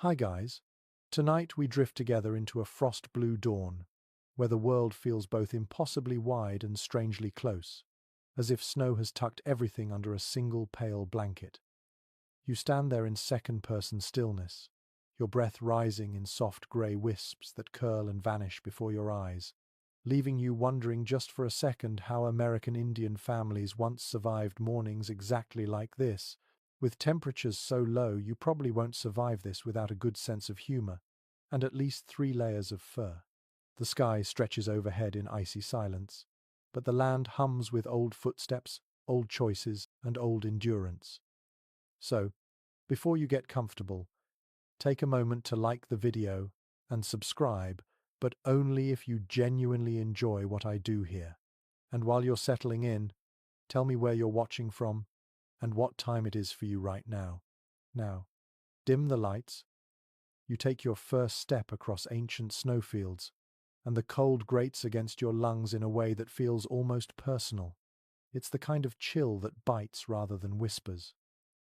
Hi guys. Tonight we drift together into a frost-blue dawn, where the world feels both impossibly wide and strangely close, as if snow has tucked everything under a single pale blanket. You stand there in second-person stillness, your breath rising in soft grey wisps that curl and vanish before your eyes, leaving you wondering just for a second how American Indian families once survived mornings exactly like this. With temperatures so low, you probably won't survive this without a good sense of humor and at least 3 layers of fur. The sky stretches overhead in icy silence, but the land hums with old footsteps, old choices, and old endurance. So, before you get comfortable, take a moment to like the video and subscribe, but only if you genuinely enjoy what I do here. And while you're settling in, tell me where you're watching from and what time it is for you right now. Now, dim the lights. You take your first step across ancient snowfields, and the cold grates against your lungs in a way that feels almost personal. It's the kind of chill that bites rather than whispers.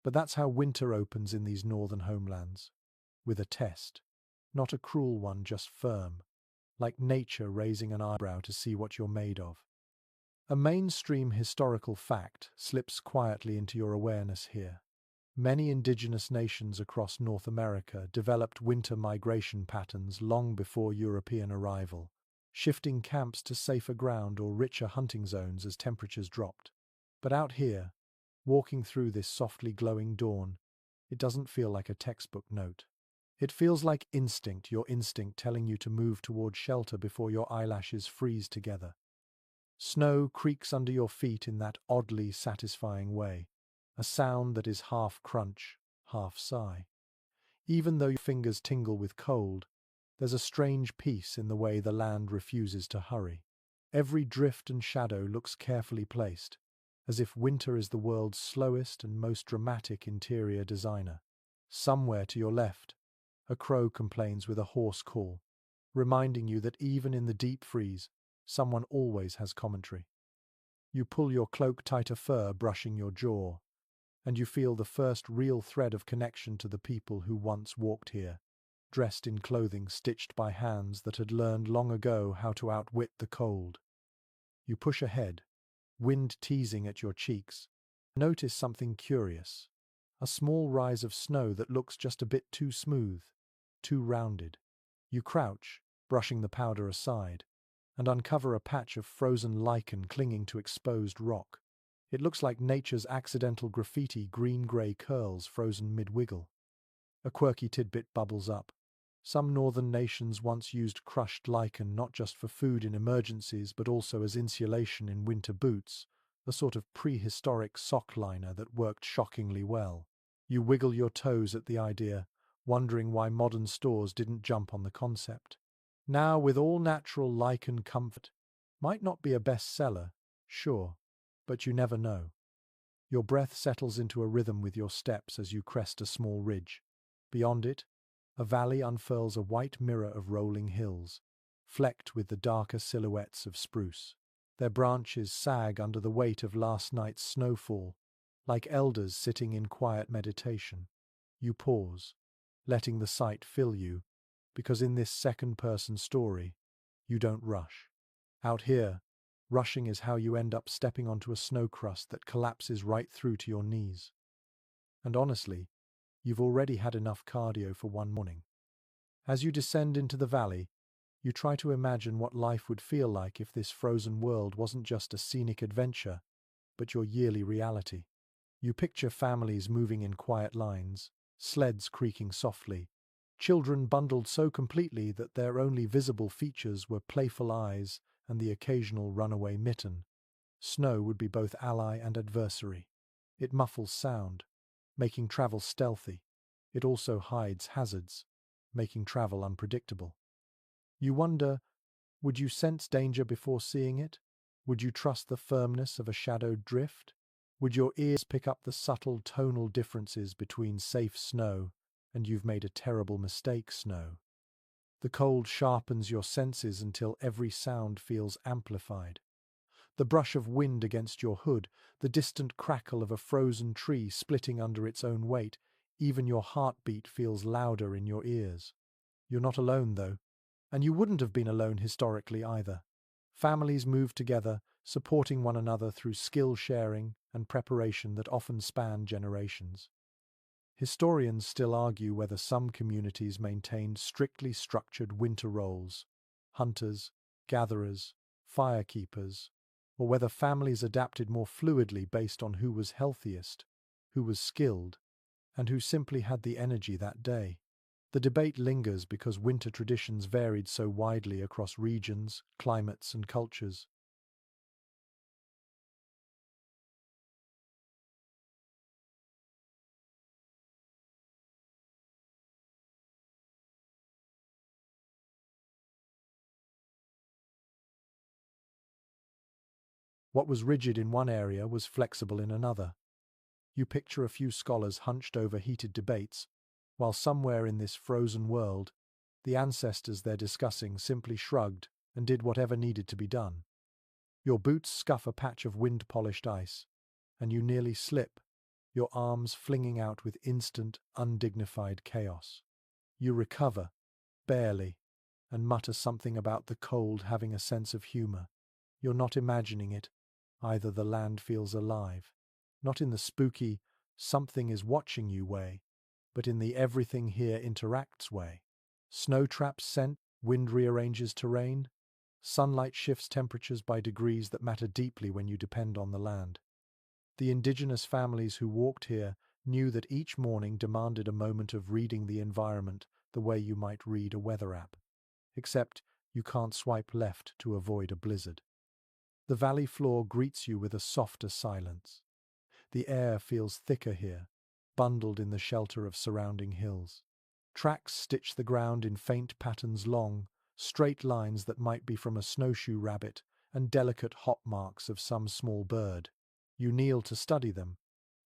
But that's how winter opens in these northern homelands. With a test. Not a cruel one, just firm. Like nature raising an eyebrow to see what you're made of. A mainstream historical fact slips quietly into your awareness here. Many indigenous nations across North America developed winter migration patterns long before European arrival, shifting camps to safer ground or richer hunting zones as temperatures dropped. But out here, walking through this softly glowing dawn, it doesn't feel like a textbook note. It feels like instinct, your instinct telling you to move toward shelter before your eyelashes freeze together. Snow creaks under your feet in that oddly satisfying way, a sound that is half crunch, half sigh. Even though your fingers tingle with cold, there's a strange peace in the way the land refuses to hurry. Every drift and shadow looks carefully placed, as if winter is the world's slowest and most dramatic interior designer. Somewhere to your left, a crow complains with a hoarse call, reminding you that even in the deep freeze, someone always has commentary. You pull your cloak tighter, fur brushing your jaw, and you feel the first real thread of connection to the people who once walked here, dressed in clothing stitched by hands that had learned long ago how to outwit the cold. You push ahead, wind teasing at your cheeks. Notice something curious. A small rise of snow that looks just a bit too smooth, too rounded. You crouch, brushing the powder aside, and uncover a patch of frozen lichen clinging to exposed rock. It looks like nature's accidental graffiti, green-grey curls frozen mid-wiggle. A quirky tidbit bubbles up. Some northern nations once used crushed lichen not just for food in emergencies but also as insulation in winter boots, a sort of prehistoric sock liner that worked shockingly well. You wiggle your toes at the idea, wondering why modern stores didn't jump on the concept. Now, with all natural lichen comfort, might not be a bestseller, sure, but you never know. Your breath settles into a rhythm with your steps as you crest a small ridge. Beyond it, a valley unfurls a white mirror of rolling hills, flecked with the darker silhouettes of spruce. Their branches sag under the weight of last night's snowfall, like elders sitting in quiet meditation. You pause, letting the sight fill you, because in this second-person story, you don't rush. Out here, rushing is how you end up stepping onto a snow crust that collapses right through to your knees. And honestly, you've already had enough cardio for one morning. As you descend into the valley, you try to imagine what life would feel like if this frozen world wasn't just a scenic adventure, but your yearly reality. You picture families moving in quiet lines, sleds creaking softly, children bundled so completely that their only visible features were playful eyes and the occasional runaway mitten. Snow would be both ally and adversary. It muffles sound, making travel stealthy. It also hides hazards, making travel unpredictable. You wonder, would you sense danger before seeing it? Would you trust the firmness of a shadowed drift? Would your ears pick up the subtle tonal differences between safe snow and you've made a terrible mistake snow? The cold sharpens your senses until every sound feels amplified. The brush of wind against your hood, the distant crackle of a frozen tree splitting under its own weight, Even your heartbeat feels louder in your ears. You're not alone, though, and you wouldn't have been alone historically either. Families move together, supporting one another through skill sharing and preparation that often span generations. Historians still argue whether some communities maintained strictly structured winter roles, hunters, gatherers, firekeepers, or whether families adapted more fluidly based on who was healthiest, who was skilled, and who simply had the energy that day. The debate lingers because winter traditions varied so widely across regions, climates, and cultures. What was rigid in one area was flexible in another. You picture a few scholars hunched over heated debates, while somewhere in this frozen world, the ancestors they're discussing simply shrugged and did whatever needed to be done. Your boots scuff a patch of wind-polished ice, and you nearly slip, your arms flinging out with instant, undignified chaos. You recover, barely, and mutter something about the cold having a sense of humor. You're not imagining it, either. The land feels alive. Not in the spooky, something is watching you way, but in the everything here interacts way. Snow traps scent, wind rearranges terrain, sunlight shifts temperatures by degrees that matter deeply when you depend on the land. The indigenous families who walked here knew that each morning demanded a moment of reading the environment the way you might read a weather app. Except you can't swipe left to avoid a blizzard. The valley floor greets you with a softer silence. The air feels thicker here, bundled in the shelter of surrounding hills. Tracks stitch the ground in faint patterns, long, straight lines that might be from a snowshoe rabbit and delicate hop marks of some small bird. You kneel to study them,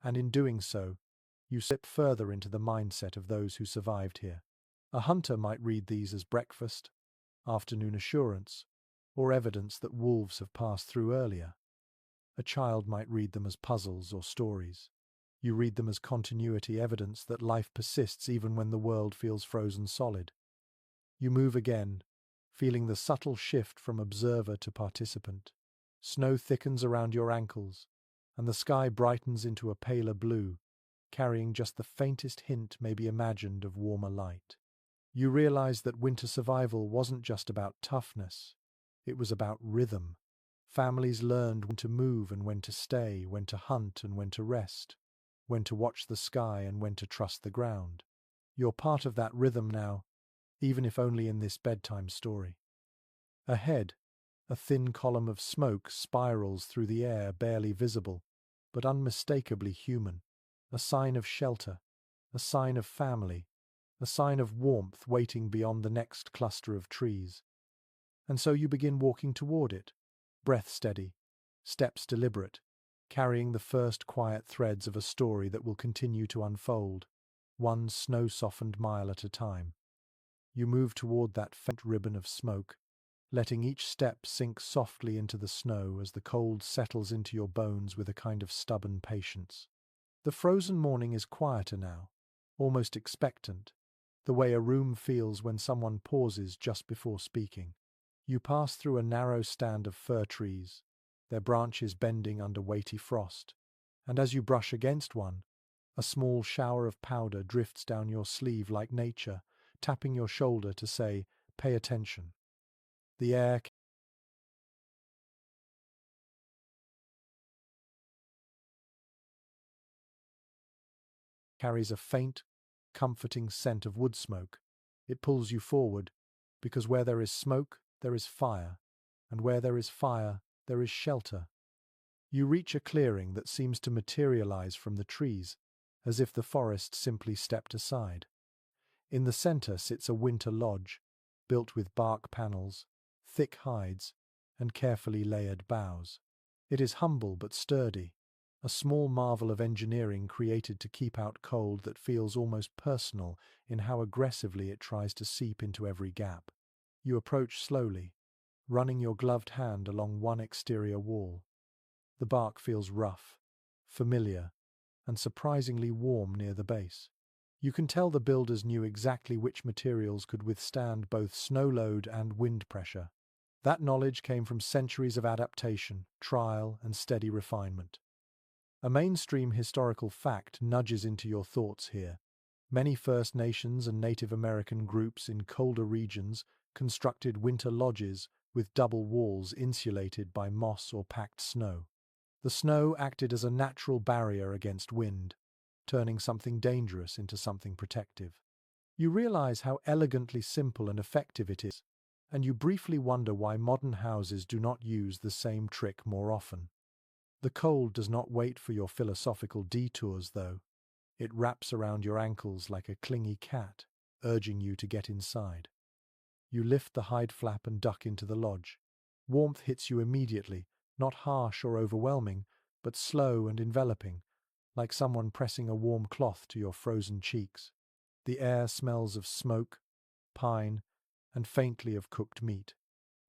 and in doing so, you slip further into the mindset of those who survived here. A hunter might read these as breakfast, afternoon assurance, or evidence that wolves have passed through earlier. A child might read them as puzzles or stories. You read them as continuity, evidence that life persists even when the world feels frozen solid. You move again, feeling the subtle shift from observer to participant. Snow thickens around your ankles, and the sky brightens into a paler blue, carrying just the faintest hint may be imagined of warmer light. You realize that winter survival wasn't just about toughness, it was about rhythm. Families learned when to move and when to stay, when to hunt and when to rest, when to watch the sky and when to trust the ground. You're part of that rhythm now, even if only in this bedtime story. Ahead, a thin column of smoke spirals through the air, barely visible, but unmistakably human. A sign of shelter, a sign of family, a sign of warmth waiting beyond the next cluster of trees. And so you begin walking toward it, breath steady, steps deliberate, carrying the first quiet threads of a story that will continue to unfold, one snow-softened mile at a time. You move toward that faint ribbon of smoke, letting each step sink softly into the snow as the cold settles into your bones with a kind of stubborn patience. The frozen morning is quieter now, almost expectant, the way a room feels when someone pauses just before speaking. You pass through a narrow stand of fir trees, their branches bending under weighty frost, and as you brush against one, a small shower of powder drifts down your sleeve like nature, tapping your shoulder to say, "Pay attention." The air carries a faint, comforting scent of wood smoke. It pulls you forward, because where there is smoke, there is fire, and where there is fire, there is shelter. You reach a clearing that seems to materialize from the trees, as if the forest simply stepped aside. In the center sits a winter lodge, built with bark panels, thick hides, and carefully layered boughs. It is humble but sturdy, a small marvel of engineering created to keep out cold that feels almost personal in how aggressively it tries to seep into every gap. You approach slowly, running your gloved hand along one exterior wall. The bark feels rough, familiar, and surprisingly warm near the base. You can tell the builders knew exactly which materials could withstand both snow load and wind pressure. That knowledge came from centuries of adaptation, trial, and steady refinement. A mainstream historical fact nudges into your thoughts here. Many First Nations and Native American groups in colder regions constructed winter lodges with double walls insulated by moss or packed snow. The snow acted as a natural barrier against wind, turning something dangerous into something protective. You realize how elegantly simple and effective it is, and you briefly wonder why modern houses do not use the same trick more often. The cold does not wait for your philosophical detours, though. It wraps around your ankles like a clingy cat, urging you to get inside. You lift the hide flap and duck into the lodge. Warmth hits you immediately, not harsh or overwhelming, but slow and enveloping, like someone pressing a warm cloth to your frozen cheeks. The air smells of smoke, pine, and faintly of cooked meat.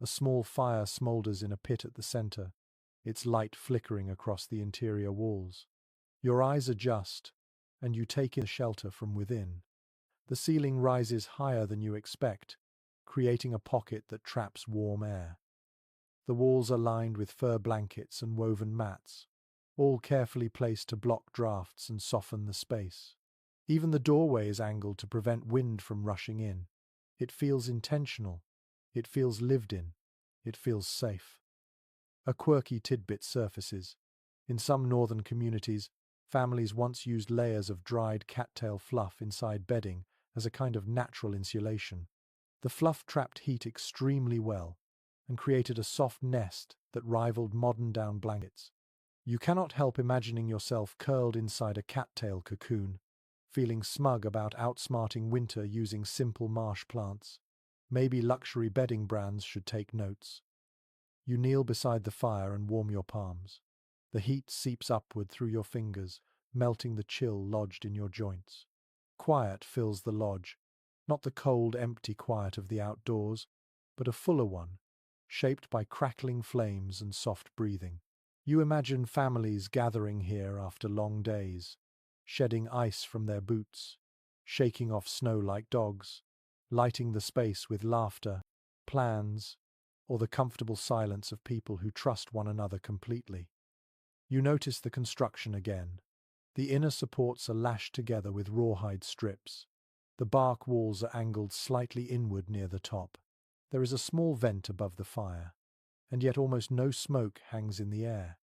A small fire smoulders in a pit at the center, its light flickering across the interior walls. Your eyes adjust, and you take in the shelter from within. The ceiling rises higher than you expect, creating a pocket that traps warm air. The walls are lined with fur blankets and woven mats, all carefully placed to block drafts and soften the space. Even the doorway is angled to prevent wind from rushing in. It feels intentional. It feels lived in. It feels safe. A quirky tidbit surfaces. In some northern communities, families once used layers of dried cattail fluff inside bedding as a kind of natural insulation. The fluff trapped heat extremely well and created a soft nest that rivaled modern down blankets. You cannot help imagining yourself curled inside a cattail cocoon, feeling smug about outsmarting winter using simple marsh plants. Maybe luxury bedding brands should take notes. You kneel beside the fire and warm your palms. The heat seeps upward through your fingers, melting the chill lodged in your joints. Quiet fills the lodge, not the cold, empty quiet of the outdoors, but a fuller one, shaped by crackling flames and soft breathing. You imagine families gathering here after long days, shedding ice from their boots, shaking off snow like dogs, lighting the space with laughter, plans, or the comfortable silence of people who trust one another completely. You notice the construction again. The inner supports are lashed together with rawhide strips. The bark walls are angled slightly inward near the top. There is a small vent above the fire, and yet almost no smoke hangs in the air.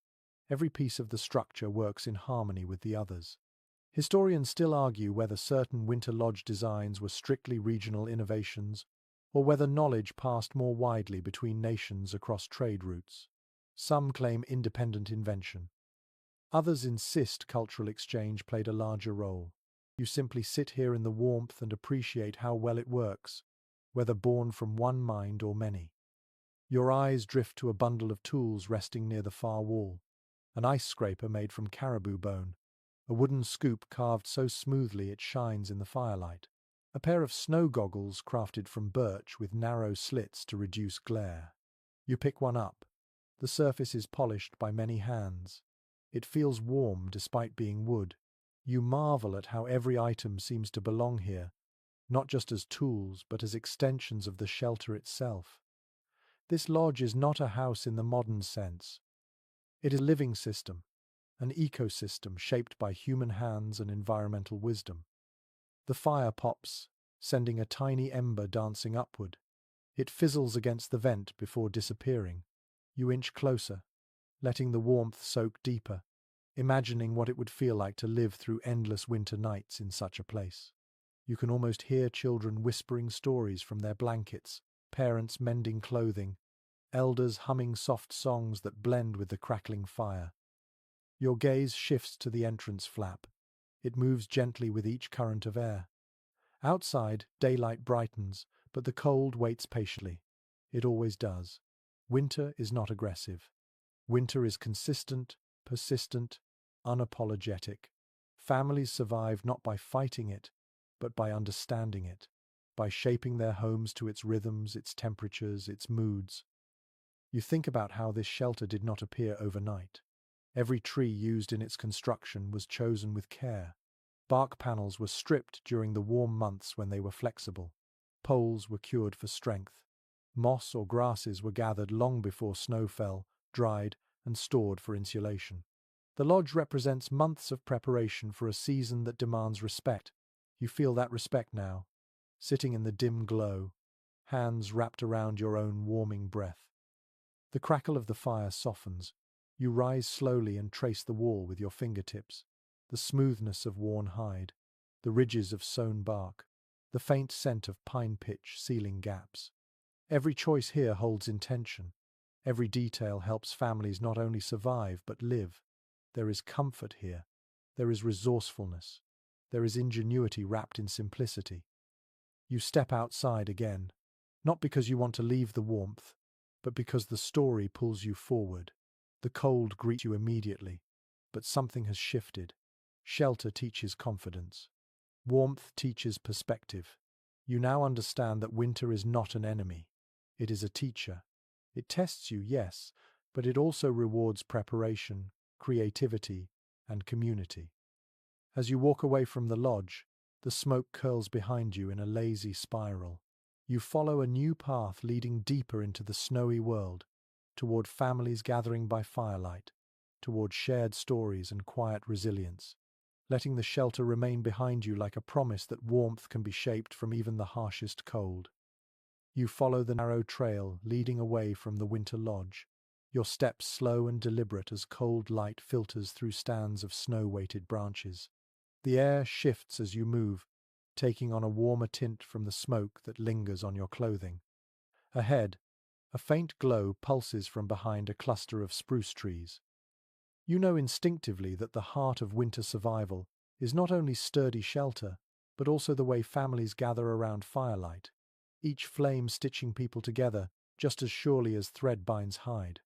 Every piece of the structure works in harmony with the others. Historians still argue whether certain winter lodge designs were strictly regional innovations, or whether knowledge passed more widely between nations across trade routes. Some claim independent invention. Others insist cultural exchange played a larger role. You simply sit here in the warmth and appreciate how well it works, whether born from one mind or many. Your eyes drift to a bundle of tools resting near the far wall. An ice scraper made from caribou bone, a wooden scoop carved so smoothly it shines in the firelight, a pair of snow goggles crafted from birch with narrow slits to reduce glare. You pick one up. The surface is polished by many hands. It feels warm despite being wood. You marvel at how every item seems to belong here, not just as tools but as extensions of the shelter itself. This lodge is not a house in the modern sense. It is a living system, an ecosystem shaped by human hands and environmental wisdom. The fire pops, sending a tiny ember dancing upward. It fizzles against the vent before disappearing. You inch closer, letting the warmth soak deeper, imagining what it would feel like to live through endless winter nights in such a place. You can almost hear children whispering stories from their blankets, parents mending clothing, elders humming soft songs that blend with the crackling fire. Your gaze shifts to the entrance flap. It moves gently with each current of air. Outside, daylight brightens, but the cold waits patiently. It always does. Winter is not aggressive. Winter is consistent, persistent, unapologetic. Families survive not by fighting it, but by understanding it, by shaping their homes to its rhythms, its temperatures, its moods. You think about how this shelter did not appear overnight. Every tree used in its construction was chosen with care. Bark panels were stripped during the warm months when they were flexible. Poles were cured for strength. Moss or grasses were gathered long before snow fell, dried, and stored for insulation. The lodge represents months of preparation for a season that demands respect. You feel that respect now, sitting in the dim glow, hands wrapped around your own warming breath. The crackle of the fire softens. You rise slowly and trace the wall with your fingertips. The smoothness of worn hide, the ridges of sown bark, the faint scent of pine pitch sealing gaps. Every choice here holds intention. Every detail helps families not only survive but live. There is comfort here. There is resourcefulness. There is ingenuity wrapped in simplicity. You step outside again, not because you want to leave the warmth, but because the story pulls you forward. The cold greets you immediately, but something has shifted. Shelter teaches confidence. Warmth teaches perspective. You now understand that winter is not an enemy. It is a teacher. It tests you, yes, but it also rewards preparation, creativity, and community. As you walk away from the lodge, the smoke curls behind you in a lazy spiral. You follow a new path leading deeper into the snowy world, toward families gathering by firelight, toward shared stories and quiet resilience, letting the shelter remain behind you like a promise that warmth can be shaped from even the harshest cold. You follow the narrow trail leading away from the winter lodge, your steps slow and deliberate as cold light filters through stands of snow-weighted branches. The air shifts as you move, taking on a warmer tint from the smoke that lingers on your clothing. Ahead, a faint glow pulses from behind a cluster of spruce trees. You know instinctively that the heart of winter survival is not only sturdy shelter, but also the way families gather around firelight, each flame stitching people together just as surely as thread binds hide.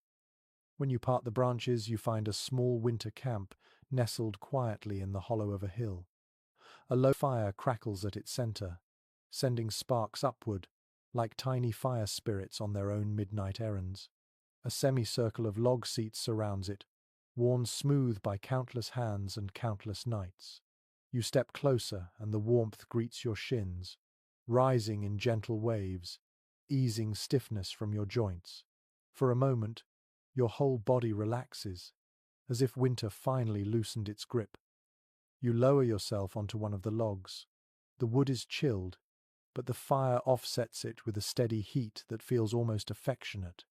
When you part the branches, you find a small winter camp nestled quietly in the hollow of a hill. A low fire crackles at its center, sending sparks upward, like tiny fire spirits on their own midnight errands. A semicircle of log seats surrounds it, worn smooth by countless hands and countless nights. You step closer, and the warmth greets your shins, rising in gentle waves, easing stiffness from your joints. For a moment, your whole body relaxes, as if winter finally loosened its grip. You lower yourself onto one of the logs. The wood is chilled, but the fire offsets it with a steady heat that feels almost affectionate.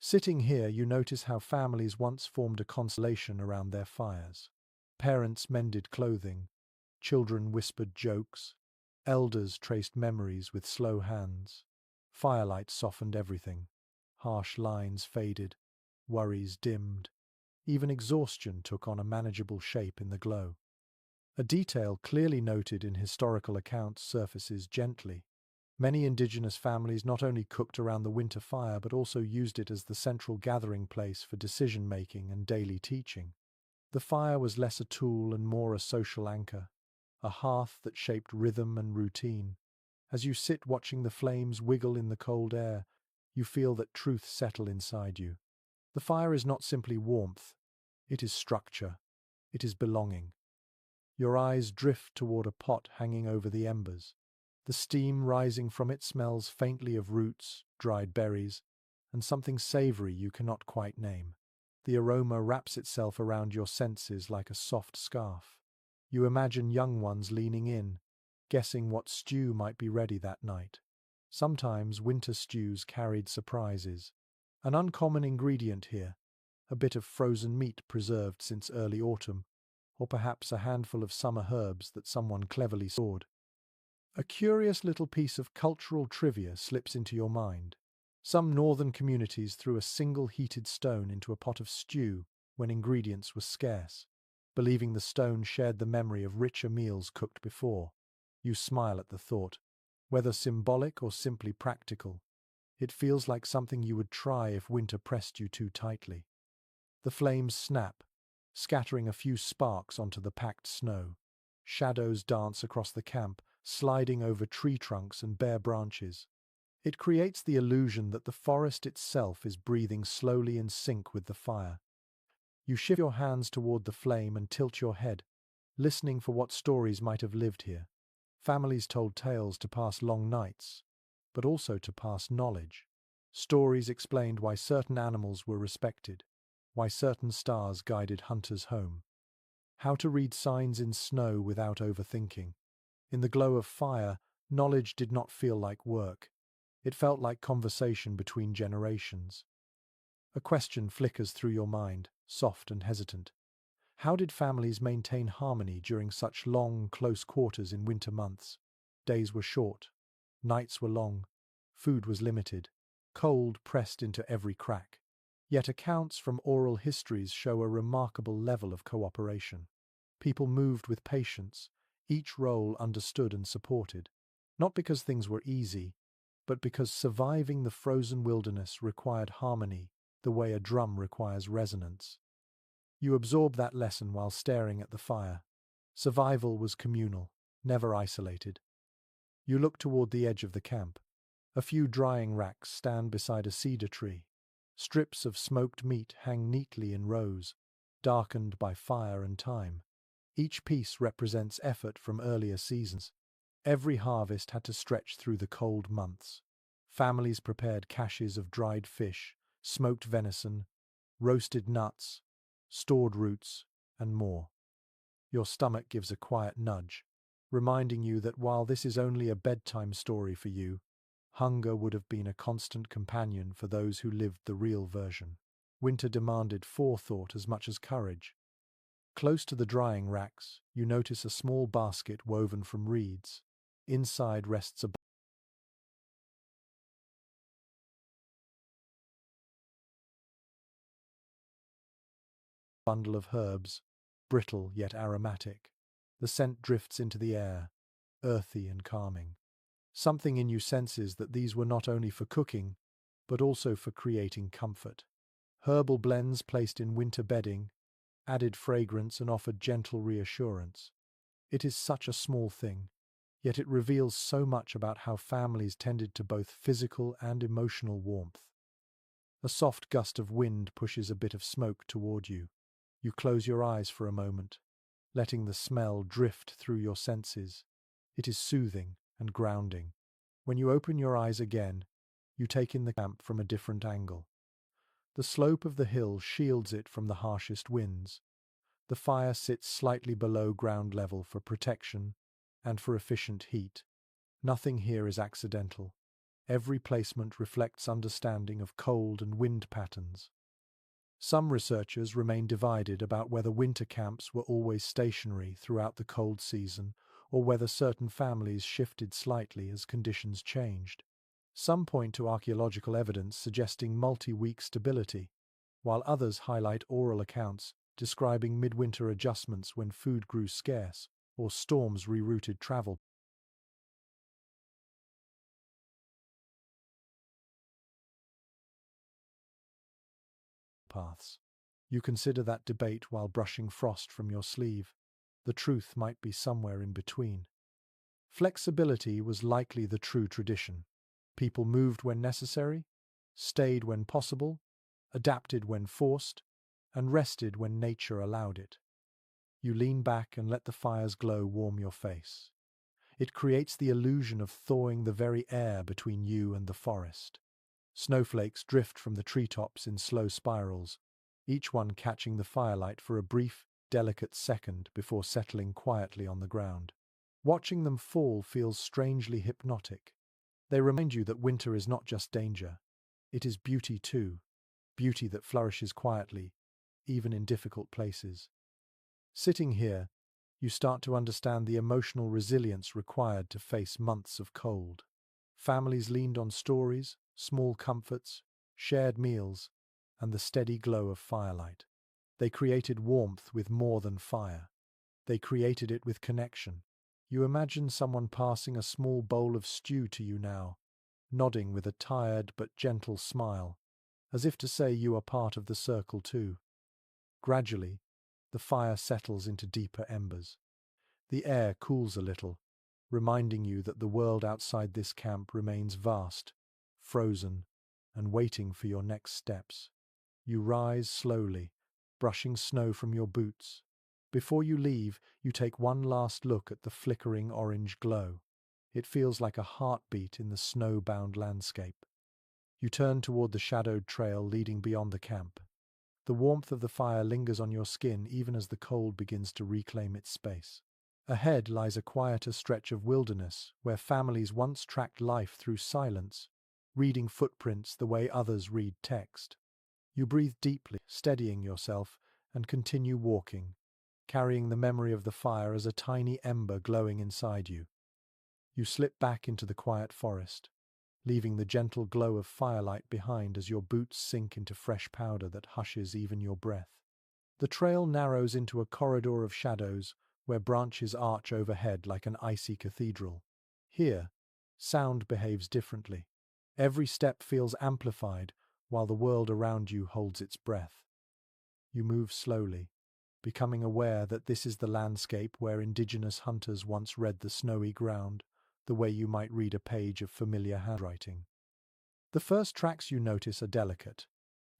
Sitting here, you notice how families once formed a constellation around their fires. Parents mended clothing, children whispered jokes, elders traced memories with slow hands. Firelight softened everything. Harsh lines faded, worries dimmed. Even exhaustion took on a manageable shape in the glow. A detail clearly noted in historical accounts surfaces gently. Many indigenous families not only cooked around the winter fire but also used it as the central gathering place for decision-making and daily teaching. The fire was less a tool and more a social anchor, a hearth that shaped rhythm and routine. As you sit watching the flames wiggle in the cold air, you feel that truth settle inside you. The fire is not simply warmth, it is structure, it is belonging. Your eyes drift toward a pot hanging over the embers. The steam rising from it smells faintly of roots, dried berries, and something savory you cannot quite name. The aroma wraps itself around your senses like a soft scarf. You imagine young ones leaning in, guessing what stew might be ready that night. Sometimes winter stews carried surprises. An uncommon ingredient here, a bit of frozen meat preserved since early autumn, or perhaps a handful of summer herbs that someone cleverly stored. A curious little piece of cultural trivia slips into your mind. Some northern communities threw a single heated stone into a pot of stew when ingredients were scarce, believing the stone shared the memory of richer meals cooked before. You smile at the thought. Whether symbolic or simply practical, it feels like something you would try if winter pressed you too tightly. The flames snap, scattering a few sparks onto the packed snow. Shadows dance across the camp, sliding over tree trunks and bare branches. It creates the illusion that the forest itself is breathing slowly in sync with the fire. You shift your hands toward the flame and tilt your head, listening for what stories might have lived here. Families told tales to pass long nights, but also to pass knowledge. Stories explained why certain animals were respected, why certain stars guided hunters home, how to read signs in snow without overthinking. In the glow of fire, knowledge did not feel like work. It felt like conversation between generations. A question flickers through your mind, soft and hesitant. How did families maintain harmony during such long, close quarters in winter months? Days were short, nights were long, food was limited, cold pressed into every crack. Yet accounts from oral histories show a remarkable level of cooperation. People moved with patience, each role understood and supported, not because things were easy, but because surviving the frozen wilderness required harmony the way a drum requires resonance. You absorb that lesson while staring at the fire. Survival was communal, never isolated. You look toward the edge of the camp. A few drying racks stand beside a cedar tree. Strips of smoked meat hang neatly in rows, darkened by fire and time. Each piece represents effort from earlier seasons. Every harvest had to stretch through the cold months. Families prepared caches of dried fish, smoked venison, roasted nuts, stored roots, and more. Your stomach gives a quiet nudge, reminding you that while this is only a bedtime story for you, hunger would have been a constant companion for those who lived the real version. Winter demanded forethought as much as courage. Close to the drying racks, you notice a small basket woven from reeds. Inside rests a bundle of herbs, brittle yet aromatic. The scent drifts into the air, earthy and calming. Something in you senses that these were not only for cooking, but also for creating comfort. Herbal blends placed in winter bedding added fragrance and offered gentle reassurance. It is such a small thing, yet it reveals so much about how families tended to both physical and emotional warmth. A soft gust of wind pushes a bit of smoke toward you. You close your eyes for a moment, letting the smell drift through your senses. It is soothing and grounding. When you open your eyes again, you take in the camp from a different angle. The slope of the hill shields it from the harshest winds. The fire sits slightly below ground level for protection and for efficient heat. Nothing here is accidental. Every placement reflects understanding of cold and wind patterns. Some researchers remain divided about whether winter camps were always stationary throughout the cold season or whether certain families shifted slightly as conditions changed. Some point to archaeological evidence suggesting multi-week stability, while others highlight oral accounts describing midwinter adjustments when food grew scarce or storms rerouted travel paths. You consider that debate while brushing frost from your sleeve. The truth might be somewhere in between. Flexibility was likely the true tradition. People moved when necessary, stayed when possible, adapted when forced, and rested when nature allowed it. You lean back and let the fire's glow warm your face. It creates the illusion of thawing the very air between you and the forest. Snowflakes drift from the treetops in slow spirals, each one catching the firelight for a brief, delicate second before settling quietly on the ground. Watching them fall feels strangely hypnotic. They remind you that winter is not just danger. It is beauty too, beauty that flourishes quietly, even in difficult places. Sitting here, you start to understand the emotional resilience required to face months of cold. Families leaned on stories, small comforts, shared meals, and the steady glow of firelight. They created warmth with more than fire. They created it with connection. You imagine someone passing a small bowl of stew to you now, nodding with a tired but gentle smile, as if to say you are part of the circle too. Gradually, the fire settles into deeper embers. The air cools a little, reminding you that the world outside this camp remains vast, frozen, and waiting for your next steps. You rise slowly, brushing snow from your boots, Before you leave, you take one last look at the flickering orange glow. It feels like a heartbeat in the snow-bound landscape. You turn toward the shadowed trail leading beyond the camp. The warmth of the fire lingers on your skin even as the cold begins to reclaim its space. Ahead lies a quieter stretch of wilderness where families once tracked life through silence, reading footprints the way others read text. You breathe deeply, steadying yourself, and continue walking, carrying the memory of the fire as a tiny ember glowing inside you. You slip back into the quiet forest, leaving the gentle glow of firelight behind as your boots sink into fresh powder that hushes even your breath. The trail narrows into a corridor of shadows where branches arch overhead like an icy cathedral. Here, sound behaves differently. Every step feels amplified while the world around you holds its breath. You move slowly, becoming aware that this is the landscape where indigenous hunters once read the snowy ground, the way you might read a page of familiar handwriting. The first tracks you notice are delicate,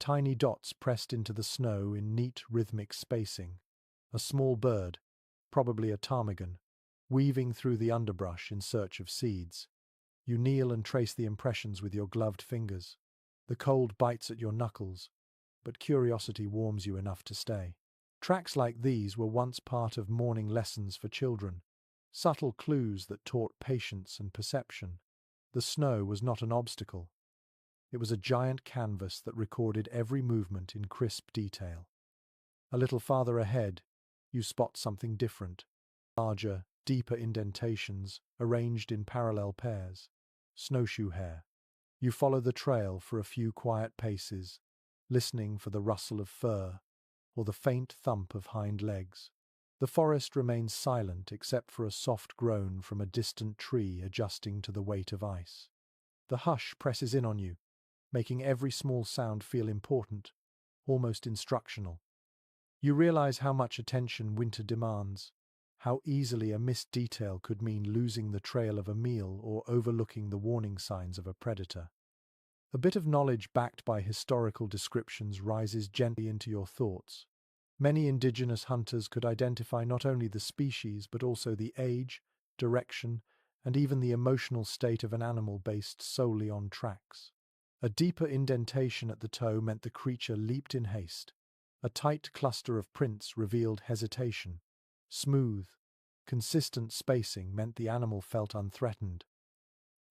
tiny dots pressed into the snow in neat rhythmic spacing. A small bird, probably a ptarmigan, weaving through the underbrush in search of seeds. You kneel and trace the impressions with your gloved fingers. The cold bites at your knuckles, but curiosity warms you enough to stay. Tracks like these were once part of morning lessons for children, subtle clues that taught patience and perception. The snow was not an obstacle. It was a giant canvas that recorded every movement in crisp detail. A little farther ahead, you spot something different. Larger, deeper indentations, arranged in parallel pairs. Snowshoe hare. You follow the trail for a few quiet paces, listening for the rustle of fur or the faint thump of hind legs. The forest remains silent except for a soft groan from a distant tree adjusting to the weight of ice. The hush presses in on you, making every small sound feel important, almost instructional. You realize how much attention winter demands, how easily a missed detail could mean losing the trail of a meal or overlooking the warning signs of a predator. A bit of knowledge backed by historical descriptions rises gently into your thoughts. Many indigenous hunters could identify not only the species but also the age, direction, and even the emotional state of an animal based solely on tracks. A deeper indentation at the toe meant the creature leaped in haste. A tight cluster of prints revealed hesitation. Smooth, consistent spacing meant the animal felt unthreatened.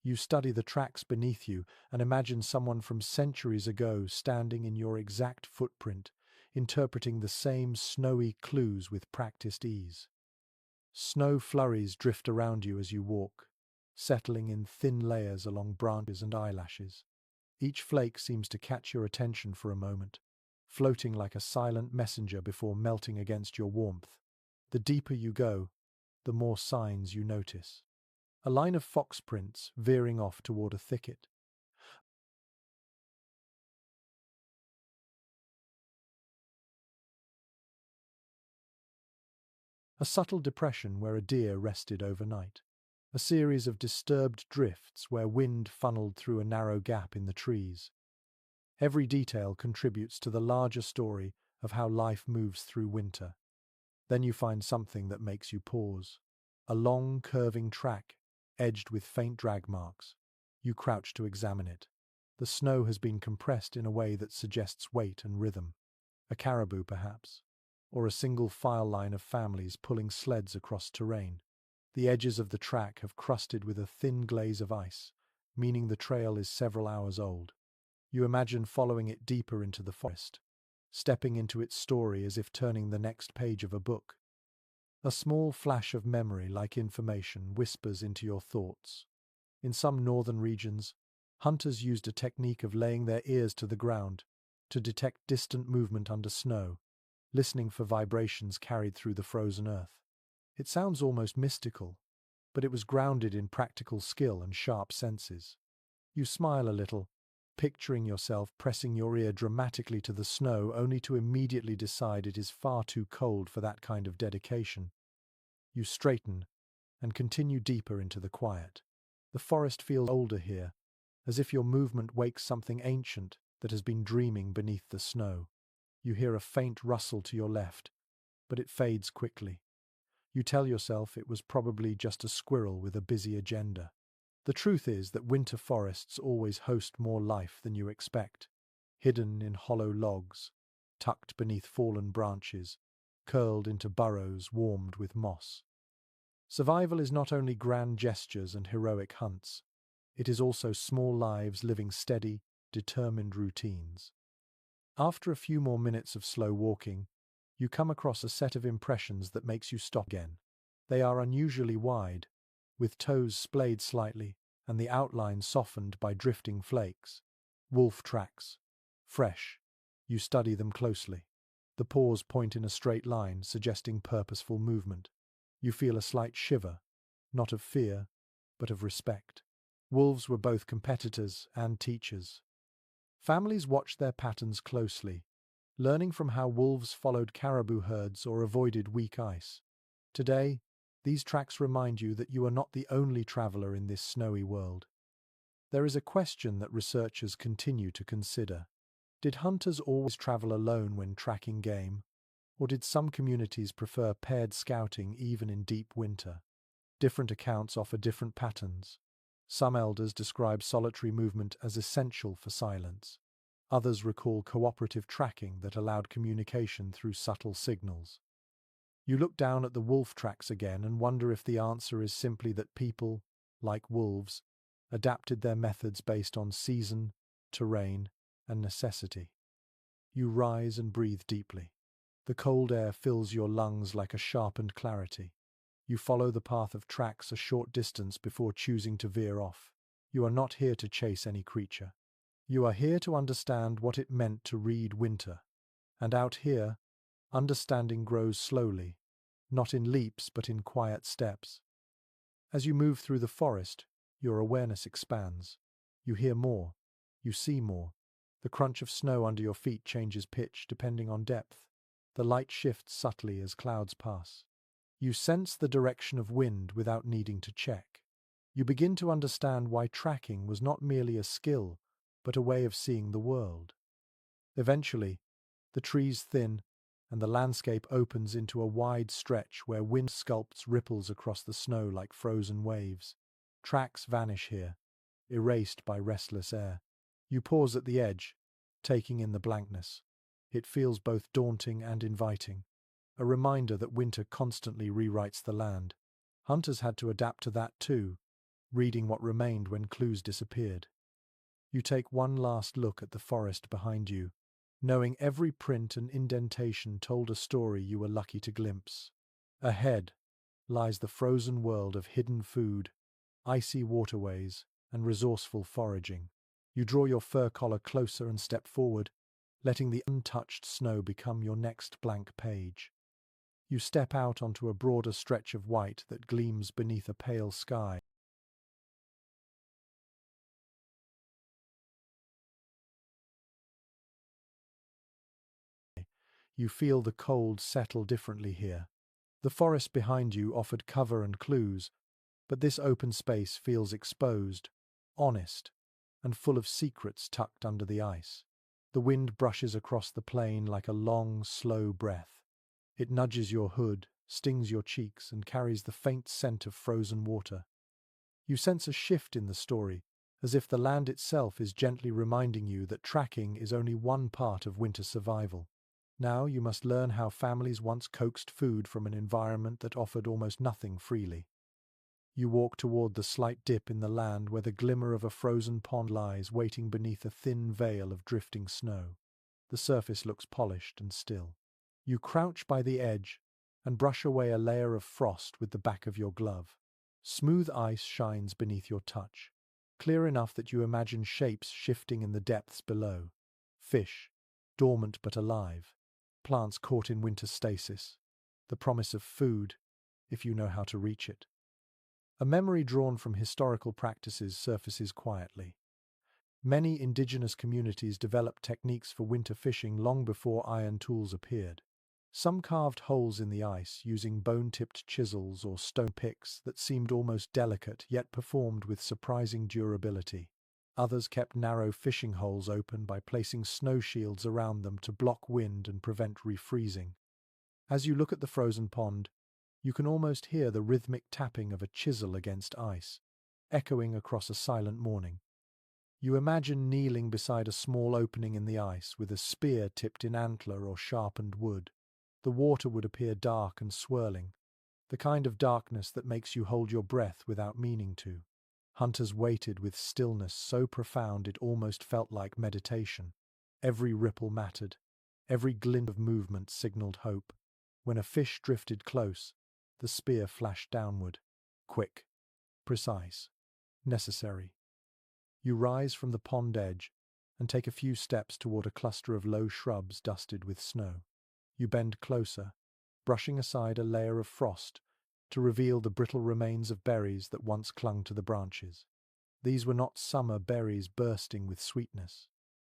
You study the tracks beneath you and imagine someone from centuries ago standing in your exact footprint, interpreting the same snowy clues with practiced ease. Snow flurries drift around you as you walk, settling in thin layers along branches and eyelashes. Each flake seems to catch your attention for a moment, floating like a silent messenger before melting against your warmth. The deeper you go, the more signs you notice. A line of fox prints veering off toward a thicket. A subtle depression where a deer rested overnight. A series of disturbed drifts where wind funneled through a narrow gap in the trees. Every detail contributes to the larger story of how life moves through winter. Then you find something that makes you pause. A long, curving track, edged with faint drag marks. You crouch to examine it. The snow has been compressed in a way that suggests weight and rhythm. A caribou, perhaps, or a single file line of families pulling sleds across terrain. The edges of the track have crusted with a thin glaze of ice, meaning the trail is several hours old. You imagine following it deeper into the forest, stepping into its story as if turning the next page of a book. A small flash of memory, like information, whispers into your thoughts. In some northern regions, hunters used a technique of laying their ears to the ground to detect distant movement under snow, listening for vibrations carried through the frozen earth. It sounds almost mystical, but it was grounded in practical skill and sharp senses. You smile a little, picturing yourself pressing your ear dramatically to the snow only to immediately decide it is far too cold for that kind of dedication. You straighten and continue deeper into the quiet. The forest feels older here, as if your movement wakes something ancient that has been dreaming beneath the snow. You hear a faint rustle to your left, but it fades quickly. You tell yourself it was probably just a squirrel with a busy agenda. The truth is that winter forests always host more life than you expect, hidden in hollow logs, tucked beneath fallen branches, curled into burrows warmed with moss. Survival is not only grand gestures and heroic hunts, it is also small lives living steady, determined routines. After a few more minutes of slow walking, you come across a set of impressions that makes you stop again. They are unusually wide, with toes splayed slightly and the outline softened by drifting flakes. Wolf tracks. Fresh. You study them closely. The paws point in a straight line, suggesting purposeful movement. You feel a slight shiver, not of fear, but of respect. Wolves were both competitors and teachers. Families watched their patterns closely, learning from how wolves followed caribou herds or avoided weak ice. Today, these tracks remind you that you are not the only traveler in this snowy world. There is a question that researchers continue to consider. Did hunters always travel alone when tracking game, or did some communities prefer paired scouting even in deep winter? Different accounts offer different patterns. Some elders describe solitary movement as essential for silence. Others recall cooperative tracking that allowed communication through subtle signals. You look down at the wolf tracks again and wonder if the answer is simply that people, like wolves, adapted their methods based on season, terrain, and necessity. You rise and breathe deeply. The cold air fills your lungs like a sharpened clarity. You follow the path of tracks a short distance before choosing to veer off. You are not here to chase any creature. You are here to understand what it meant to read winter. And out here, understanding grows slowly, not in leaps but in quiet steps. As you move through the forest, your awareness expands. You hear more. You see more. The crunch of snow under your feet changes pitch depending on depth. The light shifts subtly as clouds pass. You sense the direction of wind without needing to check. You begin to understand why tracking was not merely a skill, but a way of seeing the world. Eventually, the trees thin, and the landscape opens into a wide stretch where wind sculpts ripples across the snow like frozen waves. Tracks vanish here, erased by restless air. You pause at the edge, taking in the blankness. It feels both daunting and inviting, a reminder that winter constantly rewrites the land. Hunters had to adapt to that too, reading what remained when clues disappeared. You take one last look at the forest behind you, knowing every print and indentation told a story you were lucky to glimpse. Ahead lies the frozen world of hidden food, icy waterways, and resourceful foraging. You draw your fur collar closer and step forward, letting the untouched snow become your next blank page. You step out onto a broader stretch of white that gleams beneath a pale sky. You feel the cold settle differently here. The forest behind you offered cover and clues, but this open space feels exposed, honest, and full of secrets tucked under the ice. The wind brushes across the plain like a long, slow breath. It nudges your hood, stings your cheeks, and carries the faint scent of frozen water. You sense a shift in the story, as if the land itself is gently reminding you that tracking is only one part of winter survival. Now you must learn how families once coaxed food from an environment that offered almost nothing freely. You walk toward the slight dip in the land where the glimmer of a frozen pond lies waiting beneath a thin veil of drifting snow. The surface looks polished and still. You crouch by the edge and brush away a layer of frost with the back of your glove. Smooth ice shines beneath your touch, clear enough that you imagine shapes shifting in the depths below. Fish, dormant but alive. Plants caught in winter stasis. The promise of food, if you know how to reach it. A memory drawn from historical practices surfaces quietly. Many indigenous communities developed techniques for winter fishing long before iron tools appeared. Some carved holes in the ice using bone-tipped chisels or stone picks that seemed almost delicate yet performed with surprising durability. Others kept narrow fishing holes open by placing snow shields around them to block wind and prevent refreezing. As you look at the frozen pond, you can almost hear the rhythmic tapping of a chisel against ice, echoing across a silent morning. You imagine kneeling beside a small opening in the ice with a spear tipped in antler or sharpened wood. The water would appear dark and swirling, the kind of darkness that makes you hold your breath without meaning to. Hunters waited with stillness so profound it almost felt like meditation. Every ripple mattered, every glint of movement signaled hope. When a fish drifted close, the spear flashed downward. Quick, precise, necessary. You rise from the pond edge and take a few steps toward a cluster of low shrubs dusted with snow. You bend closer, brushing aside a layer of frost to reveal the brittle remains of berries that once clung to the branches. These were not summer berries bursting with sweetness.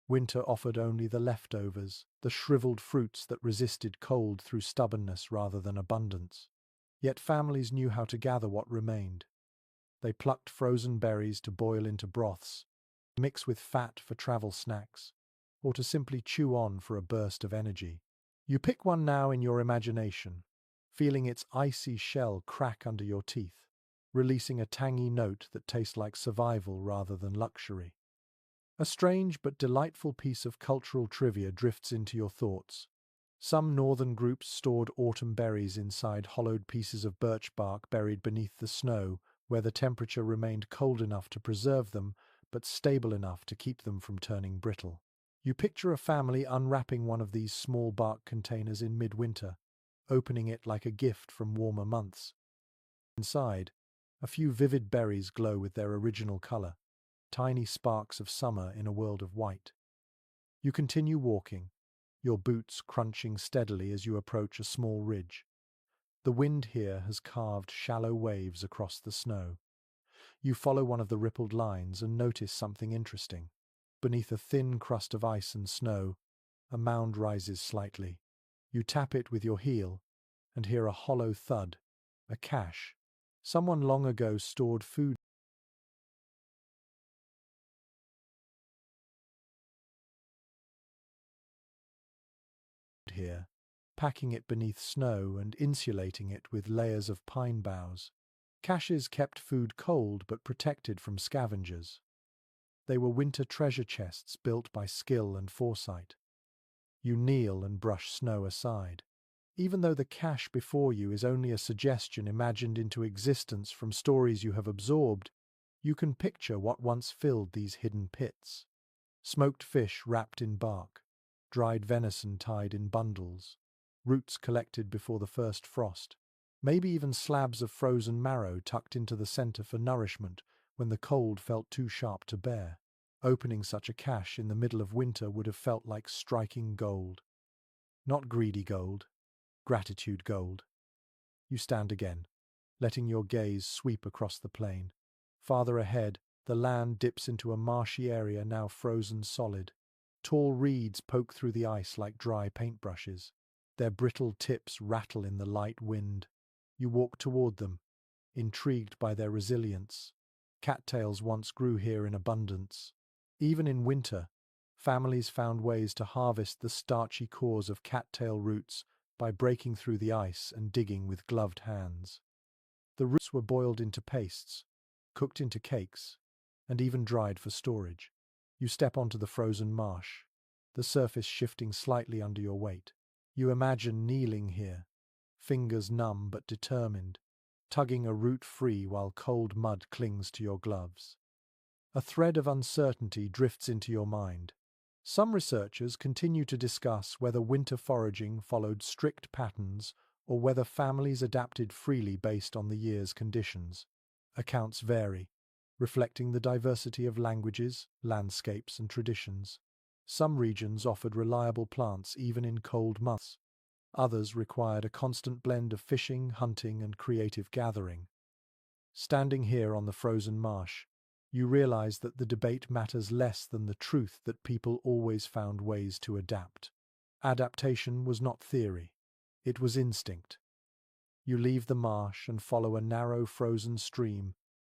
Winter offered only the leftovers, the shriveled fruits that resisted cold through stubbornness rather than abundance. Yet families knew how to gather what remained. They plucked frozen berries to boil into broths, mix with fat for travel snacks, or to simply chew on for a burst of energy. You pick one now in your imagination, feeling its icy shell crack under your teeth, releasing a tangy note that tastes like survival rather than luxury. A strange but delightful piece of cultural trivia drifts into your thoughts. Some northern groups stored autumn berries inside hollowed pieces of birch bark buried beneath the snow, where the temperature remained cold enough to preserve them, but stable enough to keep them from turning brittle. You picture a family unwrapping one of these small bark containers in midwinter, opening it like a gift from warmer months. Inside, a few vivid berries glow with their original color, tiny sparks of summer in a world of white. You continue walking, your boots crunching steadily as you approach a small ridge. The wind here has carved shallow waves across the snow. You follow one of the rippled lines and notice something interesting. Beneath a thin crust of ice and snow, a mound rises slightly. You tap it with your heel and hear a hollow thud, a cache. Someone long ago stored food here, packing it beneath snow and insulating it with layers of pine boughs. Caches kept food cold but protected from scavengers. They were winter treasure chests built by skill and foresight. You kneel and brush snow aside. Even though the cache before you is only a suggestion imagined into existence from stories you have absorbed, you can picture what once filled these hidden pits. Smoked fish wrapped in bark, dried venison tied in bundles, roots collected before the first frost, maybe even slabs of frozen marrow tucked into the center for nourishment when the cold felt too sharp to bear. Opening such a cache in the middle of winter would have felt like striking gold. Not greedy gold, gratitude gold. You stand again, letting your gaze sweep across the plain. Farther ahead, the land dips into a marshy area now frozen solid. Tall reeds poke through the ice like dry paintbrushes. Their brittle tips rattle in the light wind. You walk toward them, intrigued by their resilience. Cattails once grew here in abundance. Even in winter, families found ways to harvest the starchy cores of cattail roots by breaking through the ice and digging with gloved hands. The roots were boiled into pastes, cooked into cakes, and even dried for storage. You step onto the frozen marsh, the surface shifting slightly under your weight. You imagine kneeling here, fingers numb but determined, tugging a root free while cold mud clings to your gloves. A thread of uncertainty drifts into your mind. Some researchers continue to discuss whether winter foraging followed strict patterns or whether families adapted freely based on the year's conditions. Accounts vary, reflecting the diversity of languages, landscapes, and traditions. Some regions offered reliable plants even in cold months. Others required a constant blend of fishing, hunting, and creative gathering. Standing here on the frozen marsh, you realize that the debate matters less than the truth that people always found ways to adapt. Adaptation was not theory, it was instinct. You leave the marsh and follow a narrow frozen stream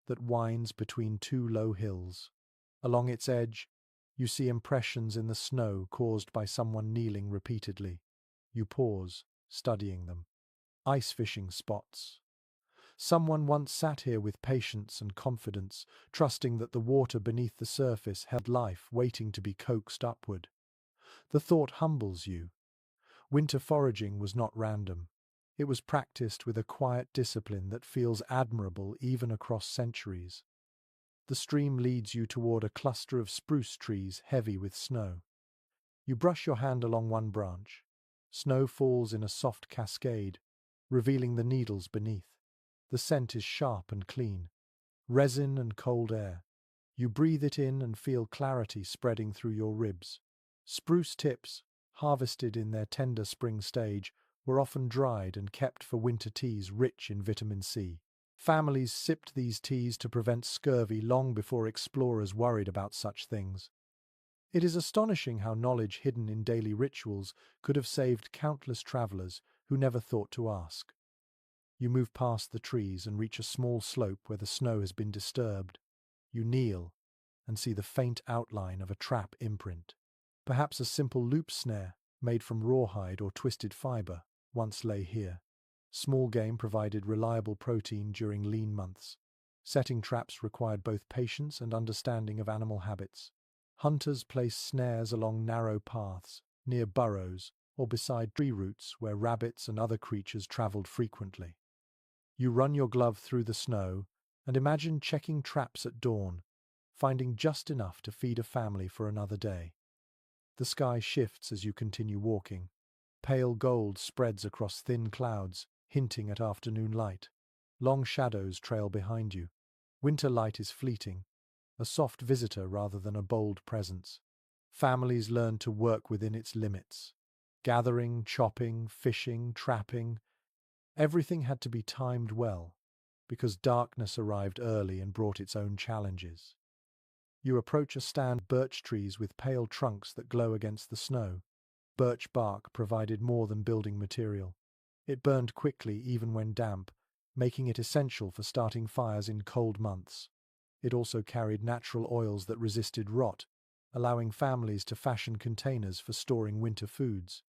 that winds between two low hills. Along its edge, you see impressions in the snow caused by someone kneeling repeatedly. You pause, studying them. Ice fishing spots. Someone once sat here with patience and confidence, trusting that the water beneath the surface held life waiting to be coaxed upward. The thought humbles you. Winter foraging was not random. It was practiced with a quiet discipline that feels admirable even across centuries. The stream leads you toward a cluster of spruce trees heavy with snow. You brush your hand along one branch. Snow falls in a soft cascade, revealing the needles beneath. The scent is sharp and clean. Resin and cold air. You breathe it in and feel clarity spreading through your ribs. Spruce tips, harvested in their tender spring stage, were often dried and kept for winter teas rich in vitamin C. Families sipped these teas to prevent scurvy long before explorers worried about such things. It is astonishing how knowledge hidden in daily rituals could have saved countless travelers who never thought to ask. You move past the trees and reach a small slope where the snow has been disturbed. You kneel and see the faint outline of a trap imprint. Perhaps a simple loop snare, made from rawhide or twisted fiber, once lay here. Small game provided reliable protein during lean months. Setting traps required both patience and understanding of animal habits. Hunters placed snares along narrow paths, near burrows, or beside tree roots where rabbits and other creatures traveled frequently. You run your glove through the snow and imagine checking traps at dawn, finding just enough to feed a family for another day. The sky shifts as you continue walking. Pale gold spreads across thin clouds, hinting at afternoon light. Long shadows trail behind you. Winter light is fleeting, a soft visitor rather than a bold presence. Families learn to work within its limits. Gathering, chopping, fishing, trapping, everything had to be timed well, because darkness arrived early and brought its own challenges. You approach a stand of birch trees with pale trunks that glow against the snow. Birch bark provided more than building material. It burned quickly even when damp, making it essential for starting fires in cold months. It also carried natural oils that resisted rot, allowing families to fashion containers for storing winter foods.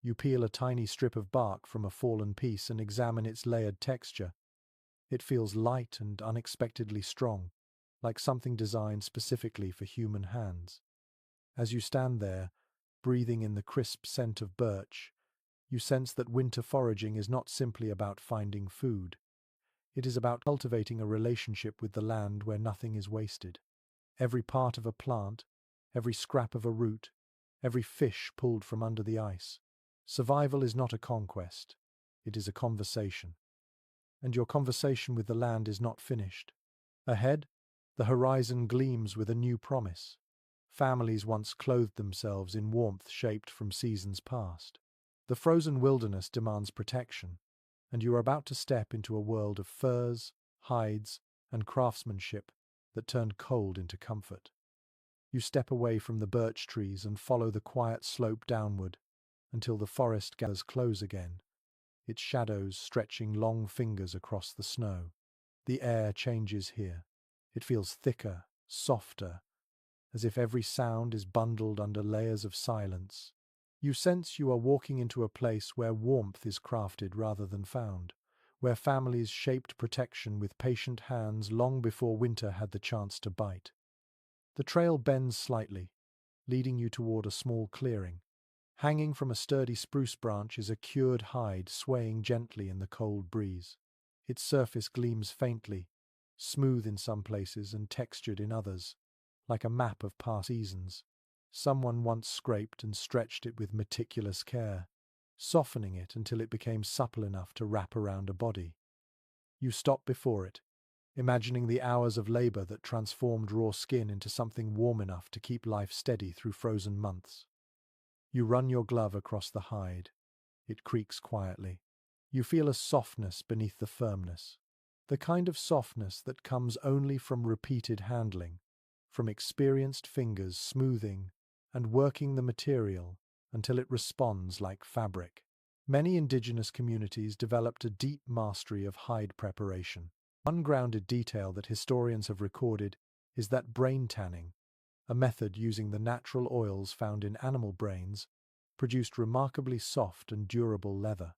You peel a tiny strip of bark from a fallen piece and examine its layered texture. It feels light and unexpectedly strong, like something designed specifically for human hands. As you stand there, breathing in the crisp scent of birch, you sense that winter foraging is not simply about finding food. It is about cultivating a relationship with the land where nothing is wasted. Every part of a plant, every scrap of a root, every fish pulled from under the ice. Survival is not a conquest, it is a conversation. And your conversation with the land is not finished. Ahead, the horizon gleams with a new promise. Families once clothed themselves in warmth shaped from seasons past. The frozen wilderness demands protection, and you are about to step into a world of furs, hides, and craftsmanship that turned cold into comfort. You step away from the birch trees and follow the quiet slope downward until the forest gathers close again, its shadows stretching long fingers across the snow. The air changes here. It feels thicker, softer, as if every sound is bundled under layers of silence. You sense you are walking into a place where warmth is crafted rather than found, where families shaped protection with patient hands long before winter had the chance to bite. The trail bends slightly, leading you toward a small clearing. Hanging from a sturdy spruce branch is a cured hide swaying gently in the cold breeze. Its surface gleams faintly, smooth in some places and textured in others, like a map of past seasons. Someone once scraped and stretched it with meticulous care, softening it until it became supple enough to wrap around a body. You stop before it, imagining the hours of labor that transformed raw skin into something warm enough to keep life steady through frozen months. You run your glove across the hide. It creaks quietly. You feel a softness beneath the firmness, the kind of softness that comes only from repeated handling, from experienced fingers smoothing and working the material until it responds like fabric. Many indigenous communities developed a deep mastery of hide preparation. One grounded detail that historians have recorded is that brain tanning, a method using the natural oils found in animal brains, produced remarkably soft and durable leather.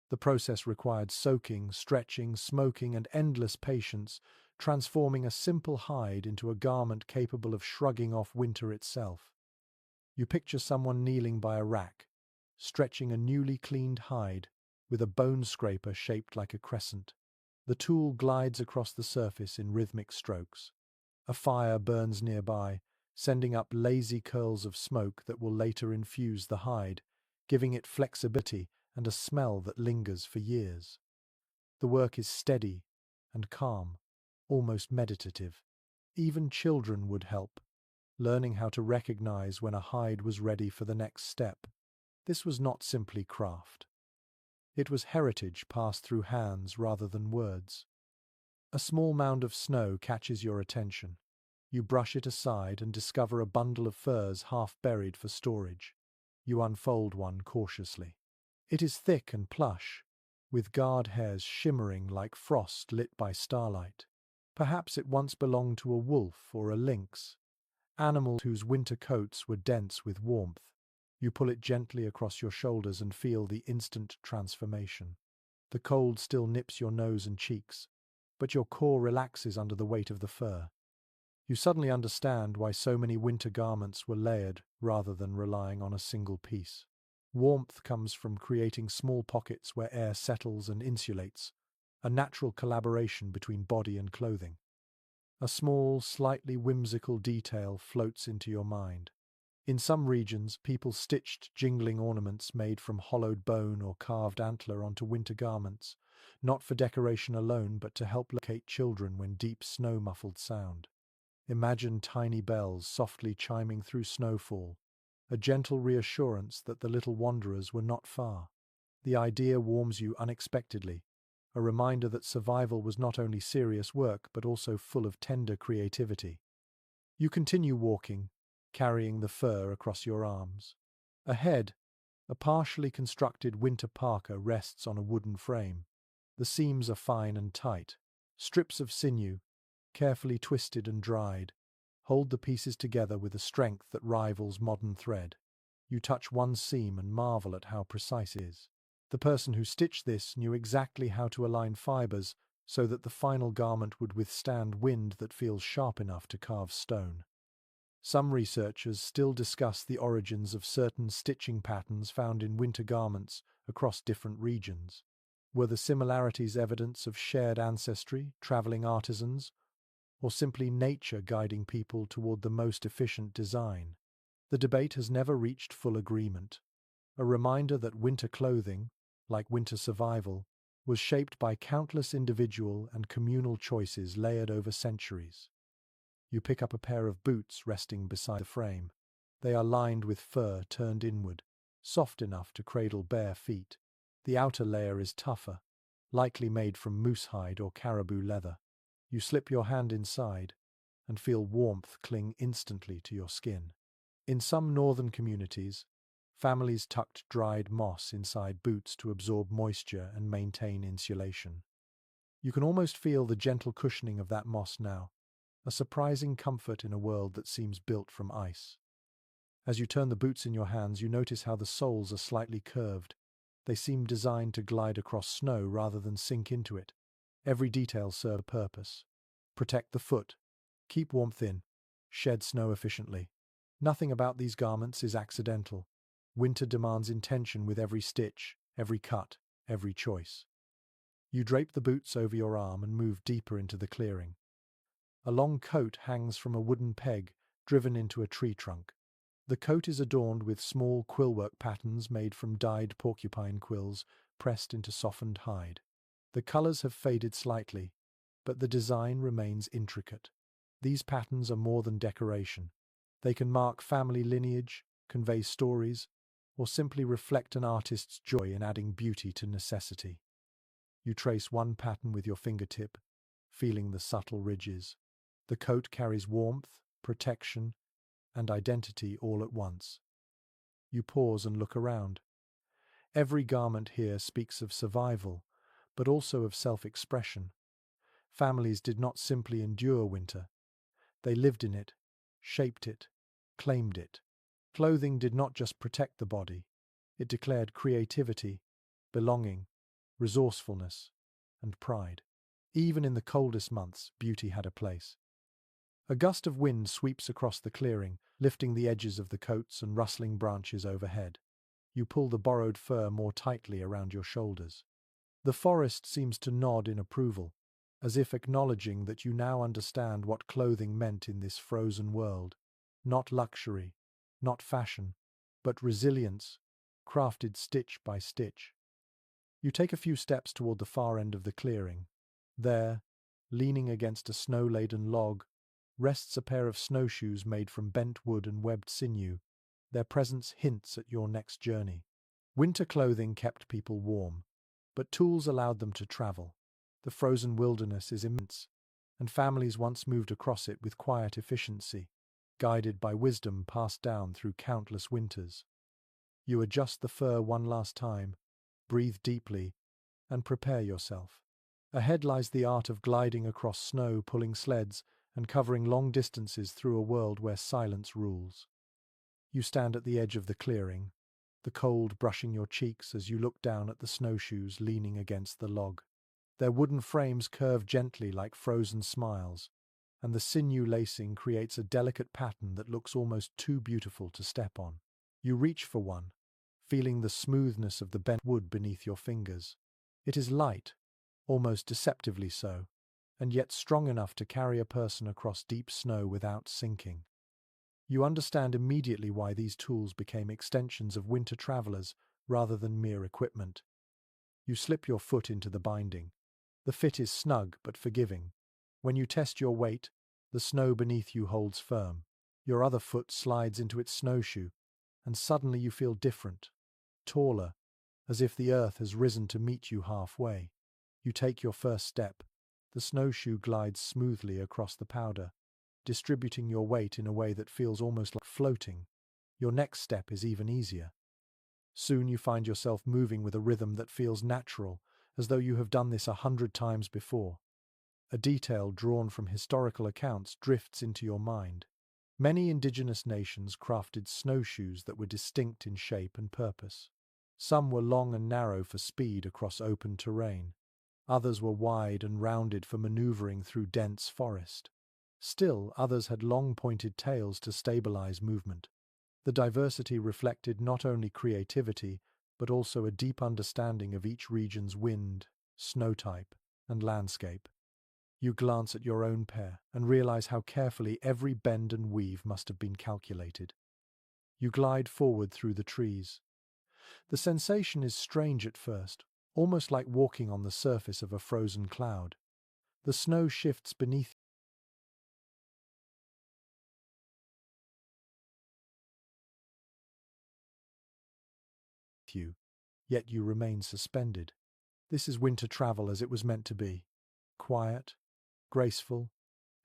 The process required soaking, stretching, smoking, and endless patience, transforming a simple hide into a garment capable of shrugging off winter itself. You picture someone kneeling by a rack, stretching a newly cleaned hide with a bone scraper shaped like a crescent. The tool glides across the surface in rhythmic strokes. A fire burns nearby, sending up lazy curls of smoke that will later infuse the hide, giving it flexibility and a smell that lingers for years. The work is steady and calm, almost meditative. Even children would help, learning how to recognize when a hide was ready for the next step. This was not simply craft. It was heritage passed through hands rather than words. A small mound of snow catches your attention. You brush it aside and discover a bundle of furs half buried for storage. You unfold one cautiously. It is thick and plush, with guard hairs shimmering like frost lit by starlight. Perhaps it once belonged to a wolf or a lynx, animals whose winter coats were dense with warmth. You pull it gently across your shoulders and feel the instant transformation. The cold still nips your nose and cheeks, but your core relaxes under the weight of the fur. You suddenly understand why so many winter garments were layered rather than relying on a single piece. Warmth comes from creating small pockets where air settles and insulates, a natural collaboration between body and clothing. A small, slightly whimsical detail floats into your mind. In some regions, people stitched jingling ornaments made from hollowed bone or carved antler onto winter garments, not for decoration alone but to help locate children when deep snow muffled sound. Imagine tiny bells softly chiming through snowfall, a gentle reassurance that the little wanderers were not far. The idea warms you unexpectedly, a reminder that survival was not only serious work but also full of tender creativity. You continue walking, carrying the fur across your arms. Ahead, a partially constructed winter parka rests on a wooden frame. The seams are fine and tight. Strips of sinew, carefully twisted and dried, hold the pieces together with a strength that rivals modern thread. You touch one seam and marvel at how precise it is. The person who stitched this knew exactly how to align fibers so that the final garment would withstand wind that feels sharp enough to carve stone. Some researchers still discuss the origins of certain stitching patterns found in winter garments across different regions. Were the similarities evidence of shared ancestry, traveling artisans, or simply nature guiding people toward the most efficient design? The debate has never reached full agreement, a reminder that winter clothing, like winter survival, was shaped by countless individual and communal choices layered over centuries. You pick up a pair of boots resting beside the frame. They are lined with fur turned inward, soft enough to cradle bare feet. The outer layer is tougher, likely made from moose hide or caribou leather. You slip your hand inside and feel warmth cling instantly to your skin. In some northern communities, families tucked dried moss inside boots to absorb moisture and maintain insulation. You can almost feel the gentle cushioning of that moss now, a surprising comfort in a world that seems built from ice. As you turn the boots in your hands, you notice how the soles are slightly curved. They seem designed to glide across snow rather than sink into it. Every detail serves a purpose. Protect the foot, keep warmth in, shed snow efficiently. Nothing about these garments is accidental. Winter demands intention with every stitch, every cut, every choice. You drape the boots over your arm and move deeper into the clearing. A long coat hangs from a wooden peg driven into a tree trunk. The coat is adorned with small quillwork patterns made from dyed porcupine quills pressed into softened hide. The colors have faded slightly, but the design remains intricate. These patterns are more than decoration. They can mark family lineage, convey stories, or simply reflect an artist's joy in adding beauty to necessity. You trace one pattern with your fingertip, feeling the subtle ridges. The coat carries warmth, protection, and identity all at once. You pause and look around. Every garment here speaks of survival, but also of self-expression. Families did not simply endure winter. They lived in it, shaped it, claimed it. Clothing did not just protect the body. It declared creativity, belonging, resourcefulness, and pride. Even in the coldest months, beauty had a place. A gust of wind sweeps across the clearing, lifting the edges of the coats and rustling branches overhead. You pull the borrowed fur more tightly around your shoulders. The forest seems to nod in approval, as if acknowledging that you now understand what clothing meant in this frozen world. Not luxury, not fashion, but resilience, crafted stitch by stitch. You take a few steps toward the far end of the clearing. There, leaning against a snow-laden log, rests a pair of snowshoes made from bent wood and webbed sinew. Their presence hints at your next journey. Winter clothing kept people warm, but tools allowed them to travel. The frozen wilderness is immense, and families once moved across it with quiet efficiency, guided by wisdom passed down through countless winters. You adjust the fur one last time, breathe deeply, and prepare yourself. Ahead lies the art of gliding across snow, pulling sleds, and covering long distances through a world where silence rules. You stand at the edge of the clearing, the cold brushing your cheeks as you look down at the snowshoes leaning against the log. Their wooden frames curve gently like frozen smiles, and the sinew lacing creates a delicate pattern that looks almost too beautiful to step on. You reach for one, feeling the smoothness of the bent wood beneath your fingers. It is light, almost deceptively so, and yet strong enough to carry a person across deep snow without sinking. You understand immediately why these tools became extensions of winter travelers rather than mere equipment. You slip your foot into the binding. The fit is snug but forgiving. When you test your weight, the snow beneath you holds firm. Your other foot slides into its snowshoe, and suddenly you feel different, taller, as if the earth has risen to meet you halfway. You take your first step. The snowshoe glides smoothly across the powder, distributing your weight in a way that feels almost like floating. Your next step is even easier. Soon you find yourself moving with a rhythm that feels natural, as though you have done this 100 times before. A detail drawn from historical accounts drifts into your mind. Many indigenous nations crafted snowshoes that were distinct in shape and purpose. Some were long and narrow for speed across open terrain. Others were wide and rounded for maneuvering through dense forest. Still, others had long pointed tails to stabilize movement. The diversity reflected not only creativity, but also a deep understanding of each region's wind, snow type, and landscape. You glance at your own pair and realize how carefully every bend and weave must have been calculated. You glide forward through the trees. The sensation is strange at first, almost like walking on the surface of a frozen cloud. The snow shifts beneath you, yet you remain suspended. This is winter travel as it was meant to be. Quiet, graceful,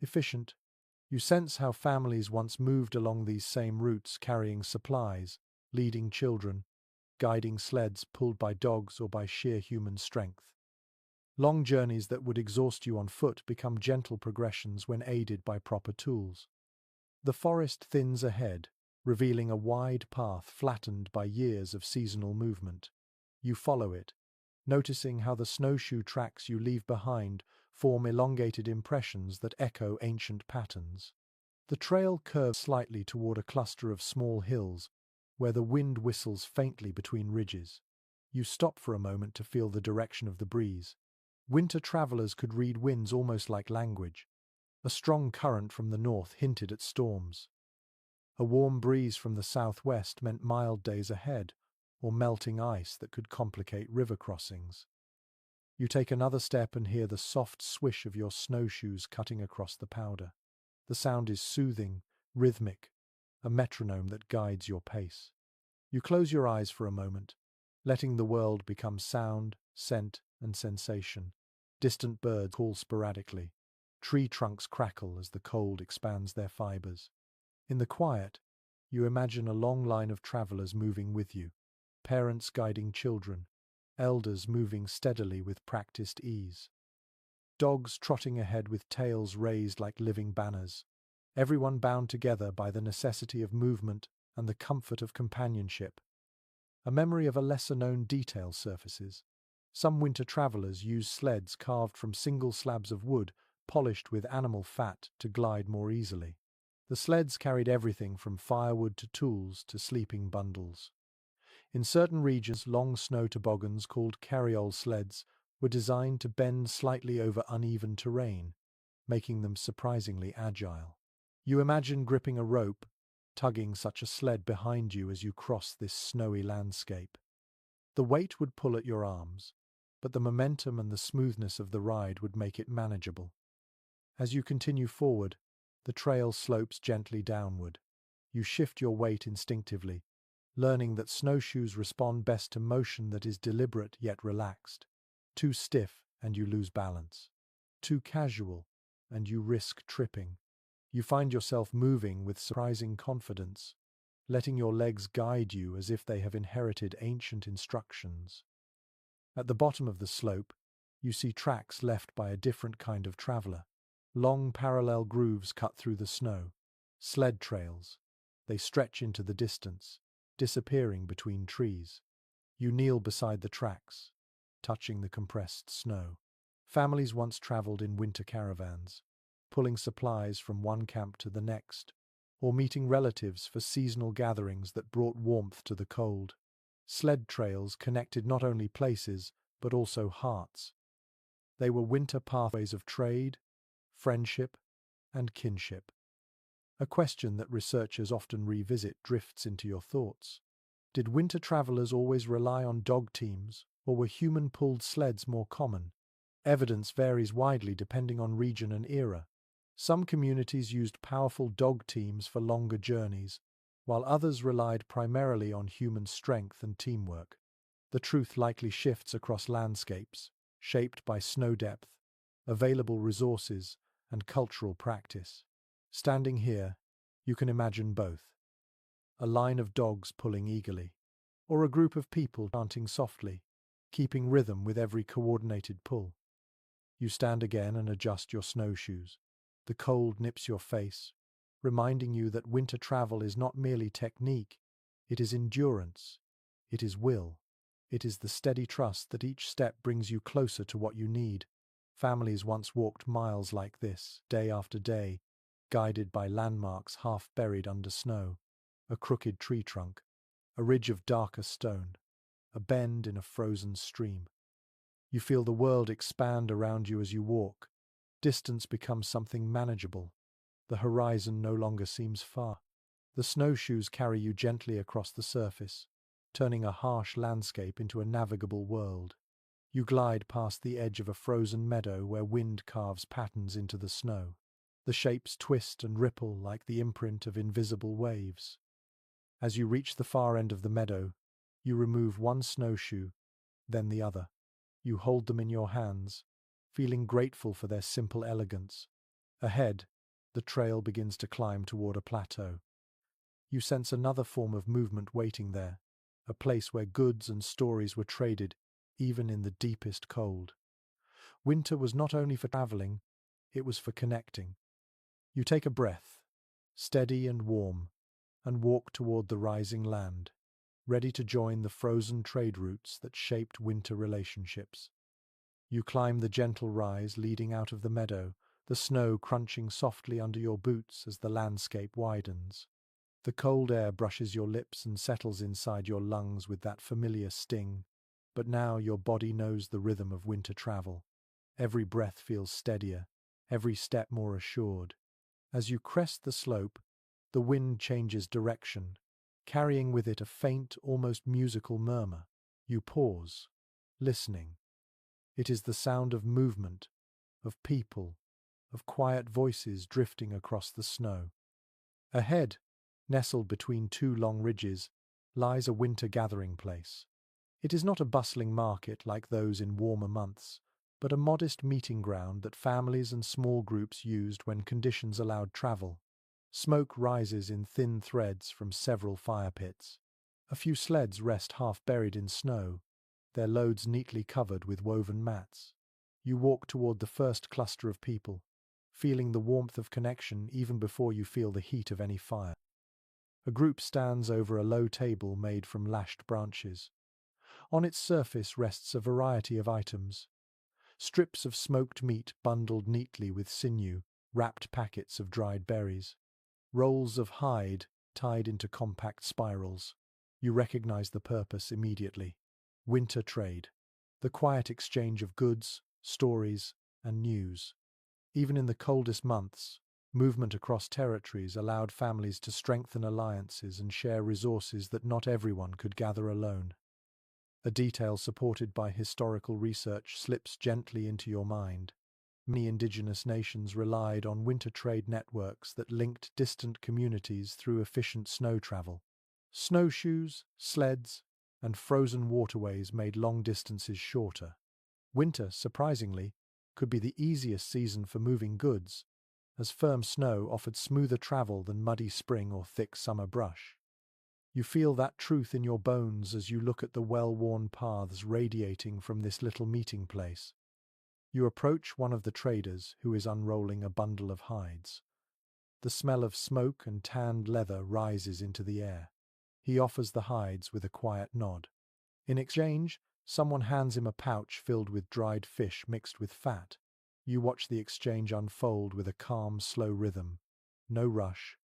efficient. You sense how families once moved along these same routes carrying supplies, leading children, guiding sleds pulled by dogs or by sheer human strength. Long journeys that would exhaust you on foot become gentle progressions when aided by proper tools. The forest thins ahead, revealing a wide path flattened by years of seasonal movement. You follow it, noticing how the snowshoe tracks you leave behind form elongated impressions that echo ancient patterns. The trail curves slightly toward a cluster of small hills, where the wind whistles faintly between ridges. You stop for a moment to feel the direction of the breeze. Winter travelers could read winds almost like language. A strong current from the north hinted at storms. A warm breeze from the southwest meant mild days ahead, or melting ice that could complicate river crossings. You take another step and hear the soft swish of your snowshoes cutting across the powder. The sound is soothing, rhythmic, a metronome that guides your pace. You close your eyes for a moment, letting the world become sound, scent, and sensation. Distant birds call sporadically. Tree trunks crackle as the cold expands their fibers. In the quiet, you imagine a long line of travelers moving with you, parents guiding children, elders moving steadily with practiced ease. Dogs trotting ahead with tails raised like living banners, everyone bound together by the necessity of movement and the comfort of companionship. A memory of a lesser-known detail surfaces. Some winter travelers use sleds carved from single slabs of wood, polished with animal fat to glide more easily. The sleds carried everything from firewood to tools to sleeping bundles. In certain regions, long snow toboggans called carriole sleds were designed to bend slightly over uneven terrain, making them surprisingly agile. You imagine gripping a rope, tugging such a sled behind you as you cross this snowy landscape. The weight would pull at your arms, but the momentum and the smoothness of the ride would make it manageable. As you continue forward, the trail slopes gently downward. You shift your weight instinctively, learning that snowshoes respond best to motion that is deliberate yet relaxed. Too stiff, and you lose balance. Too casual, and you risk tripping. You find yourself moving with surprising confidence, letting your legs guide you as if they have inherited ancient instructions. At the bottom of the slope, you see tracks left by a different kind of traveler. Long parallel grooves cut through the snow. Sled trails. They stretch into the distance, disappearing between trees. You kneel beside the tracks, touching the compressed snow. Families once traveled in winter caravans, pulling supplies from one camp to the next, or meeting relatives for seasonal gatherings that brought warmth to the cold. Sled trails connected not only places, but also hearts. They were winter pathways of trade, friendship, and kinship. A question that researchers often revisit drifts into your thoughts. Did winter travelers always rely on dog teams, or were human-pulled sleds more common? Evidence varies widely depending on region and era. Some communities used powerful dog teams for longer journeys, while others relied primarily on human strength and teamwork. The truth likely shifts across landscapes, shaped by snow depth, available resources, and cultural practice. Standing here, you can imagine both. A line of dogs pulling eagerly, or a group of people chanting softly, keeping rhythm with every coordinated pull. You stand again and adjust your snowshoes. The cold nips your face, reminding you that winter travel is not merely technique, it is endurance, it is will. It is the steady trust that each step brings you closer to what you need. Families once walked miles like this, day after day, guided by landmarks half buried under snow. A crooked tree trunk, a ridge of darker stone, a bend in a frozen stream. You feel the world expand around you as you walk. Distance becomes something manageable. The horizon no longer seems far. The snowshoes carry you gently across the surface, turning a harsh landscape into a navigable world. You glide past the edge of a frozen meadow where wind carves patterns into the snow. The shapes twist and ripple like the imprint of invisible waves. As you reach the far end of the meadow, you remove one snowshoe, then the other. You hold them in your hands, feeling grateful for their simple elegance. Ahead, the trail begins to climb toward a plateau. You sense another form of movement waiting there, a place where goods and stories were traded, even in the deepest cold. Winter was not only for traveling, it was for connecting. You take a breath, steady and warm, and walk toward the rising land, ready to join the frozen trade routes that shaped winter relationships. You climb the gentle rise leading out of the meadow, the snow crunching softly under your boots as the landscape widens. The cold air brushes your lips and settles inside your lungs with that familiar sting, but now your body knows the rhythm of winter travel. Every breath feels steadier, every step more assured. As you crest the slope, the wind changes direction, carrying with it a faint, almost musical murmur. You pause, listening. It is the sound of movement, of people, of quiet voices drifting across the snow. Ahead, nestled between two long ridges, lies a winter gathering place. It is not a bustling market like those in warmer months, but a modest meeting ground that families and small groups used when conditions allowed travel. Smoke rises in thin threads from several fire pits. A few sleds rest half buried in snow, their loads neatly covered with woven mats. You walk toward the first cluster of people, feeling the warmth of connection even before you feel the heat of any fire. A group stands over a low table made from lashed branches. On its surface rests a variety of items. Strips of smoked meat bundled neatly with sinew, wrapped packets of dried berries, rolls of hide tied into compact spirals. You recognize the purpose immediately. Winter trade. The quiet exchange of goods, stories, and news. Even in the coldest months, movement across territories allowed families to strengthen alliances and share resources that not everyone could gather alone. A detail supported by historical research slips gently into your mind. Many indigenous nations relied on winter trade networks that linked distant communities through efficient snow travel. Snowshoes, sleds, and frozen waterways made long distances shorter. Winter, surprisingly, could be the easiest season for moving goods, as firm snow offered smoother travel than muddy spring or thick summer brush. You feel that truth in your bones as you look at the well-worn paths radiating from this little meeting place. You approach one of the traders who is unrolling a bundle of hides. The smell of smoke and tanned leather rises into the air. He offers the hides with a quiet nod. In exchange, someone hands him a pouch filled with dried fish mixed with fat. You watch the exchange unfold with a calm, slow rhythm. No rush,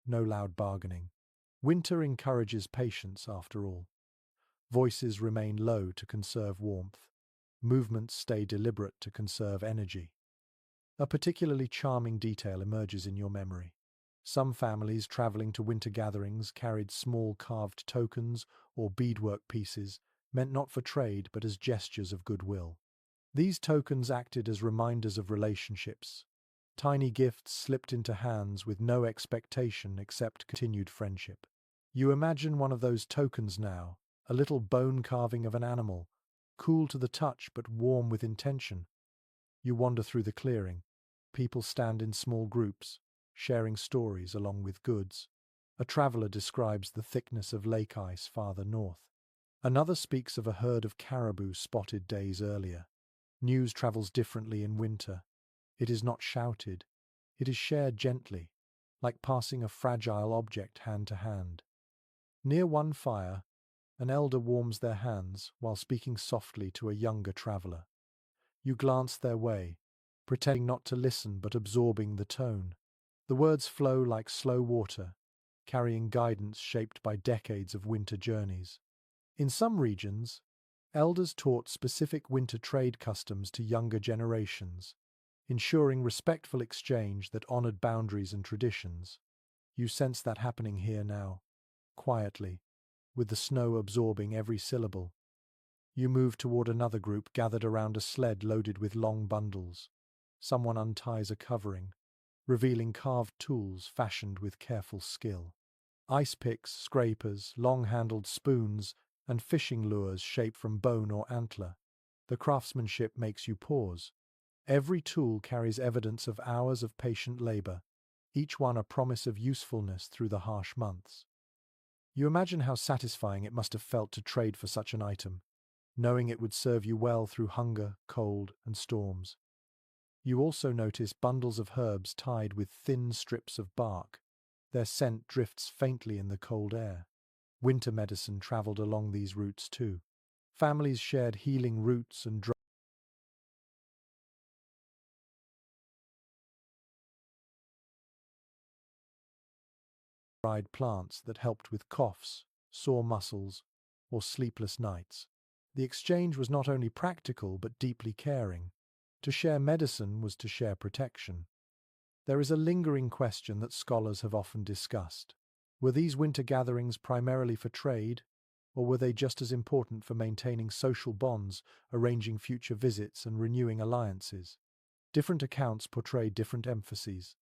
no loud bargaining. Winter encourages patience, after all. Voices remain low to conserve warmth. Movements stay deliberate to conserve energy. A particularly charming detail emerges in your memory. Some families traveling to winter gatherings carried small carved tokens or beadwork pieces, meant not for trade but as gestures of goodwill. These tokens acted as reminders of relationships, tiny gifts slipped into hands with no expectation except continued friendship. You imagine one of those tokens now, a little bone carving of an animal, cool to the touch but warm with intention. You wander through the clearing. People stand in small groups, sharing stories along with goods. A traveler describes the thickness of lake ice farther north. Another speaks of a herd of caribou spotted days earlier. News travels differently in winter. It is not shouted. It is shared gently, like passing a fragile object hand to hand. Near one fire, an elder warms their hands while speaking softly to a younger traveler. You glance their way, pretending not to listen but absorbing the tone. The words flow like slow water, carrying guidance shaped by decades of winter journeys. In some regions, elders taught specific winter trade customs to younger generations, ensuring respectful exchange that honored boundaries and traditions. You sense that happening here now, quietly, with the snow absorbing every syllable. You move toward another group gathered around a sled loaded with long bundles. Someone unties a covering, revealing carved tools fashioned with careful skill. Ice picks, scrapers, long-handled spoons, and fishing lures shaped from bone or antler. The craftsmanship makes you pause. Every tool carries evidence of hours of patient labor, each one a promise of usefulness through the harsh months. You imagine how satisfying it must have felt to trade for such an item, knowing it would serve you well through hunger, cold, and storms. You also notice bundles of herbs tied with thin strips of bark. Their scent drifts faintly in the cold air. Winter medicine traveled along these routes too. Families shared healing roots and dried plants that helped with coughs, sore muscles, or sleepless nights. The exchange was not only practical but deeply caring. To share medicine was to share protection. There is a lingering question that scholars have often discussed. Were these winter gatherings primarily for trade, or were they just as important for maintaining social bonds, arranging future visits, and renewing alliances? Different accounts portray different emphases,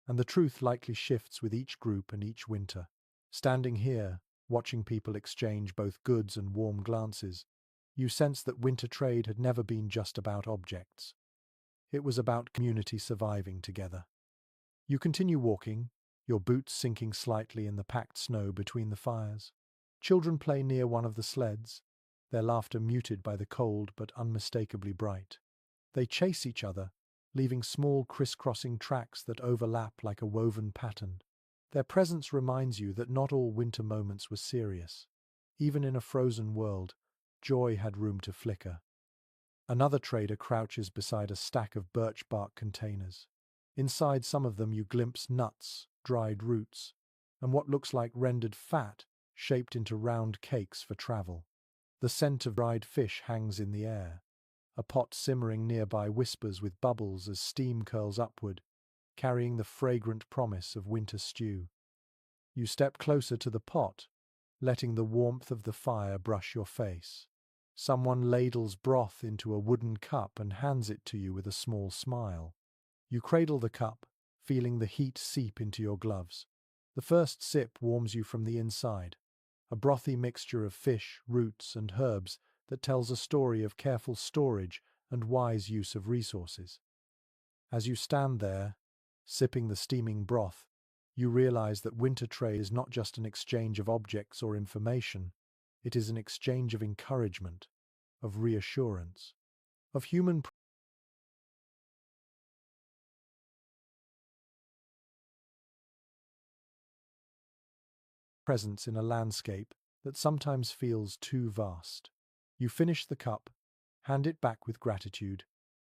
and the truth likely shifts with each group and each winter. Standing here, watching people exchange both goods and warm glances, you sense that winter trade had never been just about objects. It was about community surviving together. You continue walking, your boots sinking slightly in the packed snow between the fires. Children play near one of the sleds, their laughter muted by the cold but unmistakably bright. They chase each other, leaving small crisscrossing tracks that overlap like a woven pattern. Their presence reminds you that not all winter moments were serious. Even in a frozen world, joy had room to flicker. Another trader crouches beside a stack of birch bark containers. Inside some of them you glimpse nuts, dried roots, and what looks like rendered fat shaped into round cakes for travel. The scent of dried fish hangs in the air. A pot simmering nearby whispers with bubbles as steam curls upward, carrying the fragrant promise of winter stew. You step closer to the pot, letting the warmth of the fire brush your face. Someone ladles broth into a wooden cup and hands it to you with a small smile. You cradle the cup, feeling the heat seep into your gloves. The first sip warms you from the inside, a brothy mixture of fish, roots, and herbs that tells a story of careful storage and wise use of resources. As you stand there, sipping the steaming broth, you realize that winter trade is not just an exchange of objects or information, it is an exchange of encouragement, of reassurance, of human presence in a landscape that sometimes feels too vast. You finish the cup, hand it back with gratitude,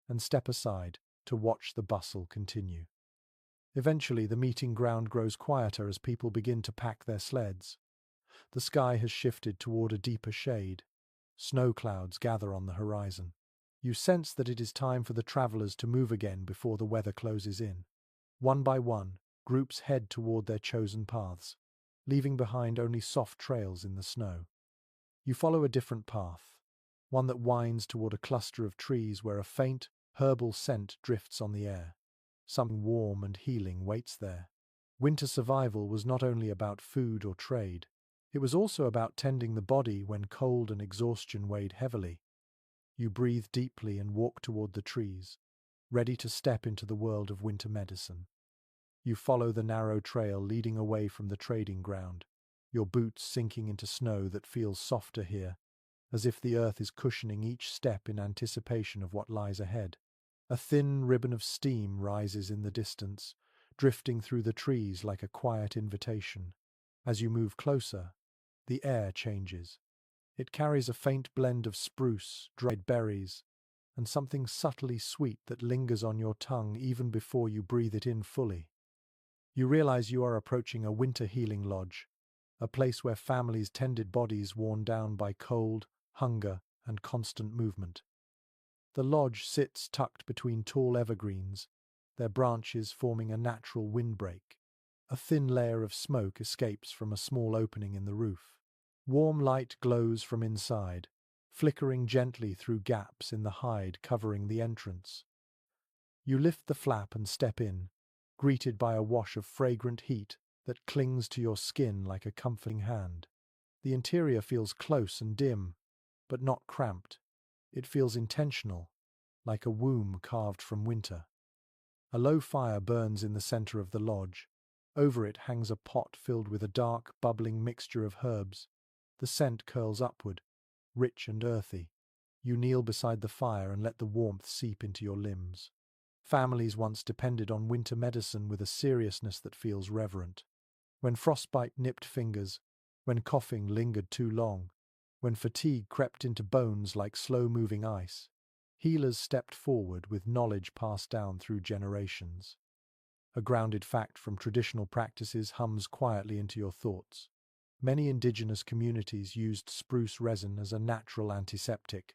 and step aside to watch the bustle continue. Eventually, the meeting ground grows quieter as people begin to pack their sleds. The sky has shifted toward a deeper shade. Snow clouds gather on the horizon. You sense that it is time for the travelers to move again before the weather closes in. One by one, groups head toward their chosen paths, leaving behind only soft trails in the snow. You follow a different path, one that winds toward a cluster of trees where a faint, herbal scent drifts on the air. Something warm and healing waits there. Winter survival was not only about food or trade, it was also about tending the body when cold and exhaustion weighed heavily. You breathe deeply and walk toward the trees, ready to step into the world of winter medicine. You follow the narrow trail leading away from the trading ground, your boots sinking into snow that feels softer here, as if the earth is cushioning each step in anticipation of what lies ahead. A thin ribbon of steam rises in the distance, drifting through the trees like a quiet invitation. As you move closer, the air changes. It carries a faint blend of spruce, dried berries, and something subtly sweet that lingers on your tongue even before you breathe it in fully. You realize you are approaching a winter healing lodge, a place where families tended bodies worn down by cold, hunger, and constant movement. The lodge sits tucked between tall evergreens, their branches forming a natural windbreak. A thin layer of smoke escapes from a small opening in the roof. Warm light glows from inside, flickering gently through gaps in the hide covering the entrance. You lift the flap and step in, greeted by a wash of fragrant heat that clings to your skin like a comforting hand. The interior feels close and dim, but not cramped. It feels intentional, like a womb carved from winter. A low fire burns in the center of the lodge. Over it hangs a pot filled with a dark, bubbling mixture of herbs. The scent curls upward, rich and earthy. You kneel beside the fire and let the warmth seep into your limbs. Families once depended on winter medicine with a seriousness that feels reverent. When frostbite nipped fingers, when coughing lingered too long, when fatigue crept into bones like slow-moving ice, healers stepped forward with knowledge passed down through generations. A grounded fact from traditional practices hums quietly into your thoughts. Many indigenous communities used spruce resin as a natural antiseptic.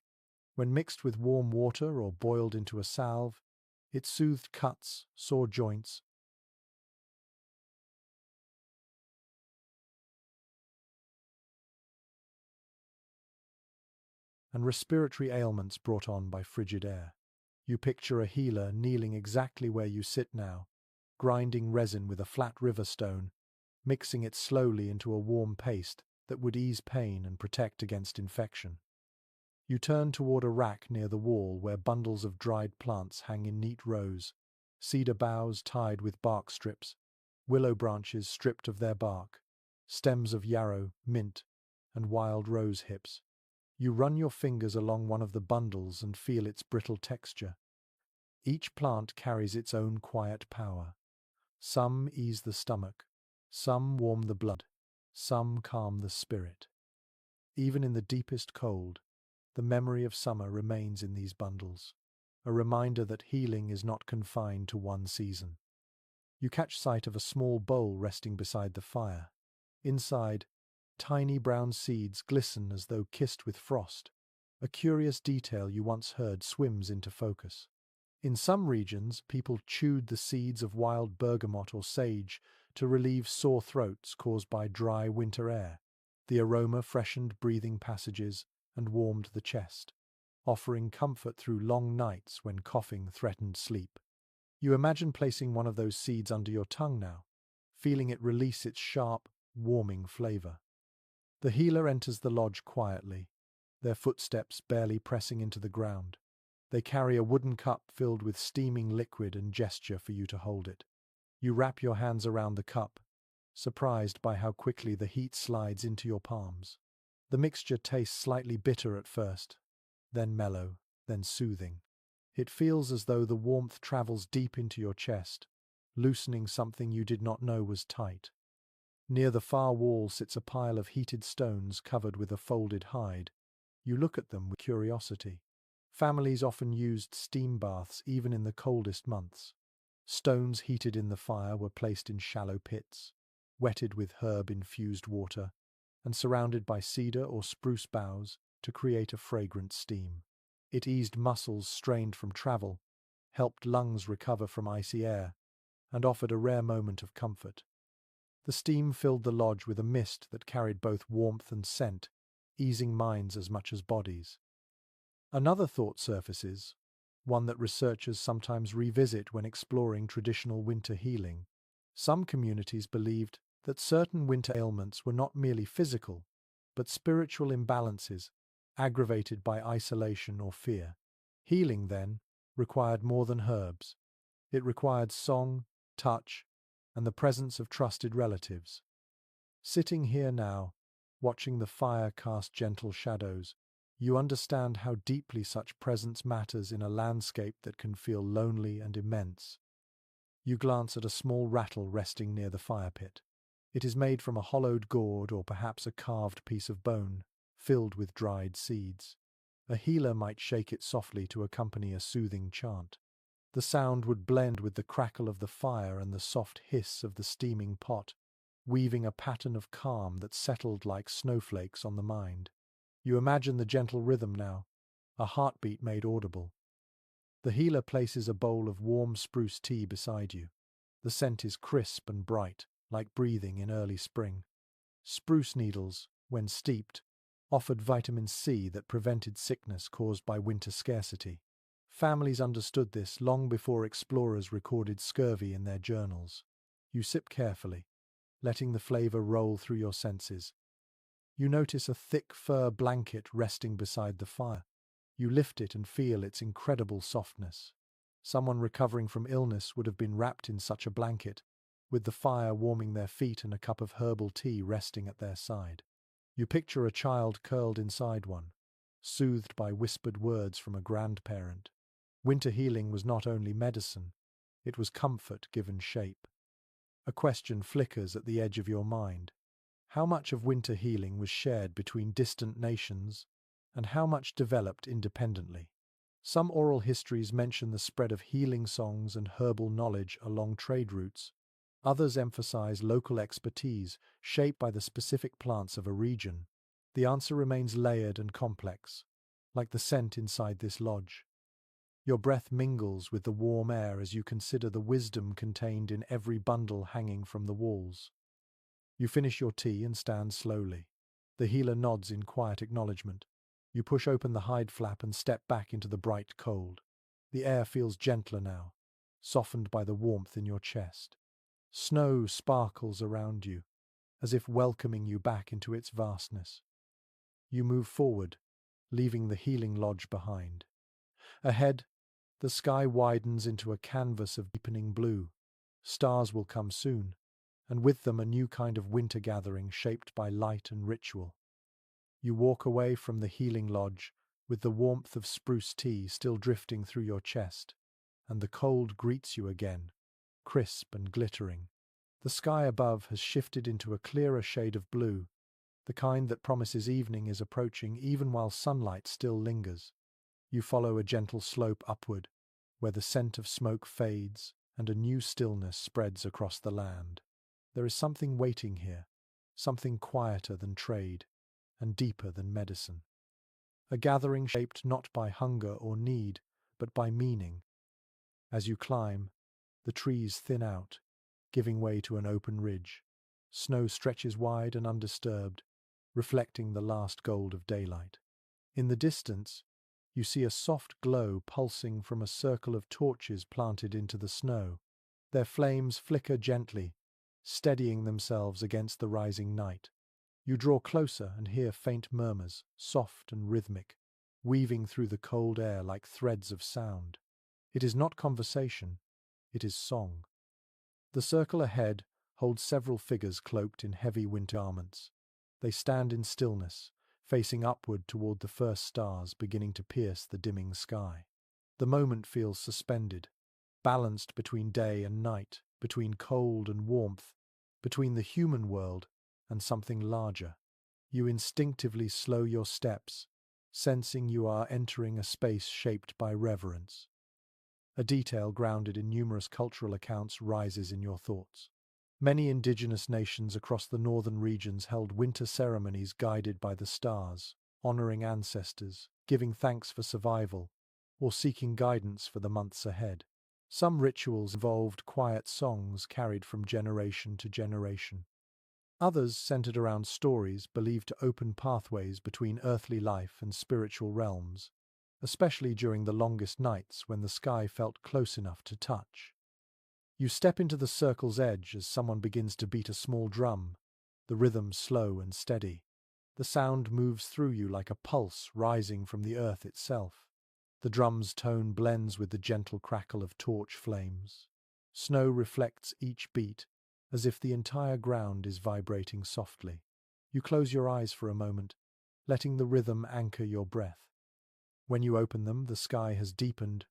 When mixed with warm water or boiled into a salve, it soothed cuts, sore joints, and respiratory ailments brought on by frigid air. You picture a healer kneeling exactly where you sit now, grinding resin with a flat river stone, mixing it slowly into a warm paste that would ease pain and protect against infection. You turn toward a rack near the wall where bundles of dried plants hang in neat rows, cedar boughs tied with bark strips, willow branches stripped of their bark, stems of yarrow, mint, and wild rose hips. You run your fingers along one of the bundles and feel its brittle texture. Each plant carries its own quiet power. Some ease the stomach, some warm the blood, some calm the spirit. Even in the deepest cold, The memory of summer remains in these bundles, a reminder that healing is not confined to one season. You catch sight of a small bowl resting beside the fire. Inside, tiny brown seeds glisten as though kissed with frost. A curious detail you once heard swims into focus. In some regions, people chewed the seeds of wild bergamot or sage to relieve sore throats caused by dry winter air. The aroma freshened breathing passages and warmed the chest, offering comfort through long nights when coughing threatened sleep. You imagine placing one of those seeds under your tongue now, feeling it release its sharp, warming flavor. The healer enters the lodge quietly, their footsteps barely pressing into the ground. They carry a wooden cup filled with steaming liquid and gesture for you to hold it. You wrap your hands around the cup, surprised by how quickly the heat slides into your palms. The mixture tastes slightly bitter at first, then mellow, then soothing. It feels as though the warmth travels deep into your chest, loosening something you did not know was tight. Near the far wall sits a pile of heated stones covered with a folded hide. You look at them with curiosity. Families often used steam baths even in the coldest months. Stones heated in the fire were placed in shallow pits, wetted with herb-infused water, and surrounded by cedar or spruce boughs to create a fragrant steam. It eased muscles strained from travel, helped lungs recover from icy air, and offered a rare moment of comfort. The steam filled the lodge with a mist that carried both warmth and scent, easing minds as much as bodies. Another thought surfaces, one that researchers sometimes revisit when exploring traditional winter healing. Some communities believed that certain winter ailments were not merely physical, but spiritual imbalances, aggravated by isolation or fear. Healing, then, required more than herbs. It required song, touch, and the presence of trusted relatives. Sitting here now, watching the fire cast gentle shadows, you understand how deeply such presence matters in a landscape that can feel lonely and immense. You glance at a small rattle resting near the fire pit. It is made from a hollowed gourd or perhaps a carved piece of bone, filled with dried seeds. A healer might shake it softly to accompany a soothing chant. The sound would blend with the crackle of the fire and the soft hiss of the steaming pot, weaving a pattern of calm that settled like snowflakes on the mind. You imagine the gentle rhythm now, a heartbeat made audible. The healer places a bowl of warm spruce tea beside you. The scent is crisp and bright, like breathing in early spring. Spruce needles, when steeped, offered vitamin C that prevented sickness caused by winter scarcity. Families understood this long before explorers recorded scurvy in their journals. You sip carefully, letting the flavor roll through your senses. You notice a thick fur blanket resting beside the fire. You lift it and feel its incredible softness. Someone recovering from illness would have been wrapped in such a blanket, with the fire warming their feet and a cup of herbal tea resting at their side. You picture a child curled inside one, soothed by whispered words from a grandparent. Winter healing was not only medicine, it was comfort given shape. A question flickers at the edge of your mind. How much of winter healing was shared between distant nations, and how much developed independently? Some oral histories mention the spread of healing songs and herbal knowledge along trade routes. Others emphasize local expertise shaped by the specific plants of a region. The answer remains layered and complex, like the scent inside this lodge. Your breath mingles with the warm air as you consider the wisdom contained in every bundle hanging from the walls. You finish your tea and stand slowly. The healer nods in quiet acknowledgement. You push open the hide flap and step back into the bright cold. The air feels gentler now, softened by the warmth in your chest. Snow sparkles around you, as if welcoming you back into its vastness. You move forward, leaving the healing lodge behind. Ahead, the sky widens into a canvas of deepening blue. Stars will come soon, and with them a new kind of winter gathering shaped by light and ritual. You walk away from the healing lodge with the warmth of spruce tea still drifting through your chest, and the cold greets you again, crisp and glittering. The sky above has shifted into a clearer shade of blue, the kind that promises evening is approaching even while sunlight still lingers. You follow a gentle slope upward, where the scent of smoke fades and a new stillness spreads across the land. There is something waiting here, something quieter than trade and deeper than medicine. A gathering shaped not by hunger or need, but by meaning. As you climb, the trees thin out, giving way to an open ridge. Snow stretches wide and undisturbed, reflecting the last gold of daylight. In the distance, you see a soft glow pulsing from a circle of torches planted into the snow. Their flames flicker gently, steadying themselves against the rising night. You draw closer and hear faint murmurs, soft and rhythmic, weaving through the cold air like threads of sound. It is not conversation, it is song. The circle ahead holds several figures cloaked in heavy winter garments. They stand in stillness, facing upward toward the first stars beginning to pierce the dimming sky. The moment feels suspended, balanced between day and night, between cold and warmth, between the human world and something larger. You instinctively slow your steps, sensing you are entering a space shaped by reverence. A detail grounded in numerous cultural accounts rises in your thoughts. Many indigenous nations across the northern regions held winter ceremonies guided by the stars, honoring ancestors, giving thanks for survival, or seeking guidance for the months ahead. Some rituals involved quiet songs carried from generation to generation. Others centered around stories believed to open pathways between earthly life and spiritual realms, especially during the longest nights when the sky felt close enough to touch. You step into the circle's edge as someone begins to beat a small drum, the rhythm slow and steady. The sound moves through you like a pulse rising from the earth itself. The drum's tone blends with the gentle crackle of torch flames. Snow reflects each beat, as if the entire ground is vibrating softly. You close your eyes for a moment, letting the rhythm anchor your breath. When you open them, the sky has deepened,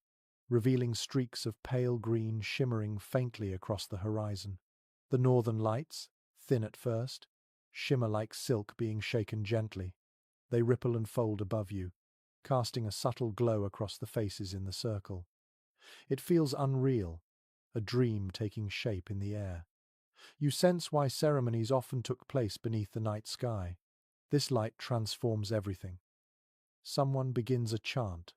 revealing streaks of pale green shimmering faintly across the horizon. The northern lights, thin at first, shimmer like silk being shaken gently. They ripple and fold above you, casting a subtle glow across the faces in the circle. It feels unreal, a dream taking shape in the air. You sense why ceremonies often took place beneath the night sky. This light transforms everything. Someone begins a chant,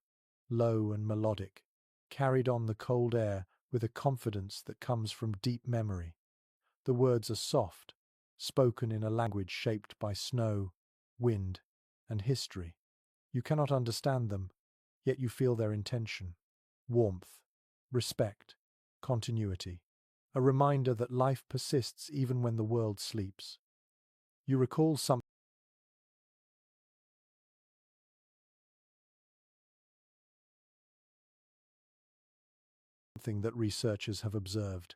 low and melodic, carried on the cold air with a confidence that comes from deep memory. The words are soft, spoken in a language shaped by snow, wind, and history. You cannot understand them, yet you feel their intention. Warmth, respect, continuity. A reminder that life persists even when the world sleeps. You recall something that researchers have observed.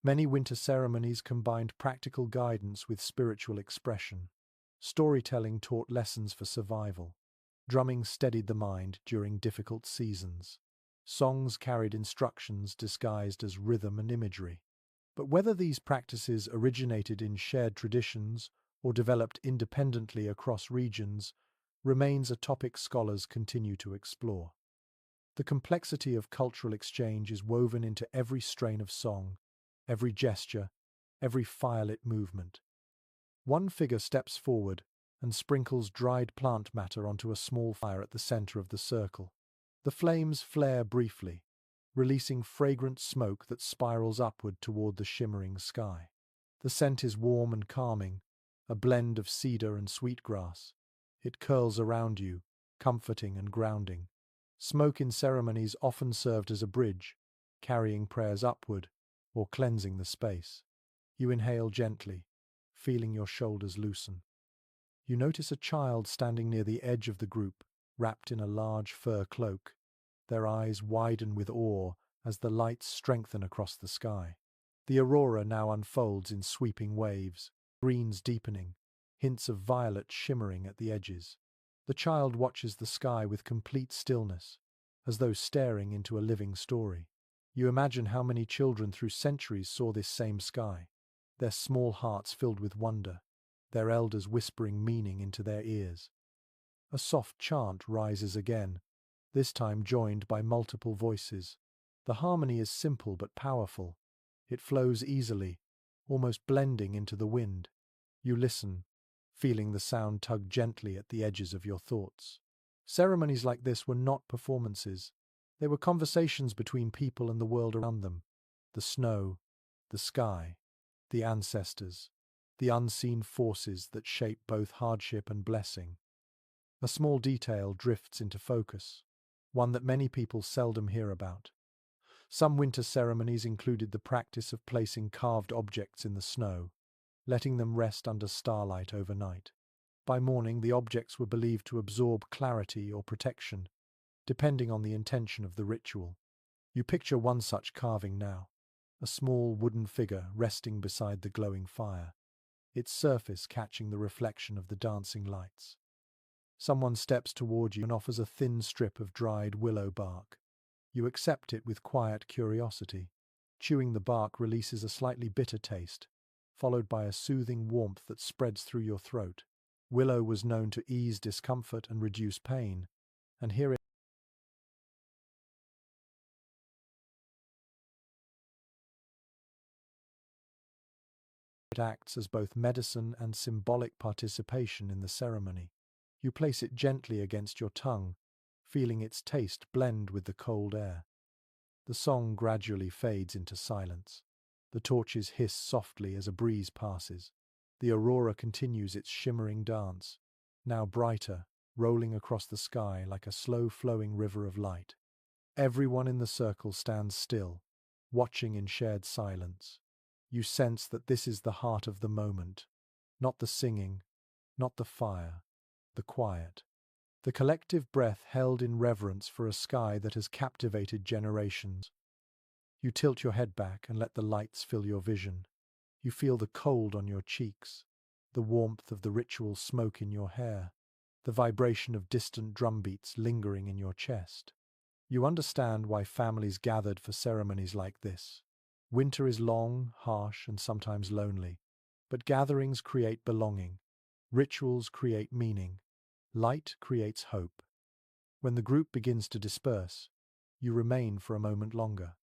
Many winter ceremonies combined practical guidance with spiritual expression. Storytelling taught lessons for survival. Drumming steadied the mind during difficult seasons. Songs carried instructions disguised as rhythm and imagery. But whether these practices originated in shared traditions or developed independently across regions remains a topic scholars continue to explore. The complexity of cultural exchange is woven into every strain of song, every gesture, every firelit movement. One figure steps forward and sprinkles dried plant matter onto a small fire at the center of the circle. The flames flare briefly, releasing fragrant smoke that spirals upward toward the shimmering sky. The scent is warm and calming, a blend of cedar and sweetgrass. It curls around you, comforting and grounding. Smoke in ceremonies often served as a bridge, carrying prayers upward or cleansing the space. You inhale gently, feeling your shoulders loosen. You notice a child standing near the edge of the group, wrapped in a large fur cloak. Their eyes widen with awe as the lights strengthen across the sky. The aurora now unfolds in sweeping waves, greens deepening, hints of violet shimmering at the edges. The child watches the sky with complete stillness, as though staring into a living story. You imagine how many children through centuries saw this same sky, their small hearts filled with wonder. their elders whispering meaning into their ears. A soft chant rises again, this time joined by multiple voices. The harmony is simple but powerful. It flows easily, almost blending into the wind. You listen, feeling the sound tug gently at the edges of your thoughts. Ceremonies like this were not performances. They were conversations between people and the world around them. The snow, the sky, the ancestors, the unseen forces that shape both hardship and blessing. A small detail drifts into focus, one that many people seldom hear about. Some winter ceremonies included the practice of placing carved objects in the snow, letting them rest under starlight overnight. By morning, the objects were believed to absorb clarity or protection, depending on the intention of the ritual. You picture one such carving now, a small wooden figure resting beside the glowing fire, its surface catching the reflection of the dancing lights. Someone steps toward you and offers a thin strip of dried willow bark. You accept it with quiet curiosity. Chewing the bark releases a slightly bitter taste, followed by a soothing warmth that spreads through your throat. Willow was known to ease discomfort and reduce pain, and here it acts as both medicine and symbolic participation in the ceremony. You place it gently against your tongue, feeling its taste blend with the cold air. The song gradually fades into silence. The torches hiss softly as a breeze passes. The aurora continues its shimmering dance, now brighter, rolling across the sky like a slow-flowing river of light. Everyone in the circle stands still, watching in shared silence. You sense that this is the heart of the moment, not the singing, not the fire, the quiet. The collective breath held in reverence for a sky that has captivated generations. You tilt your head back and let the lights fill your vision. You feel the cold on your cheeks, the warmth of the ritual smoke in your hair, the vibration of distant drumbeats lingering in your chest. You understand why families gathered for ceremonies like this. Winter is long, harsh, and sometimes lonely, but gatherings create belonging. Rituals create meaning. Light creates hope. When the group begins to disperse, you remain for a moment longer.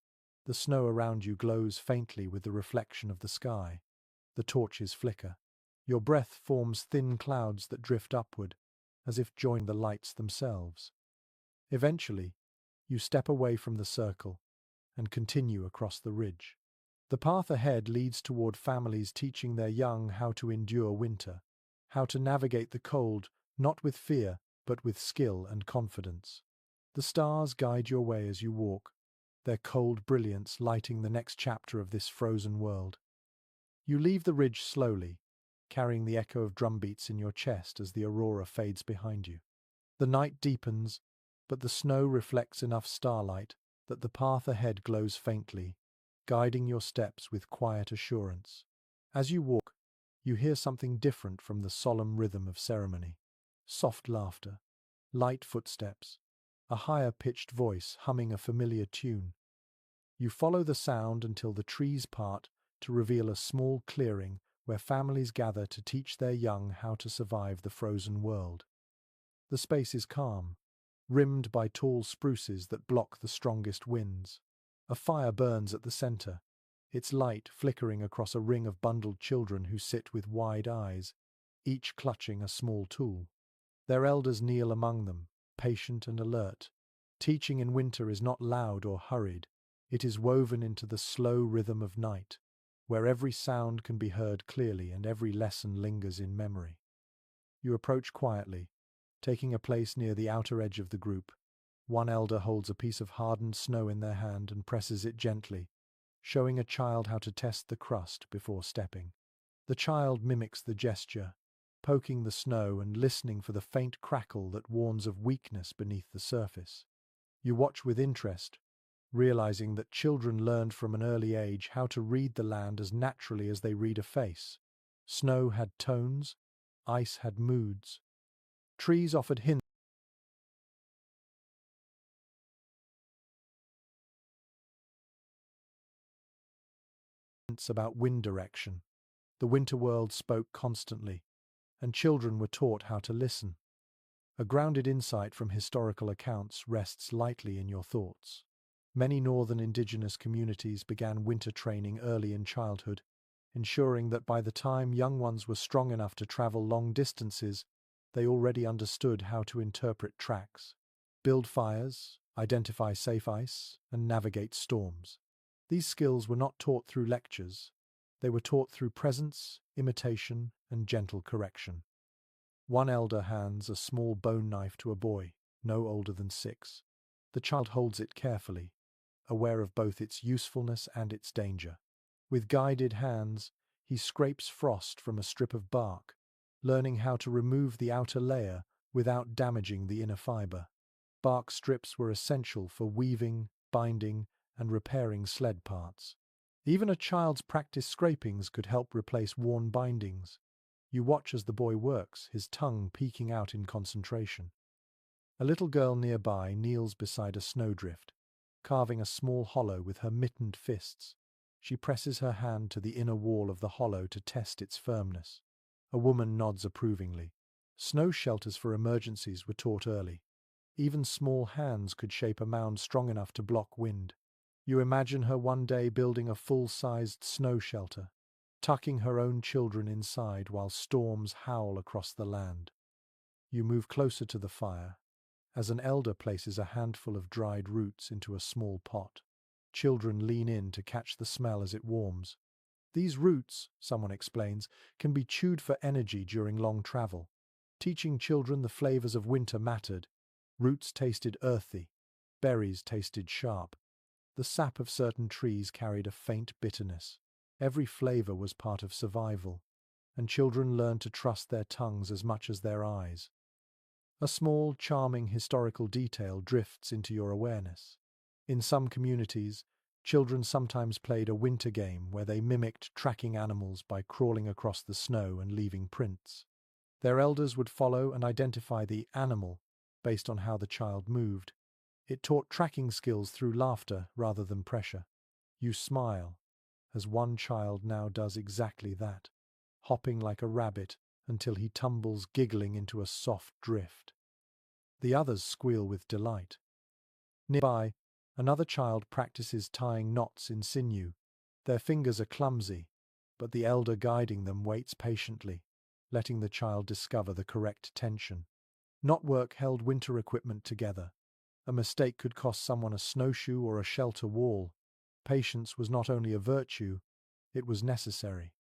The snow around you glows faintly with the reflection of the sky. The torches flicker. Your breath forms thin clouds that drift upward, as if joining the lights themselves. Eventually, you step away from the circle and continue across the ridge. The path ahead leads toward families teaching their young how to endure winter, how to navigate the cold, not with fear, but with skill and confidence. The stars guide your way as you walk, their cold brilliance lighting the next chapter of this frozen world. You leave the ridge slowly, carrying the echo of drumbeats in your chest as the aurora fades behind you. The night deepens, but the snow reflects enough starlight that the path ahead glows faintly, guiding your steps with quiet assurance. As you walk, you hear something different from the solemn rhythm of ceremony. Soft laughter, light footsteps, a higher-pitched voice humming a familiar tune. You follow the sound until the trees part to reveal a small clearing where families gather to teach their young how to survive the frozen world. The space is calm, rimmed by tall spruces that block the strongest winds. A fire burns at the center, its light flickering across a ring of bundled children who sit with wide eyes, each clutching a small tool. Their elders kneel among them, patient and alert. Teaching in winter is not loud or hurried. It is woven into the slow rhythm of night, where every sound can be heard clearly and every lesson lingers in memory. You approach quietly, taking a place near the outer edge of the group. One elder holds a piece of hardened snow in their hand and presses it gently, showing a child how to test the crust before stepping. The child mimics the gesture, poking the snow and listening for the faint crackle that warns of weakness beneath the surface. You watch with interest, realizing that children learned from an early age how to read the land as naturally as they read a face. Snow had tones, ice had moods. Trees offered hints about wind direction. The winter world spoke constantly, and children were taught how to listen. A grounded insight from historical accounts rests lightly in your thoughts. Many northern indigenous communities began winter training early in childhood, ensuring that by the time young ones were strong enough to travel long distances, they already understood how to interpret tracks, build fires, identify safe ice, and navigate storms. These skills were not taught through lectures. They were taught through presence, imitation, and gentle correction. One elder hands a small bone knife to a boy, no older than 6. The child holds it carefully, aware of both its usefulness and its danger. With guided hands, he scrapes frost from a strip of bark, learning how to remove the outer layer without damaging the inner fiber. Bark strips were essential for weaving, binding, and repairing sled parts. Even a child's practice scrapings could help replace worn bindings. You watch as the boy works, his tongue peeking out in concentration. A little girl nearby kneels beside a snowdrift, carving a small hollow with her mittened fists. She presses her hand to the inner wall of the hollow to test its firmness. A woman nods approvingly. Snow shelters for emergencies were taught early. Even small hands could shape a mound strong enough to block wind. You imagine her one day building a full-sized snow shelter, tucking her own children inside while storms howl across the land. You move closer to the fire, as an elder places a handful of dried roots into a small pot. Children lean in to catch the smell as it warms. These roots, someone explains, can be chewed for energy during long travel. Teaching children the flavors of winter mattered. Roots tasted earthy, berries tasted sharp. The sap of certain trees carried a faint bitterness. Every flavor was part of survival, and children learned to trust their tongues as much as their eyes. A small, charming historical detail drifts into your awareness. In some communities, children sometimes played a winter game where they mimicked tracking animals by crawling across the snow and leaving prints. Their elders would follow and identify the animal based on how the child moved. It taught tracking skills through laughter rather than pressure. You smile, as one child now does exactly that, hopping like a rabbit until he tumbles giggling into a soft drift. The others squeal with delight. Nearby, another child practices tying knots in sinew. Their fingers are clumsy, but the elder guiding them waits patiently, letting the child discover the correct tension. Knotwork held winter equipment together. A mistake could cost someone a snowshoe or a shelter wall. Patience was not only a virtue, it was necessary.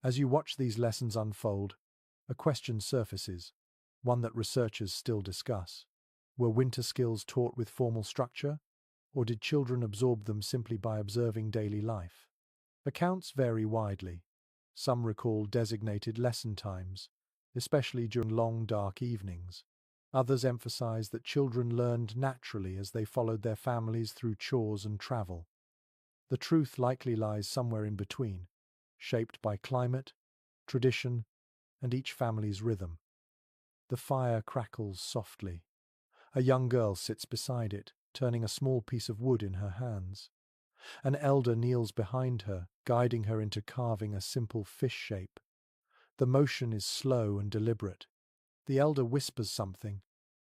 As you watch these lessons unfold, a question surfaces, one that researchers still discuss. Were winter skills taught with formal structure, or did children absorb them simply by observing daily life? Accounts vary widely. Some recall designated lesson times, especially during long, dark evenings. Others emphasize that children learned naturally as they followed their families through chores and travel. The truth likely lies somewhere in between, shaped by climate, tradition, and each family's rhythm. The fire crackles softly. A young girl sits beside it, turning a small piece of wood in her hands. An elder kneels behind her, guiding her into carving a simple fish shape. The motion is slow and deliberate. The elder whispers something,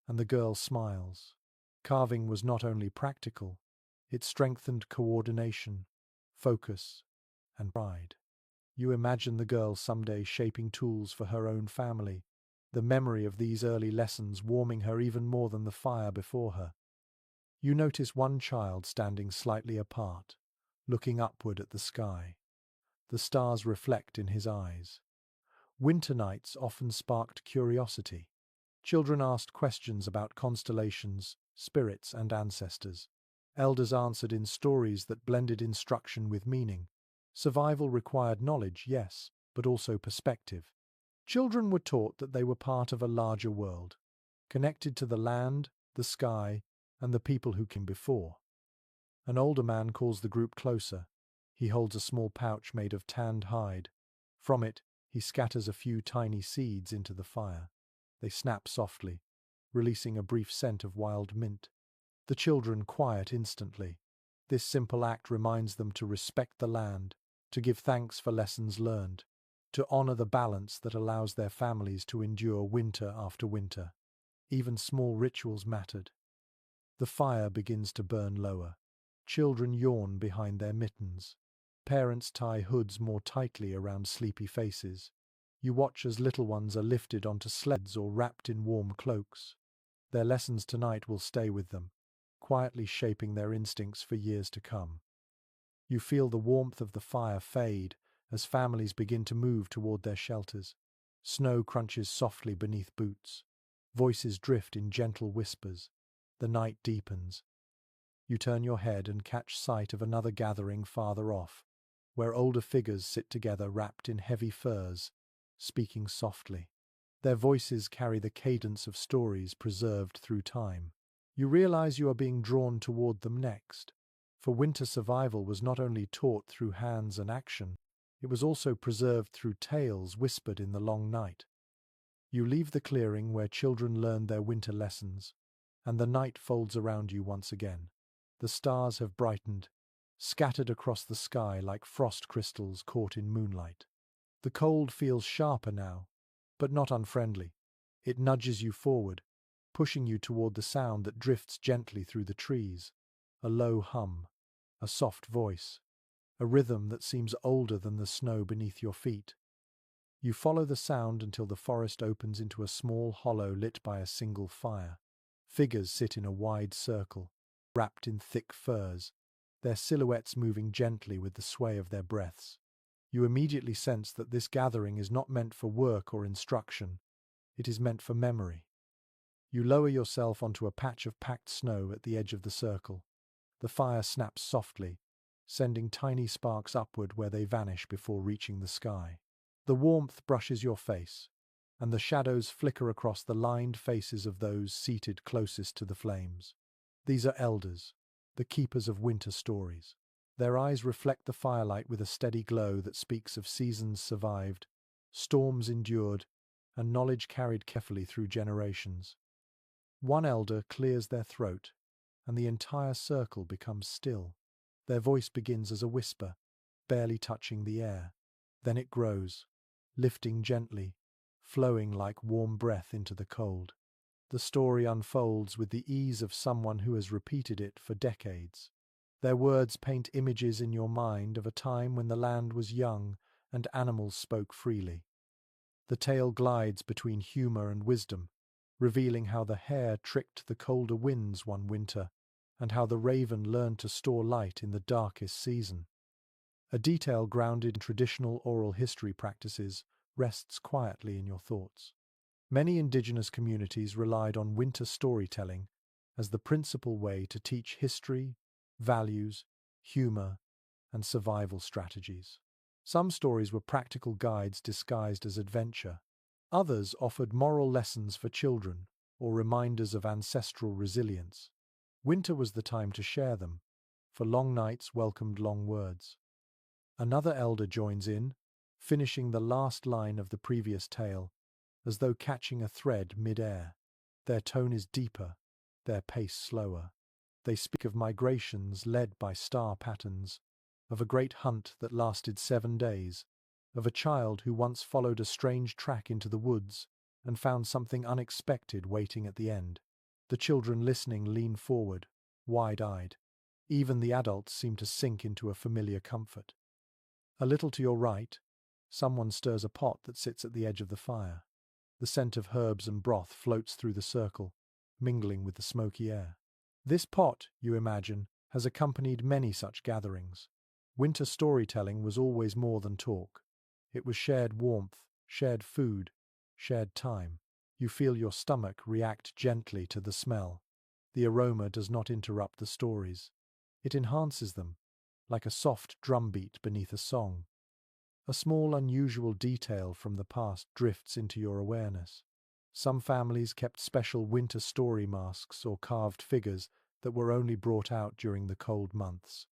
and the girl smiles. Carving was not only practical, it strengthened coordination, focus, and pride. You imagine the girl someday shaping tools for her own family, the memory of these early lessons warming her even more than the fire before her. You notice one child standing slightly apart, looking upward at the sky. The stars reflect in his eyes. Winter nights often sparked curiosity. Children asked questions about constellations, spirits, and ancestors. Elders answered in stories that blended instruction with meaning. Survival required knowledge, yes, but also perspective. Children were taught that they were part of a larger world, connected to the land, the sky, and the people who came before. An older man calls the group closer. He holds a small pouch made of tanned hide. From it, he scatters a few tiny seeds into the fire. They snap softly, releasing a brief scent of wild mint. The children quiet instantly. This simple act reminds them to respect the land, to give thanks for lessons learned, to honor the balance that allows their families to endure winter after winter. Even small rituals mattered. The fire begins to burn lower. Children yawn behind their mittens. Parents tie hoods more tightly around sleepy faces. You watch as little ones are lifted onto sleds or wrapped in warm cloaks. Their lessons tonight will stay with them, quietly shaping their instincts for years to come. You feel the warmth of the fire fade as families begin to move toward their shelters. Snow crunches softly beneath boots. Voices drift in gentle whispers. The night deepens. You turn your head and catch sight of another gathering farther off, where older figures sit together wrapped in heavy furs, speaking softly. Their voices carry the cadence of stories preserved through time. You realize you are being drawn toward them next, for winter survival was not only taught through hands and action, it was also preserved through tales whispered in the long night. You leave the clearing where children learned their winter lessons, and the night folds around you once again. The stars have brightened, scattered across the sky like frost crystals caught in moonlight. The cold feels sharper now, but not unfriendly. It nudges you forward, pushing you toward the sound that drifts gently through the trees. A low hum, a soft voice, a rhythm that seems older than the snow beneath your feet. You follow the sound until the forest opens into a small hollow lit by a single fire. Figures sit in a wide circle, wrapped in thick furs, their silhouettes moving gently with the sway of their breaths. You immediately sense that this gathering is not meant for work or instruction. It is meant for memory. You lower yourself onto a patch of packed snow at the edge of the circle. The fire snaps softly, sending tiny sparks upward where they vanish before reaching the sky. The warmth brushes your face, and the shadows flicker across the lined faces of those seated closest to the flames. These are elders, the keepers of winter stories. Their eyes reflect the firelight with a steady glow that speaks of seasons survived, storms endured, and knowledge carried carefully through generations. One elder clears their throat, and the entire circle becomes still. Their voice begins as a whisper, barely touching the air. Then it grows, lifting gently, flowing like warm breath into the cold. The story unfolds with the ease of someone who has repeated it for decades. Their words paint images in your mind of a time when the land was young and animals spoke freely. The tale glides between humor and wisdom, revealing how the hare tricked the colder winds one winter and how the raven learned to store light in the darkest season. A detail grounded in traditional oral history practices rests quietly in your thoughts. Many indigenous communities relied on winter storytelling as the principal way to teach history, values, humor, and survival strategies. Some stories were practical guides disguised as adventure. Others offered moral lessons for children or reminders of ancestral resilience. Winter was the time to share them, for long nights welcomed long words. Another elder joins in, finishing the last line of the previous tale, as though catching a thread mid-air. Their tone is deeper, their pace slower. They speak of migrations led by star patterns, of a great hunt that lasted 7 days, of a child who once followed a strange track into the woods and found something unexpected waiting at the end. The children listening lean forward, wide-eyed. Even the adults seem to sink into a familiar comfort. A little to your right, someone stirs a pot that sits at the edge of the fire. The scent of herbs and broth floats through the circle, mingling with the smoky air. This pot, you imagine, has accompanied many such gatherings. Winter storytelling was always more than talk. It was shared warmth, shared food, shared time. You feel your stomach react gently to the smell. The aroma does not interrupt the stories. It enhances them, like a soft drumbeat beneath a song. A small unusual detail from the past drifts into your awareness. Some families kept special winter story masks or carved figures that were only brought out during the cold months.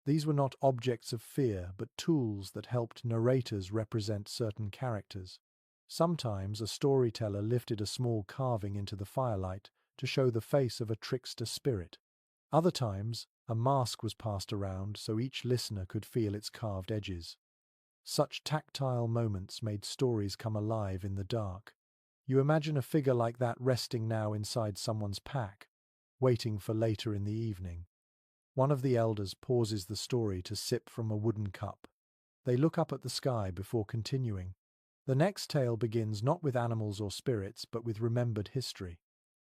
These were not objects of fear, but tools that helped narrators represent certain characters. Sometimes a storyteller lifted a small carving into the firelight to show the face of a trickster spirit. Other times, a mask was passed around so each listener could feel its carved edges. Such tactile moments made stories come alive in the dark. You imagine a figure like that resting now inside someone's pack, waiting for later in the evening. One of the elders pauses the story to sip from a wooden cup. They look up at the sky before continuing. The next tale begins not with animals or spirits, but with remembered history.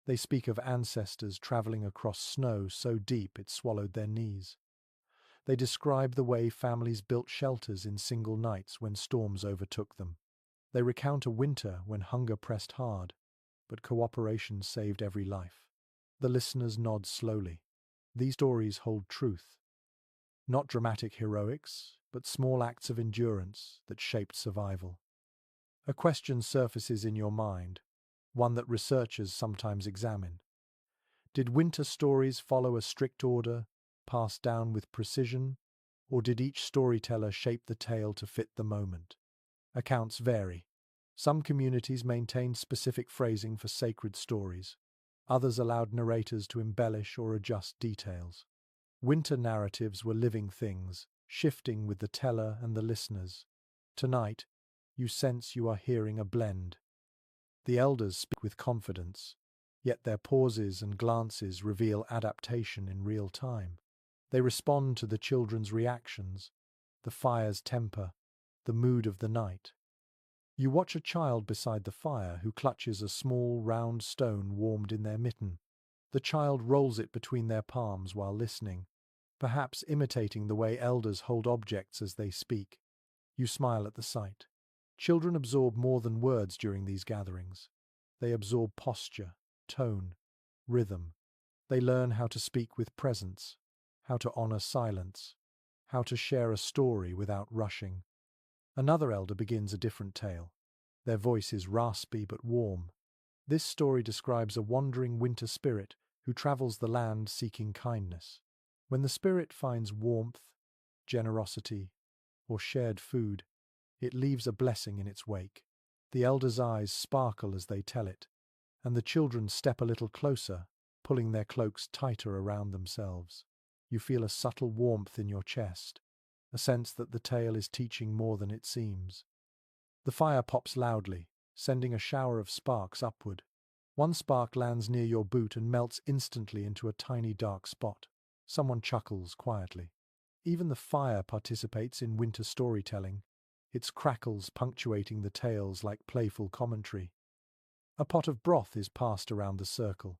They speak of ancestors traveling across snow so deep it swallowed their knees. They describe the way families built shelters in single nights when storms overtook them. They recount a winter when hunger pressed hard, but cooperation saved every life. The listeners nod slowly. These stories hold truth. Not dramatic heroics, but small acts of endurance that shaped survival. A question surfaces in your mind, one that researchers sometimes examine. Did winter stories follow a strict order, passed down with precision, or did each storyteller shape the tale to fit the moment? Accounts vary. Some communities maintained specific phrasing for sacred stories. Others allowed narrators to embellish or adjust details. Winter narratives were living things, shifting with the teller and the listeners. Tonight, you sense you are hearing a blend. The elders speak with confidence, yet their pauses and glances reveal adaptation in real time. They respond to the children's reactions, the fire's temper, the mood of the night. You watch a child beside the fire who clutches a small, round stone warmed in their mitten. The child rolls it between their palms while listening, perhaps imitating the way elders hold objects as they speak. You smile at the sight. Children absorb more than words during these gatherings. They absorb posture, tone, rhythm. They learn how to speak with presence, how to honor silence, how to share a story without rushing. Another elder begins a different tale. Their voice is raspy but warm. This story describes a wandering winter spirit who travels the land seeking kindness. When the spirit finds warmth, generosity, or shared food, it leaves a blessing in its wake. The elders' eyes sparkle as they tell it, and the children step a little closer, pulling their cloaks tighter around themselves. You feel a subtle warmth in your chest, a sense that the tale is teaching more than it seems. The fire pops loudly, sending a shower of sparks upward. One spark lands near your boot and melts instantly into a tiny dark spot. Someone chuckles quietly. Even the fire participates in winter storytelling, its crackles punctuating the tales like playful commentary. A pot of broth is passed around the circle.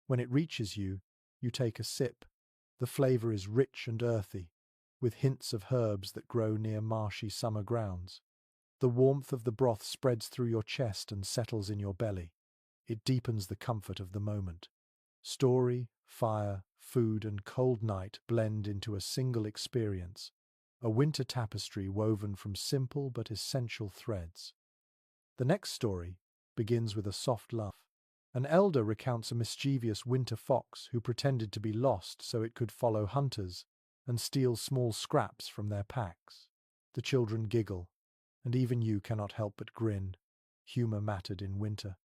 When it reaches you, you take a sip. The flavor is rich and earthy, with hints of herbs that grow near marshy summer grounds. The warmth of the broth spreads through your chest and settles in your belly. It deepens the comfort of the moment. Story, fire, food, and cold night blend into a single experience, a winter tapestry woven from simple but essential threads. The next story begins with a soft laugh. An elder recounts a mischievous winter fox who pretended to be lost so it could follow hunters and steal small scraps from their packs. The children giggle, and even you cannot help but grin. Humor mattered in winter.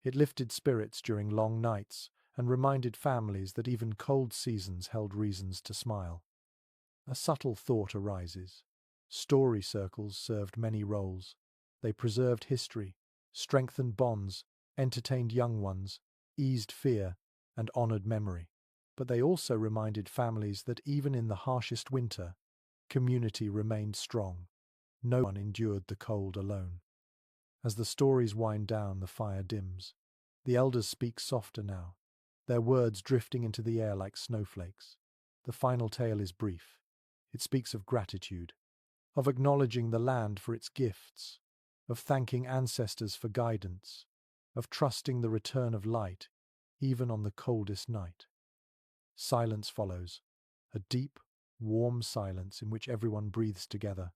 It lifted spirits during long nights and reminded families that even cold seasons held reasons to smile. A subtle thought arises. Story circles served many roles. They preserved history, strengthened bonds, entertained young ones, eased fear, and honored memory. But they also reminded families that even in the harshest winter, community remained strong. No one endured the cold alone. As the stories wind down, the fire dims. The elders speak softer now, their words drifting into the air like snowflakes. The final tale is brief. It speaks of gratitude, of acknowledging the land for its gifts, of thanking ancestors for guidance, of trusting the return of light, even on the coldest night. Silence follows, a deep, warm silence in which everyone breathes together.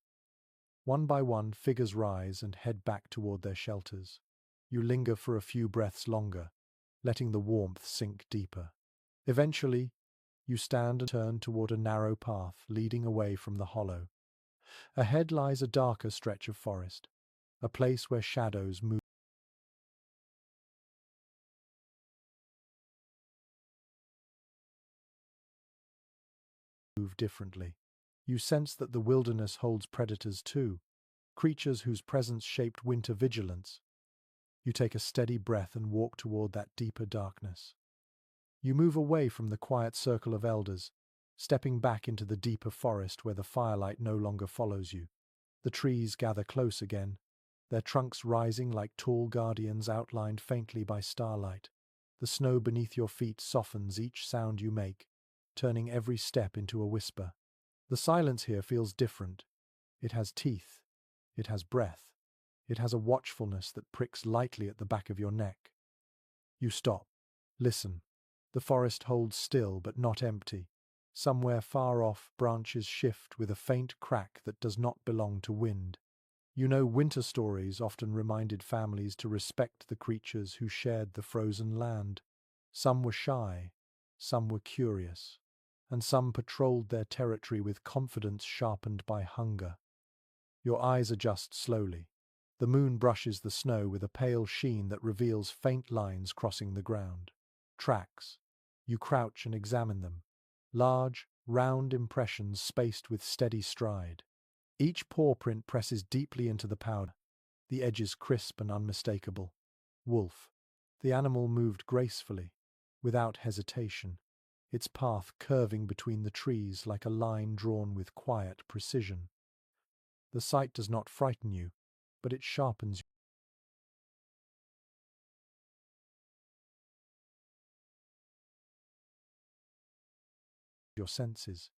One by one, figures rise and head back toward their shelters. You linger for a few breaths longer, letting the warmth sink deeper. Eventually, you stand and turn toward a narrow path leading away from the hollow. Ahead lies a darker stretch of forest, a place where shadows move differently. You sense that the wilderness holds predators too, creatures whose presence shaped winter vigilance. You take a steady breath and walk toward that deeper darkness. You move away from the quiet circle of elders, stepping back into the deeper forest where the firelight no longer follows you. The trees gather close again, their trunks rising like tall guardians outlined faintly by starlight. The snow beneath your feet softens each sound you make, turning every step into a whisper. The silence here feels different. It has teeth. It has breath. It has a watchfulness that pricks lightly at the back of your neck. You stop. Listen. The forest holds still but not empty. Somewhere far off, branches shift with a faint crack that does not belong to wind. You know, winter stories often reminded families to respect the creatures who shared the frozen land. Some were shy, some were curious, and some patrolled their territory with confidence sharpened by hunger. Your eyes adjust slowly. The moon brushes the snow with a pale sheen that reveals faint lines crossing the ground. Tracks. You crouch and examine them. Large, round impressions spaced with steady stride. Each paw print presses deeply into the powder, the edges crisp and unmistakable. Wolf. The animal moved gracefully, without hesitation, its path curving between the trees like a line drawn with quiet precision. The sight does not frighten you, but it sharpens your senses.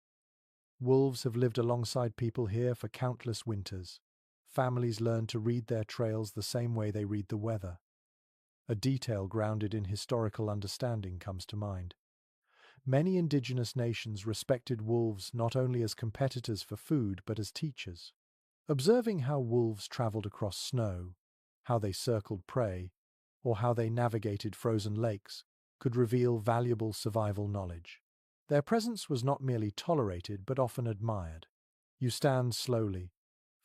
Wolves have lived alongside people here for countless winters. Families learn to read their trails the same way they read the weather. A detail grounded in historical understanding comes to mind. Many indigenous nations respected wolves not only as competitors for food but as teachers. Observing how wolves traveled across snow, how they circled prey, or how they navigated frozen lakes could reveal valuable survival knowledge. Their presence was not merely tolerated but often admired. You stand slowly,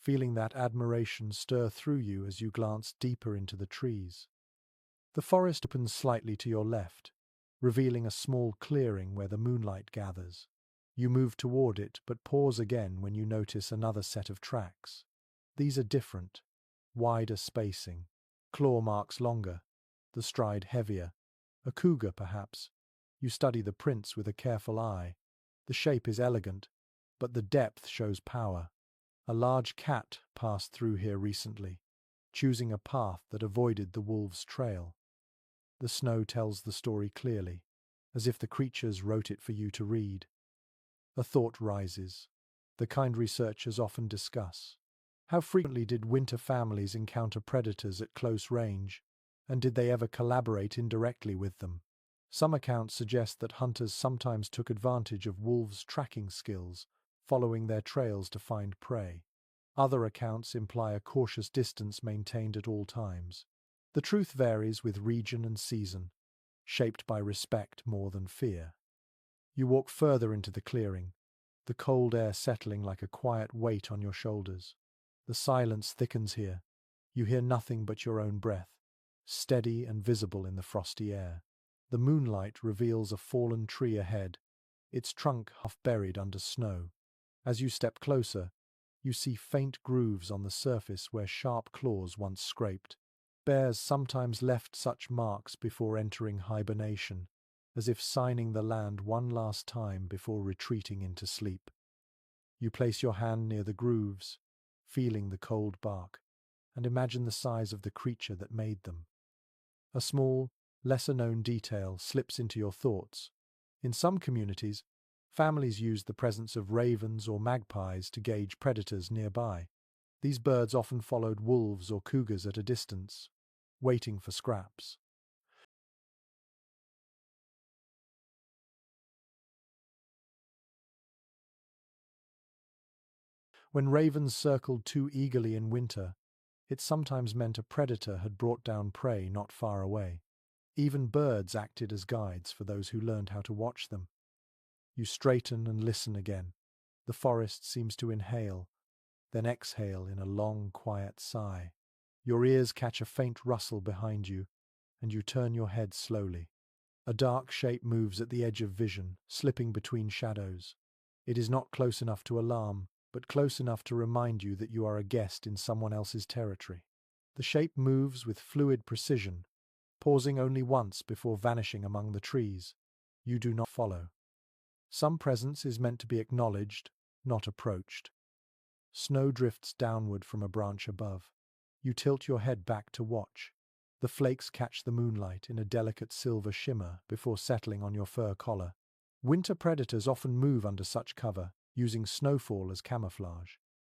feeling that admiration stir through you as you glance deeper into the trees. The forest opens slightly to your left, revealing a small clearing where the moonlight gathers. You move toward it but pause again when you notice another set of tracks. These are different, wider spacing, claw marks longer, the stride heavier. A cougar, perhaps. You study the prints with a careful eye. The shape is elegant, but the depth shows power. A large cat passed through here recently, choosing a path that avoided the wolves' trail. The snow tells the story clearly, as if the creatures wrote it for you to read. A thought rises, the kind researchers often discuss. How frequently did winter families encounter predators at close range, and did they ever collaborate indirectly with them? Some accounts suggest that hunters sometimes took advantage of wolves' tracking skills, following their trails to find prey. Other accounts imply a cautious distance maintained at all times. The truth varies with region and season, shaped by respect more than fear. You walk further into the clearing, the cold air settling like a quiet weight on your shoulders. The silence thickens here. You hear nothing but your own breath, steady and visible in the frosty air. The moonlight reveals a fallen tree ahead, its trunk half buried under snow. As you step closer, you see faint grooves on the surface where sharp claws once scraped. Bears sometimes left such marks before entering hibernation, as if signing the land one last time before retreating into sleep. You place your hand near the grooves, feeling the cold bark, and imagine the size of the creature that made them. A small, lesser-known detail slips into your thoughts. In some communities, families used the presence of ravens or magpies to gauge predators nearby. These birds often followed wolves or cougars at a distance, waiting for scraps. When ravens circled too eagerly in winter, it sometimes meant a predator had brought down prey not far away. Even birds acted as guides for those who learned how to watch them. You straighten and listen again. The forest seems to inhale, then exhale in a long, quiet sigh. Your ears catch a faint rustle behind you, and you turn your head slowly. A dark shape moves at the edge of vision, slipping between shadows. It is not close enough to alarm, but close enough to remind you that you are a guest in someone else's territory. The shape moves with fluid precision, pausing only once before vanishing among the trees. You do not follow. Some presence is meant to be acknowledged, not approached. Snow drifts downward from a branch above. You tilt your head back to watch. The flakes catch the moonlight in a delicate silver shimmer before settling on your fur collar. Winter predators often move under such cover, using snowfall as camouflage.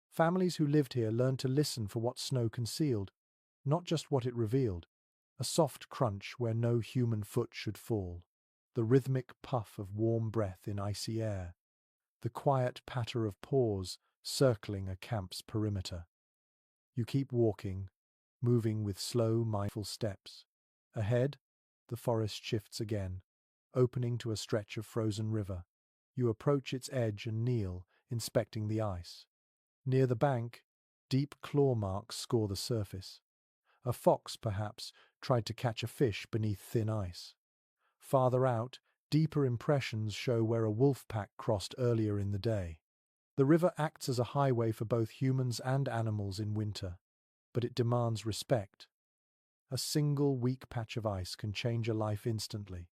Families who lived here learned to listen for what snow concealed, not just what it revealed. A soft crunch where no human foot should fall. The rhythmic puff of warm breath in icy air. The quiet patter of paws circling a camp's perimeter. You keep walking, moving with slow, mindful steps. Ahead, the forest shifts again, opening to a stretch of frozen river. You approach its edge and kneel, inspecting the ice. Near the bank, deep claw marks score the surface. A fox, perhaps, tried to catch a fish beneath thin ice. Farther out, deeper impressions show where a wolf pack crossed earlier in the day. The river acts as a highway for both humans and animals in winter, but it demands respect. A single weak patch of ice can change a life instantly.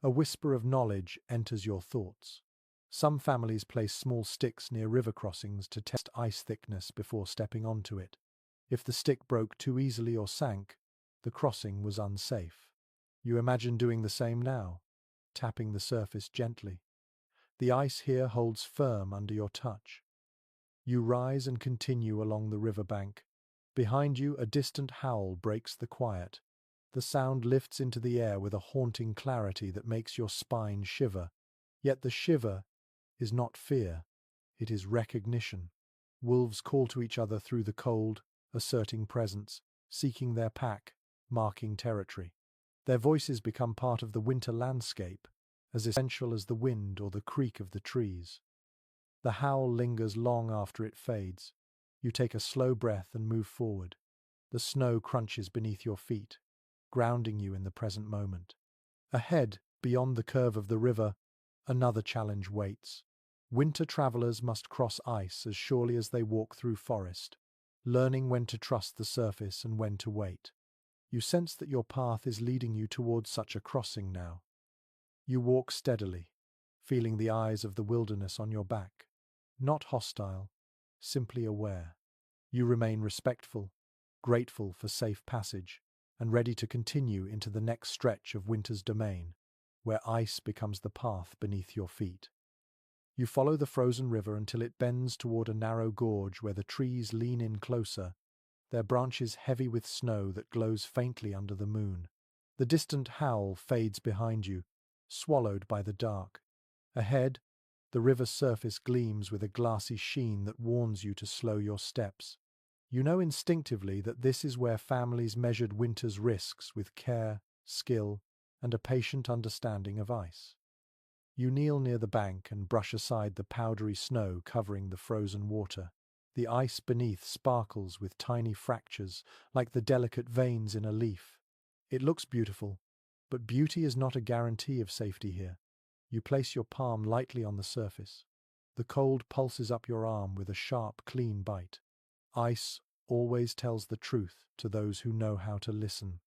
A whisper of knowledge enters your thoughts. Some families place small sticks near river crossings to test ice thickness before stepping onto it. If the stick broke too easily or sank, the crossing was unsafe. You imagine doing the same now, tapping the surface gently. The ice here holds firm under your touch. You rise and continue along the riverbank. Behind you, a distant howl breaks the quiet. The sound lifts into the air with a haunting clarity that makes your spine shiver. Yet the shiver is not fear, it is recognition. Wolves call to each other through the cold, asserting presence, seeking their pack, marking territory. Their voices become part of the winter landscape, as essential as the wind or the creak of the trees. The howl lingers long after it fades. You take a slow breath and move forward. The snow crunches beneath your feet, grounding you in the present moment. Ahead, beyond the curve of the river, another challenge waits. Winter travelers must cross ice as surely as they walk through forest, learning when to trust the surface and when to wait. You sense that your path is leading you towards such a crossing now. You walk steadily, feeling the eyes of the wilderness on your back. Not hostile, simply aware. You remain respectful, grateful for safe passage, and ready to continue into the next stretch of winter's domain, where ice becomes the path beneath your feet. You follow the frozen river until it bends toward a narrow gorge where the trees lean in closer, their branches heavy with snow that glows faintly under the moon. The distant howl fades behind you, swallowed by the dark. Ahead, the river's surface gleams with a glassy sheen that warns you to slow your steps. You know instinctively that this is where families measured winter's risks with care, skill, and a patient understanding of ice. You kneel near the bank and brush aside the powdery snow covering the frozen water. The ice beneath sparkles with tiny fractures, like the delicate veins in a leaf. It looks beautiful, but beauty is not a guarantee of safety here. You place your palm lightly on the surface. The cold pulses up your arm with a sharp, clean bite. Ice always tells the truth to those who know how to listen.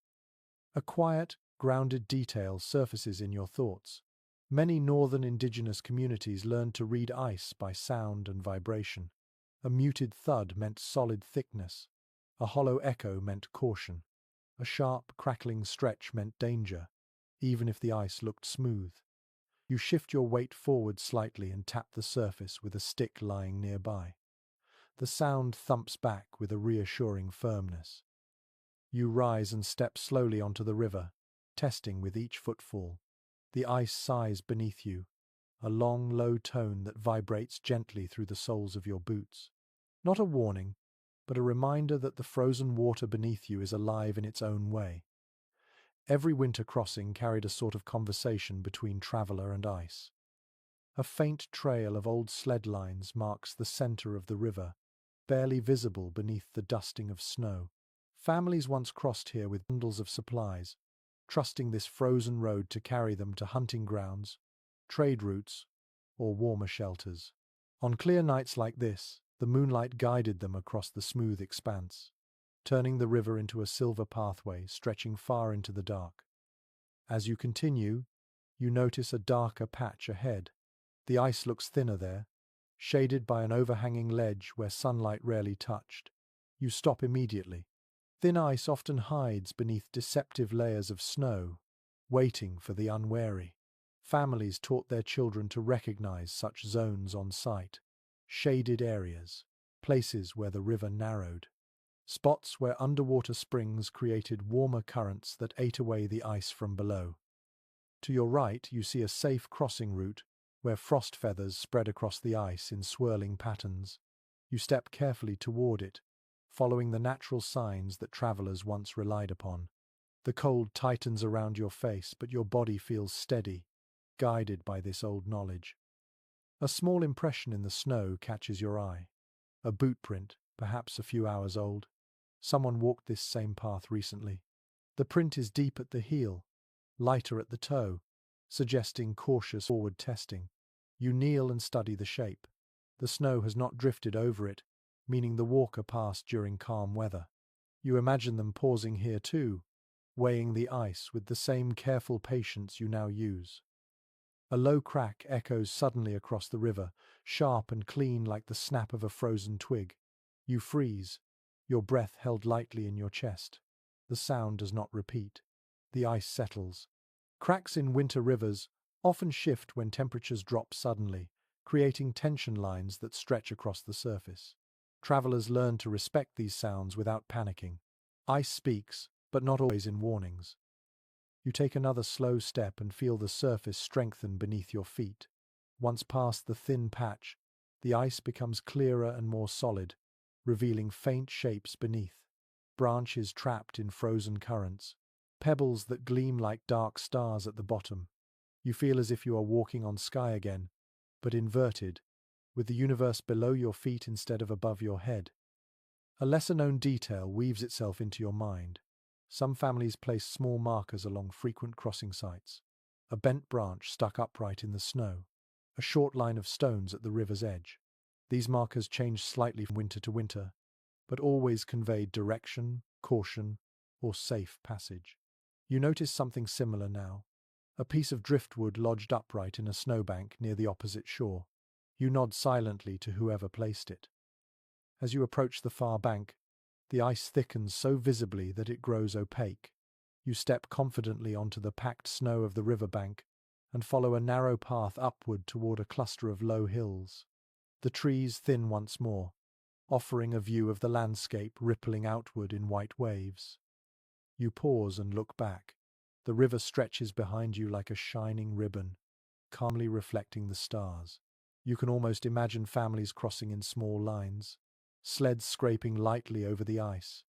A quiet, grounded detail surfaces in your thoughts. Many northern indigenous communities learned to read ice by sound and vibration. A muted thud meant solid thickness. A hollow echo meant caution. A sharp, crackling stretch meant danger, even if the ice looked smooth. You shift your weight forward slightly and tap the surface with a stick lying nearby. The sound thumps back with a reassuring firmness. You rise and step slowly onto the river, testing with each footfall. The ice sighs beneath you, a long, low tone that vibrates gently through the soles of your boots. Not a warning, but a reminder that the frozen water beneath you is alive in its own way. Every winter crossing carried a sort of conversation between traveller and ice. A faint trail of old sled lines marks the center of the river, barely visible beneath the dusting of snow. Families once crossed here with bundles of supplies, trusting this frozen road to carry them to hunting grounds, trade routes, or warmer shelters. On clear nights like this, the moonlight guided them across the smooth expanse, turning the river into a silver pathway stretching far into the dark. As you continue, you notice a darker patch ahead. The ice looks thinner there, shaded by an overhanging ledge where sunlight rarely touched. You stop immediately. Thin ice often hides beneath deceptive layers of snow, waiting for the unwary. Families taught their children to recognize such zones on sight, shaded areas, places where the river narrowed, spots where underwater springs created warmer currents that ate away the ice from below. To your right, you see a safe crossing route where frost feathers spread across the ice in swirling patterns. You step carefully toward it, following the natural signs that travelers once relied upon. The cold tightens around your face, but your body feels steady, guided by this old knowledge. A small impression in the snow catches your eye. A boot print, perhaps a few hours old. Someone walked this same path recently. The print is deep at the heel, lighter at the toe, suggesting cautious forward testing. You kneel and study the shape. The snow has not drifted over it, meaning the walker passed during calm weather. You imagine them pausing here too, weighing the ice with the same careful patience you now use. A low crack echoes suddenly across the river, sharp and clean like the snap of a frozen twig. You freeze, your breath held lightly in your chest. The sound does not repeat. The ice settles. Cracks in winter rivers often shift when temperatures drop suddenly, creating tension lines that stretch across the surface. Travelers learn to respect these sounds without panicking. Ice speaks, but not always in warnings. You take another slow step and feel the surface strengthen beneath your feet. Once past the thin patch, the ice becomes clearer and more solid, revealing faint shapes beneath. Branches trapped in frozen currents, pebbles that gleam like dark stars at the bottom. You feel as if you are walking on sky again, but inverted, with the universe below your feet instead of above your head. A lesser-known detail weaves itself into your mind. Some families place small markers along frequent crossing sites. A bent branch stuck upright in the snow. A short line of stones at the river's edge. These markers change slightly from winter to winter, but always conveyed direction, caution, or safe passage. You notice something similar now. A piece of driftwood lodged upright in a snowbank near the opposite shore. You nod silently to whoever placed it. As you approach the far bank, the ice thickens so visibly that it grows opaque. You step confidently onto the packed snow of the riverbank and follow a narrow path upward toward a cluster of low hills. The trees thin once more, offering a view of the landscape rippling outward in white waves. You pause and look back. The river stretches behind you like a shining ribbon, calmly reflecting the stars. You can almost imagine families crossing in small lines, sleds scraping lightly over the ice,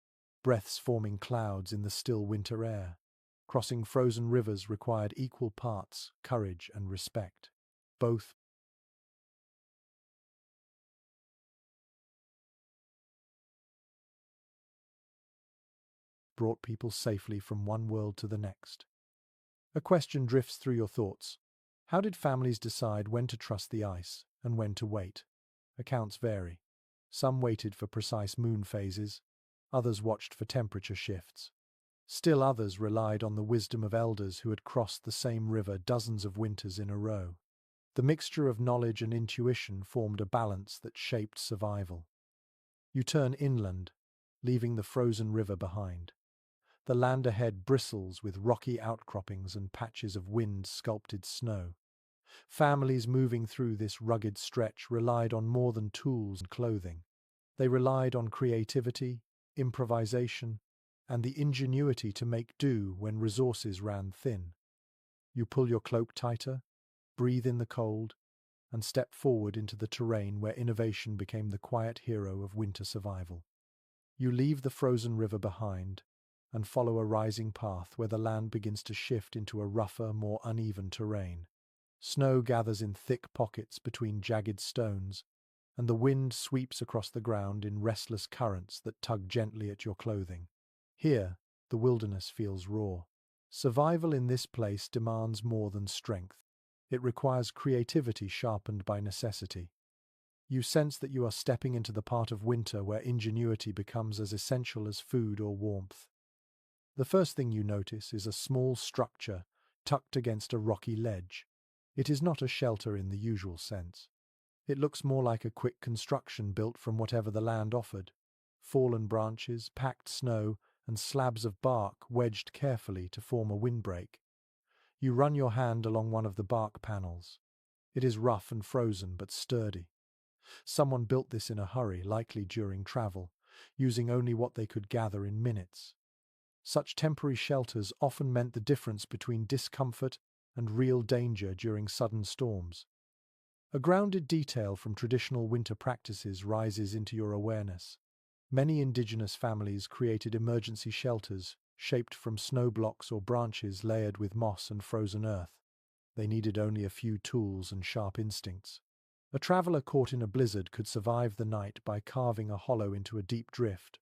breaths forming clouds in the still winter air. Crossing frozen rivers required equal parts courage and respect. Both brought people safely from one world to the next. A question drifts through your thoughts. How did families decide when to trust the ice and when to wait? Accounts vary. Some waited for precise moon phases, others watched for temperature shifts. Still others relied on the wisdom of elders who had crossed the same river dozens of winters in a row. The mixture of knowledge and intuition formed a balance that shaped survival. You turn inland, leaving the frozen river behind. The land ahead bristles with rocky outcroppings and patches of wind-sculpted snow. Families moving through this rugged stretch relied on more than tools and clothing. They relied on creativity, improvisation, and the ingenuity to make do when resources ran thin. You pull your cloak tighter, breathe in the cold, and step forward into the terrain where innovation became the quiet hero of winter survival. You leave the frozen river behind and follow a rising path where the land begins to shift into a rougher, more uneven terrain. Snow gathers in thick pockets between jagged stones, and the wind sweeps across the ground in restless currents that tug gently at your clothing. Here, the wilderness feels raw. Survival in this place demands more than strength. It requires creativity sharpened by necessity. You sense that you are stepping into the part of winter where ingenuity becomes as essential as food or warmth. The first thing you notice is a small structure tucked against a rocky ledge. It is not a shelter in the usual sense. It looks more like a quick construction built from whatever the land offered. Fallen branches, packed snow, and slabs of bark wedged carefully to form a windbreak. You run your hand along one of the bark panels. It is rough and frozen but sturdy. Someone built this in a hurry, likely during travel, using only what they could gather in minutes. Such temporary shelters often meant the difference between discomfort and real danger during sudden storms. A grounded detail from traditional winter practices rises into your awareness. Many indigenous families created emergency shelters shaped from snow blocks or branches layered with moss and frozen earth. They needed only a few tools and sharp instincts. A traveler caught in a blizzard could survive the night by carving a hollow into a deep drift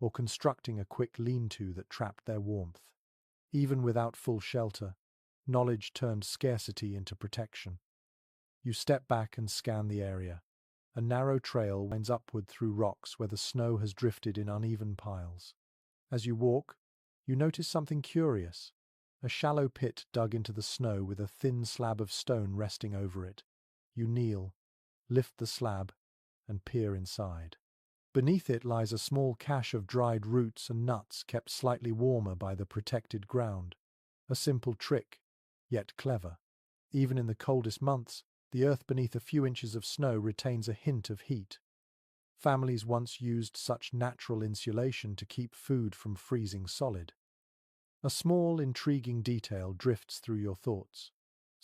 or constructing a quick lean-to that trapped their warmth. Even without full shelter, knowledge turned scarcity into protection. You step back and scan the area. A narrow trail winds upward through rocks where the snow has drifted in uneven piles. As you walk, you notice something curious. A shallow pit dug into the snow with a thin slab of stone resting over it. You kneel, lift the slab, and peer inside. Beneath it lies a small cache of dried roots and nuts kept slightly warmer by the protected ground. A simple trick, yet clever. Even in the coldest months, the earth beneath a few inches of snow retains a hint of heat. Families once used such natural insulation to keep food from freezing solid. A small, intriguing detail drifts through your thoughts.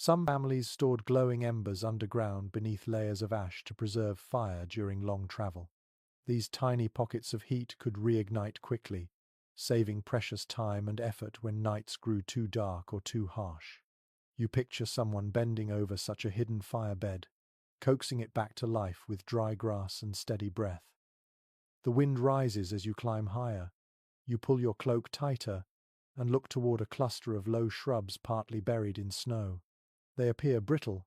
Some families stored glowing embers underground beneath layers of ash to preserve fire during long travel. These tiny pockets of heat could reignite quickly, saving precious time and effort when nights grew too dark or too harsh. You picture someone bending over such a hidden firebed, coaxing it back to life with dry grass and steady breath. The wind rises as you climb higher. You pull your cloak tighter and look toward a cluster of low shrubs partly buried in snow. They appear brittle,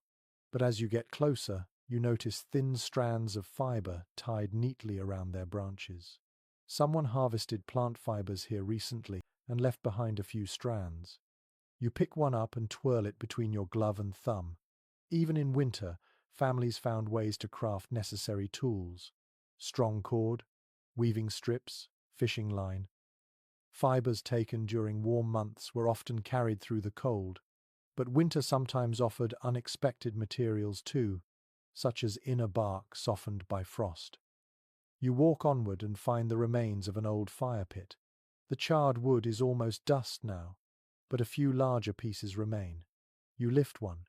but as you get closer, you notice thin strands of fiber tied neatly around their branches. Someone harvested plant fibers here recently and left behind a few strands. You pick one up and twirl it between your glove and thumb. Even in winter, families found ways to craft necessary tools. Strong cord, weaving strips, fishing line. Fibers taken during warm months were often carried through the cold, but winter sometimes offered unexpected materials too, such as inner bark softened by frost. You walk onward and find the remains of an old fire pit. The charred wood is almost dust now, but a few larger pieces remain. You lift one.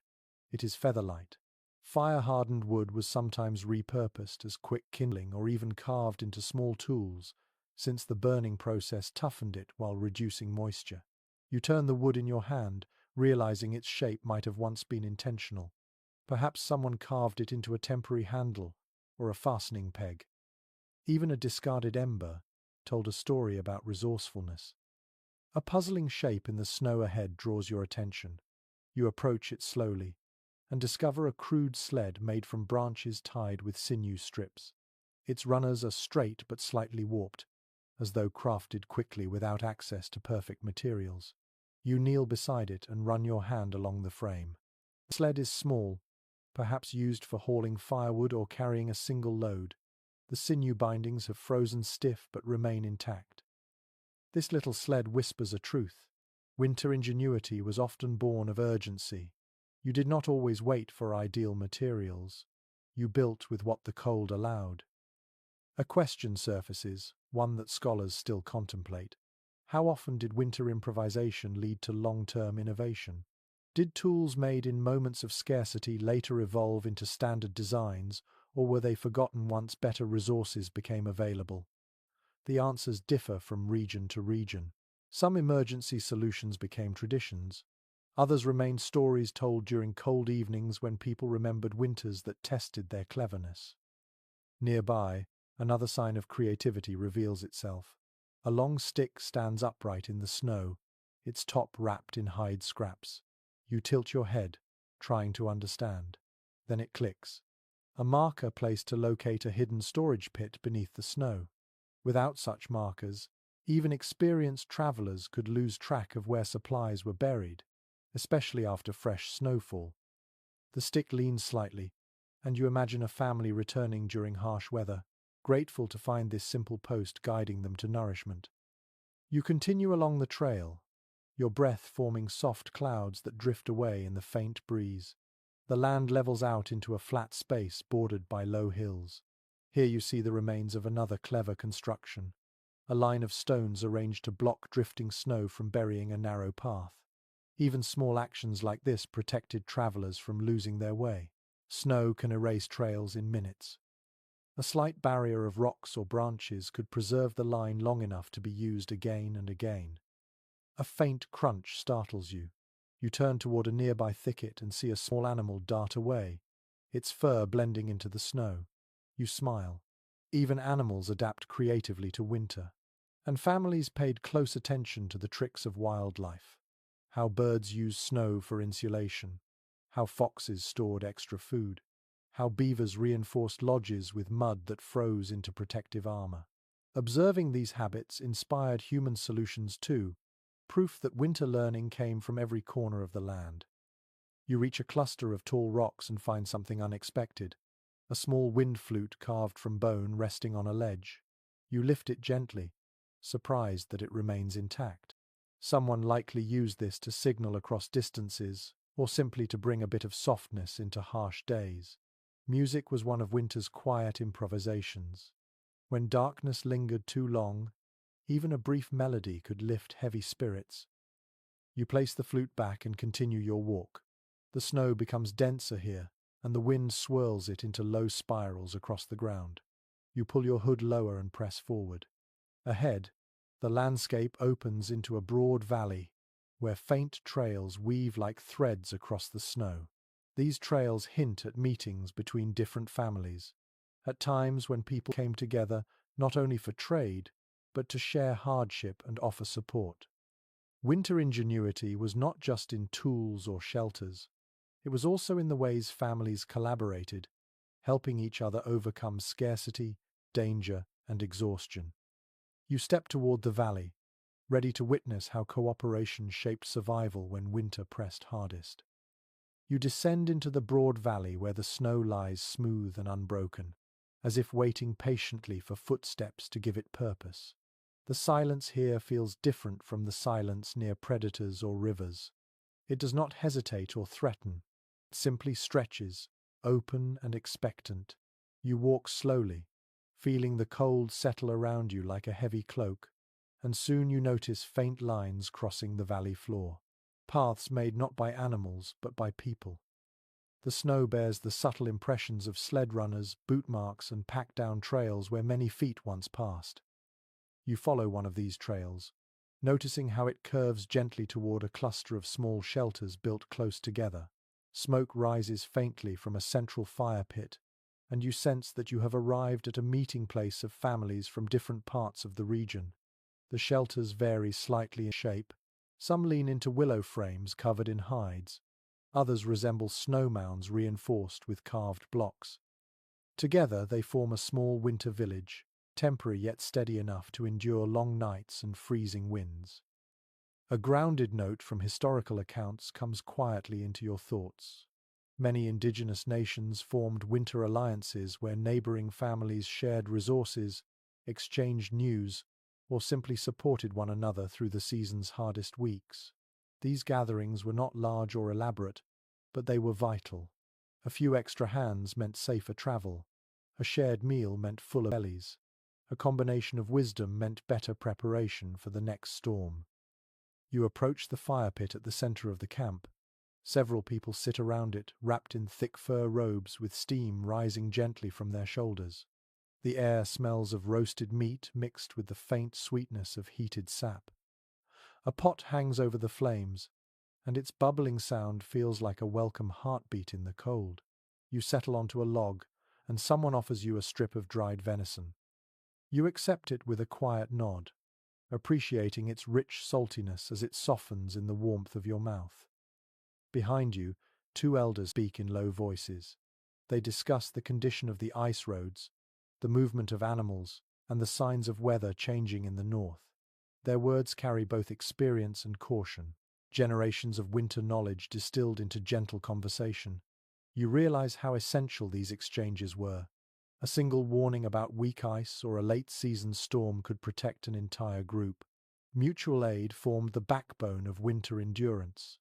It is featherlight. Fire-hardened wood was sometimes repurposed as quick kindling or even carved into small tools, since the burning process toughened it while reducing moisture. You turn the wood in your hand, realizing its shape might have once been intentional. Perhaps someone carved it into a temporary handle or a fastening peg. Even a discarded ember told a story about resourcefulness. A puzzling shape in the snow ahead draws your attention. You approach it slowly and discover a crude sled made from branches tied with sinew strips. Its runners are straight but slightly warped, as though crafted quickly without access to perfect materials. You kneel beside it and run your hand along the frame. The sled is small, perhaps used for hauling firewood or carrying a single load. The sinew bindings have frozen stiff but remain intact. This little sled whispers a truth. Winter ingenuity was often born of urgency. You did not always wait for ideal materials. You built with what the cold allowed. A question surfaces, one that scholars still contemplate. How often did winter improvisation lead to long-term innovation? Did tools made in moments of scarcity later evolve into standard designs, or were they forgotten once better resources became available? The answers differ from region to region. Some emergency solutions became traditions. Others remained stories told during cold evenings when people remembered winters that tested their cleverness. Nearby, another sign of creativity reveals itself. A long stick stands upright in the snow, its top wrapped in hide scraps. You tilt your head, trying to understand. Then it clicks. a marker placed to locate a hidden storage pit beneath the snow. Without such markers, even experienced travelers could lose track of where supplies were buried, especially after fresh snowfall. The stick leans slightly, and you imagine a family returning during harsh weather, grateful to find this simple post guiding them to nourishment. You continue along the trail, your breath forming soft clouds that drift away in the faint breeze. The land levels out into a flat space bordered by low hills. Here you see the remains of another clever construction, a line of stones arranged to block drifting snow from burying a narrow path. Even small actions like this protected travelers from losing their way. Snow can erase trails in minutes. A slight barrier of rocks or branches could preserve the line long enough to be used again and again. A faint crunch startles you. You turn toward a nearby thicket and see a small animal dart away, its fur blending into the snow. You smile. Even animals adapt creatively to winter. And families paid close attention to the tricks of wildlife. How birds use snow for insulation. How foxes stored extra food. How beavers reinforced lodges with mud that froze into protective armor. Observing these habits inspired human solutions too, proof that winter learning came from every corner of the land. You reach a cluster of tall rocks and find something unexpected, a small wind flute carved from bone resting on a ledge. You lift it gently, surprised that it remains intact. Someone likely used this to signal across distances, or simply to bring a bit of softness into harsh days. Music was one of winter's quiet improvisations. When darkness lingered too long, even a brief melody could lift heavy spirits. You place the flute back and continue your walk. The snow becomes denser here, and the wind swirls it into low spirals across the ground. You pull your hood lower and press forward. Ahead, the landscape opens into a broad valley, where faint trails weave like threads across the snow. These trails hint at meetings between different families, at times when people came together not only for trade, but to share hardship and offer support. Winter ingenuity was not just in tools or shelters. It was also in the ways families collaborated, helping each other overcome scarcity, danger, and exhaustion. You step toward the valley, ready to witness how cooperation shaped survival when winter pressed hardest. You descend into the broad valley where the snow lies smooth and unbroken, as if waiting patiently for footsteps to give it purpose. The silence here feels different from the silence near predators or rivers. It does not hesitate or threaten. It simply stretches, open and expectant. You walk slowly, feeling the cold settle around you like a heavy cloak, and soon you notice faint lines crossing the valley floor. Paths made not by animals, but by people. The snow bears the subtle impressions of sled runners, boot marks, and packed-down trails where many feet once passed. You follow one of these trails, noticing how it curves gently toward a cluster of small shelters built close together. Smoke rises faintly from a central fire pit, and you sense that you have arrived at a meeting place of families from different parts of the region. The shelters vary slightly in shape. Some lean into willow frames covered in hides. Others resemble snow mounds reinforced with carved blocks. Together they form a small winter village, temporary yet steady enough to endure long nights and freezing winds. A grounded note from historical accounts comes quietly into your thoughts. Many indigenous nations formed winter alliances where neighboring families shared resources, exchanged news, or simply supported one another through the season's hardest weeks. These gatherings were not large or elaborate, but they were vital. A few extra hands meant safer travel. A shared meal meant fuller bellies. A combination of wisdom meant better preparation for the next storm. You approach the fire pit at the center of the camp. Several people sit around it, wrapped in thick fur robes with steam rising gently from their shoulders. The air smells of roasted meat mixed with the faint sweetness of heated sap. A pot hangs over the flames, and its bubbling sound feels like a welcome heartbeat in the cold. You settle onto a log, and someone offers you a strip of dried venison. You accept it with a quiet nod, appreciating its rich saltiness as it softens in the warmth of your mouth. Behind you, two elders speak in low voices. They discuss the condition of the ice roads, the movement of animals, and the signs of weather changing in the north. Their words carry both experience and caution, generations of winter knowledge distilled into gentle conversation. You realize how essential these exchanges were. A single warning about weak ice or a late-season storm could protect an entire group. Mutual aid formed the backbone of winter endurance.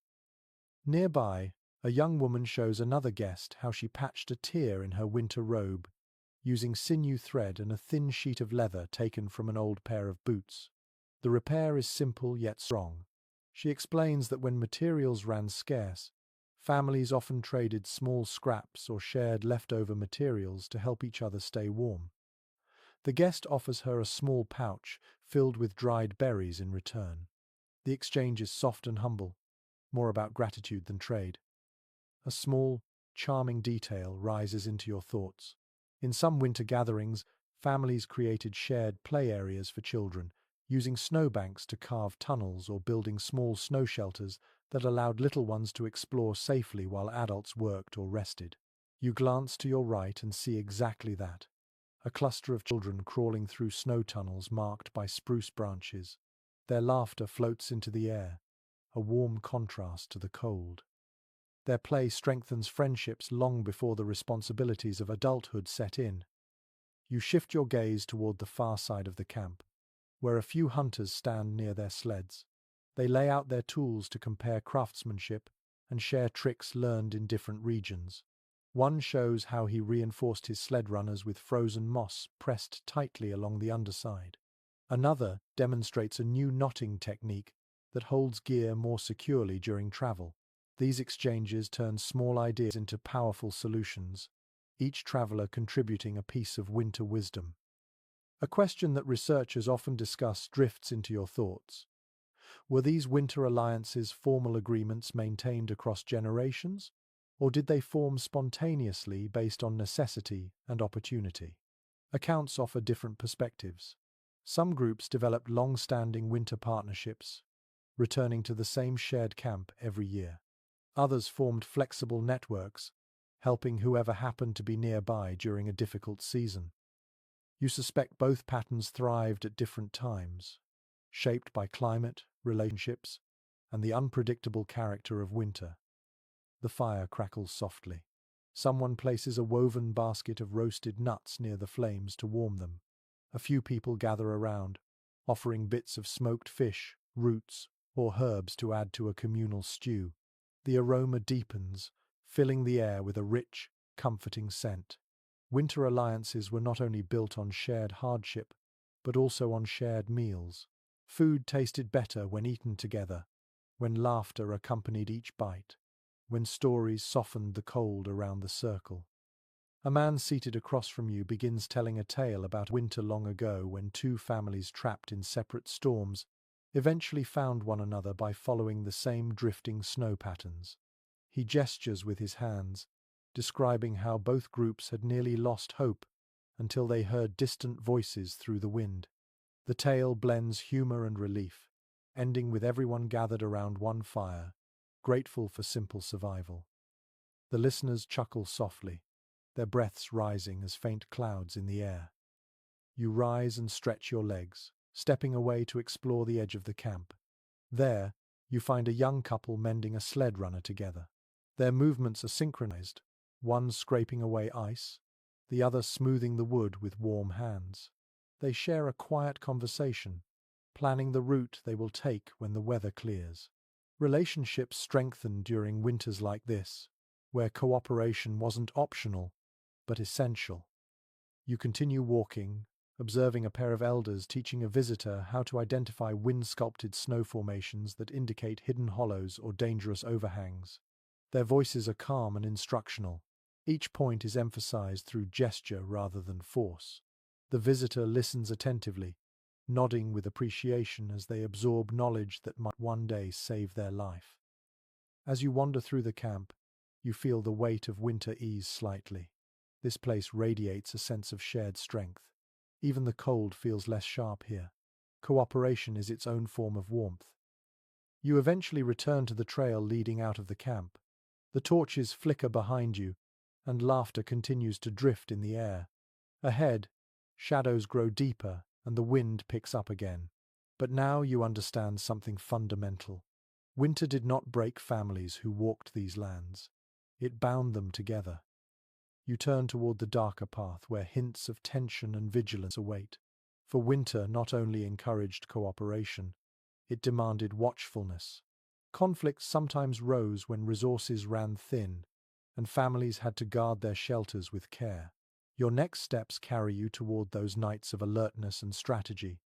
Nearby, a young woman shows another guest how she patched a tear in her winter robe, using sinew thread and a thin sheet of leather taken from an old pair of boots. The repair is simple yet strong. She explains that when materials ran scarce, families often traded small scraps or shared leftover materials to help each other stay warm. The guest offers her a small pouch filled with dried berries in return. The exchange is soft and humble, more about gratitude than trade. A small, charming detail rises into your thoughts. In some winter gatherings, families created shared play areas for children, using snowbanks to carve tunnels or building small snow shelters that allowed little ones to explore safely while adults worked or rested. You glance to your right and see exactly that. A cluster of children crawling through snow tunnels marked by spruce branches. Their laughter floats into the air, a warm contrast to the cold. Their play strengthens friendships long before the responsibilities of adulthood set in. You shift your gaze toward the far side of the camp, where a few hunters stand near their sleds. They lay out their tools to compare craftsmanship and share tricks learned in different regions. One shows how he reinforced his sled runners with frozen moss pressed tightly along the underside. Another demonstrates a new knotting technique that holds gear more securely during travel. These exchanges turn small ideas into powerful solutions, each traveler contributing a piece of winter wisdom. A question that researchers often discuss drifts into your thoughts. Were these winter alliances formal agreements maintained across generations? Or did they form spontaneously based on necessity and opportunity? Accounts offer different perspectives. Some groups developed long-standing winter partnerships, returning to the same shared camp every year. Others formed flexible networks, helping whoever happened to be nearby during a difficult season. You suspect both patterns thrived at different times, shaped by climate, relationships, and the unpredictable character of winter. The fire crackles softly. Someone places a woven basket of roasted nuts near the flames to warm them. A few people gather around, offering bits of smoked fish, roots, or herbs to add to a communal stew. The aroma deepens, filling the air with a rich, comforting scent. Winter alliances were not only built on shared hardship, but also on shared meals. Food tasted better when eaten together, when laughter accompanied each bite, when stories softened the cold around the circle. A man seated across from you begins telling a tale about winter long ago when two families trapped in separate storms eventually found one another by following the same drifting snow patterns. He gestures with his hands, describing how both groups had nearly lost hope until they heard distant voices through the wind. The tale blends humor and relief, ending with everyone gathered around one fire, grateful for simple survival. The listeners chuckle softly, their breaths rising as faint clouds in the air. You rise and stretch your legs, stepping away to explore the edge of the camp. There, you find a young couple mending a sled runner together. Their movements are synchronized, one scraping away ice, the other smoothing the wood with warm hands. They share a quiet conversation, planning the route they will take when the weather clears. Relationships strengthen during winters like this, where cooperation wasn't optional, but essential. You continue walking, observing a pair of elders teaching a visitor how to identify wind-sculpted snow formations that indicate hidden hollows or dangerous overhangs. Their voices are calm and instructional. Each point is emphasized through gesture rather than force. The visitor listens attentively, nodding with appreciation as they absorb knowledge that might one day save their life. As you wander through the camp, you feel the weight of winter ease slightly. This place radiates a sense of shared strength. Even the cold feels less sharp here. Cooperation is its own form of warmth. You eventually return to the trail leading out of the camp. The torches flicker behind you, and laughter continues to drift in the air. Ahead, shadows grow deeper and the wind picks up again. But now you understand something fundamental. Winter did not break families who walked these lands. It bound them together. You turn toward the darker path where hints of tension and vigilance await. For winter not only encouraged cooperation, it demanded watchfulness. Conflicts sometimes rose when resources ran thin, and families had to guard their shelters with care. Your next steps carry you toward those nights of alertness and strategy,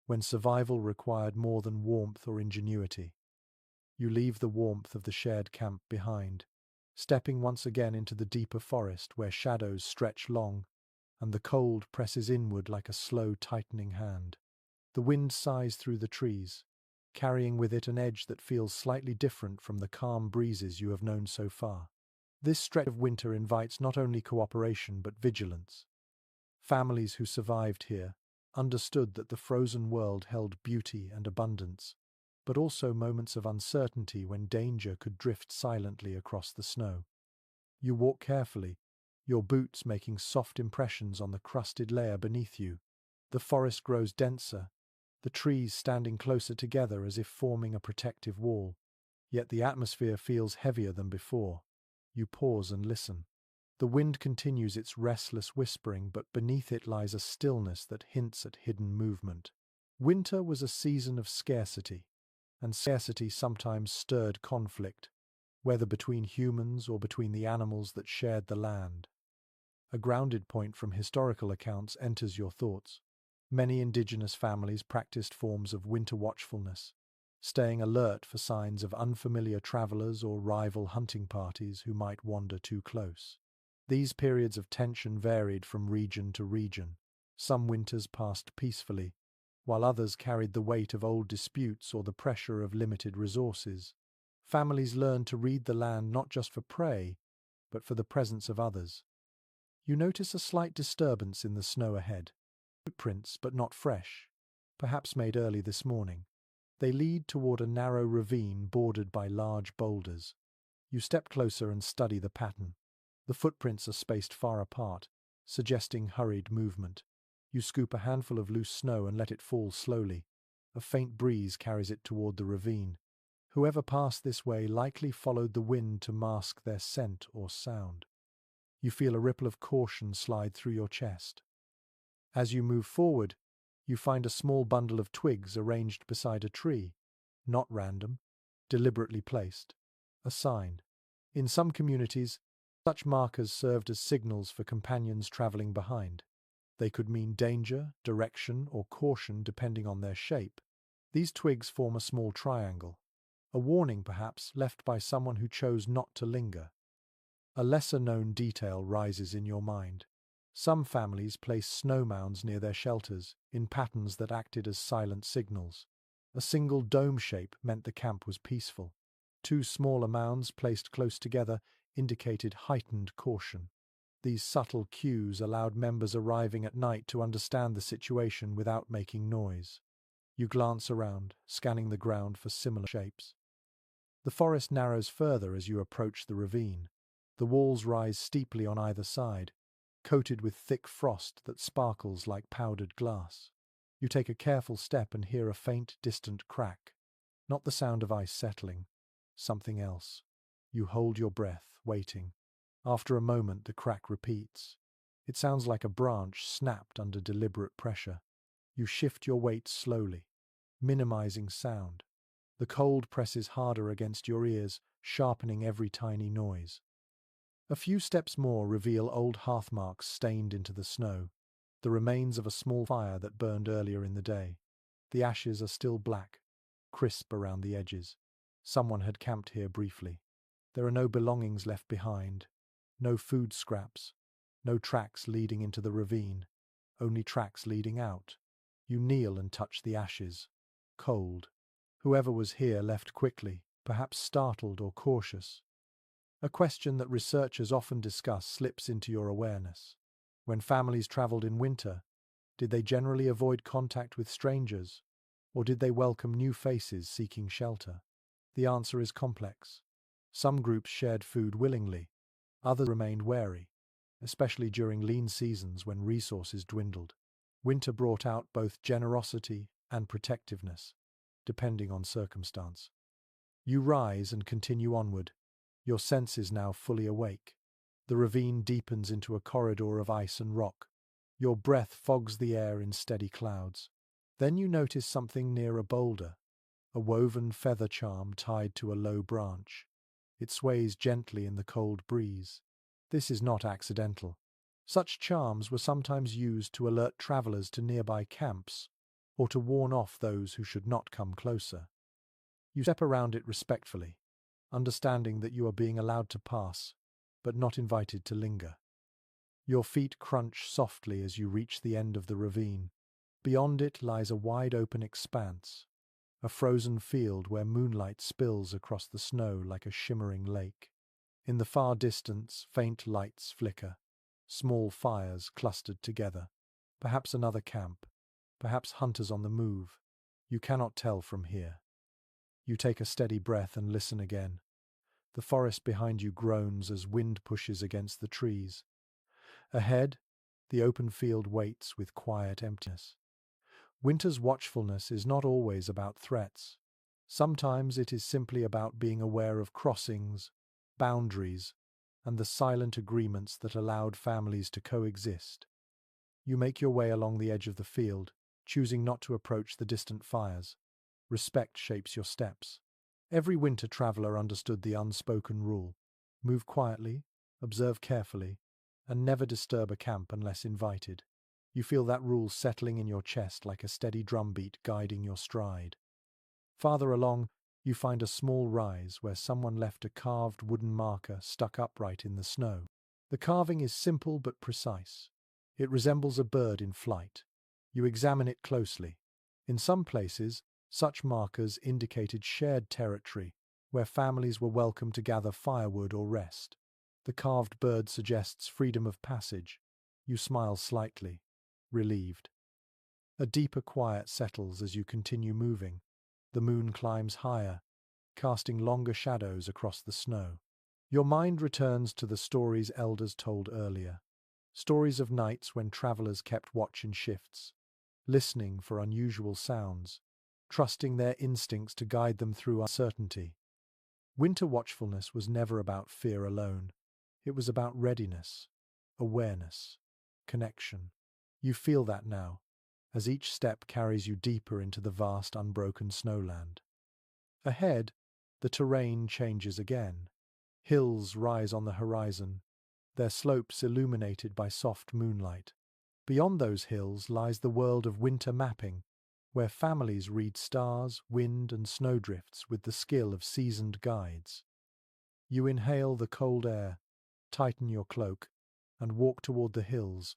when survival required more than warmth or ingenuity. You leave the warmth of the shared camp behind, stepping once again into the deeper forest where shadows stretch long and the cold presses inward like a slow tightening hand. The wind sighs through the trees, carrying with it an edge that feels slightly different from the calm breezes you have known so far. This stretch of winter invites not only cooperation but vigilance. Families who survived here understood that the frozen world held beauty and abundance, but also moments of uncertainty when danger could drift silently across the snow. You walk carefully, your boots making soft impressions on the crusted layer beneath you. The forest grows denser, the trees standing closer together as if forming a protective wall. Yet the atmosphere feels heavier than before. You pause and listen. The wind continues its restless whispering, but beneath it lies a stillness that hints at hidden movement. Winter was a season of scarcity, and scarcity sometimes stirred conflict, whether between humans or between the animals that shared the land. A grounded point from historical accounts enters your thoughts. Many indigenous families practiced forms of winter watchfulness, staying alert for signs of unfamiliar travelers or rival hunting parties who might wander too close. These periods of tension varied from region to region. Some winters passed peacefully, while others carried the weight of old disputes or the pressure of limited resources. Families learned to read the land not just for prey, but for the presence of others. You notice a slight disturbance in the snow ahead. Footprints, but not fresh, perhaps made early this morning. They lead toward a narrow ravine bordered by large boulders. You step closer and study the pattern. The footprints are spaced far apart, suggesting hurried movement. You scoop a handful of loose snow and let it fall slowly. A faint breeze carries it toward the ravine. Whoever passed this way likely followed the wind to mask their scent or sound. You feel a ripple of caution slide through your chest. As you move forward, you find a small bundle of twigs arranged beside a tree. Not random, deliberately placed. A sign. In some communities, such markers served as signals for companions traveling behind. They could mean danger, direction, or caution depending on their shape. These twigs form a small triangle. A warning, perhaps, left by someone who chose not to linger. A lesser-known detail rises in your mind. Some families placed snow mounds near their shelters, in patterns that acted as silent signals. A single dome shape meant the camp was peaceful. Two smaller mounds placed close together indicated heightened caution. These subtle cues allowed members arriving at night to understand the situation without making noise. You glance around, scanning the ground for similar shapes. The forest narrows further as you approach the ravine. The walls rise steeply on either side, coated with thick frost that sparkles like powdered glass. You take a careful step and hear a faint, distant crack. Not the sound of ice settling, something else. You hold your breath, waiting. After a moment, the crack repeats. It sounds like a branch snapped under deliberate pressure. You shift your weight slowly, minimizing sound. The cold presses harder against your ears, sharpening every tiny noise. A few steps more reveal old hearth marks stained into the snow, the remains of a small fire that burned earlier in the day. The ashes are still black, crisp around the edges. Someone had camped here briefly. There are no belongings left behind, no food scraps, no tracks leading into the ravine, only tracks leading out. You kneel and touch the ashes, cold. Whoever was here left quickly, perhaps startled or cautious. A question that researchers often discuss slips into your awareness. When families traveled in winter, did they generally avoid contact with strangers, or did they welcome new faces seeking shelter? The answer is complex. Some groups shared food willingly, Others remained wary, especially during lean seasons when resources dwindled. Winter brought out both generosity and protectiveness, depending on circumstance. You rise and continue onward, your senses now fully awake. The ravine deepens into a corridor of ice and rock. Your breath fogs the air in steady clouds. Then you notice something near a boulder, a woven feather charm tied to a low branch. It sways gently in the cold breeze. This is not accidental. Such charms were sometimes used to alert travelers to nearby camps or to warn off those who should not come closer. You step around it respectfully, understanding that you are being allowed to pass, but not invited to linger. Your feet crunch softly as you reach the end of the ravine. Beyond it lies a wide-open expanse, a frozen field where moonlight spills across the snow like a shimmering lake. In the far distance, faint lights flicker, small fires clustered together. Perhaps another camp, perhaps hunters on the move. You cannot tell from here. You take a steady breath and listen again. The forest behind you groans as wind pushes against the trees. Ahead, the open field waits with quiet emptiness. Winter's watchfulness is not always about threats. Sometimes it is simply about being aware of crossings, boundaries, and the silent agreements that allowed families to coexist. You make your way along the edge of the field, choosing not to approach the distant fires. Respect shapes your steps. Every winter traveler understood the unspoken rule: move quietly, observe carefully, and never disturb a camp unless invited. You feel that rule settling in your chest like a steady drumbeat guiding your stride. Farther along, you find a small rise where someone left a carved wooden marker stuck upright in the snow. The carving is simple but precise. It resembles a bird in flight. You examine it closely. In some places, such markers indicated shared territory, where families were welcome to gather firewood or rest. The carved bird suggests freedom of passage. You smile slightly, relieved. A deeper quiet settles as you continue moving. The moon climbs higher, casting longer shadows across the snow. Your mind returns to the stories elders told earlier. Stories of nights when travelers kept watch in shifts, listening for unusual sounds, trusting their instincts to guide them through uncertainty. Winter watchfulness was never about fear alone. It was about readiness, awareness, connection. You feel that now, as each step carries you deeper into the vast unbroken snowland. Ahead, the terrain changes again. Hills rise on the horizon, their slopes illuminated by soft moonlight. Beyond those hills lies the world of winter mapping, where families read stars, wind, and snowdrifts with the skill of seasoned guides. You inhale the cold air, tighten your cloak, and walk toward the hills,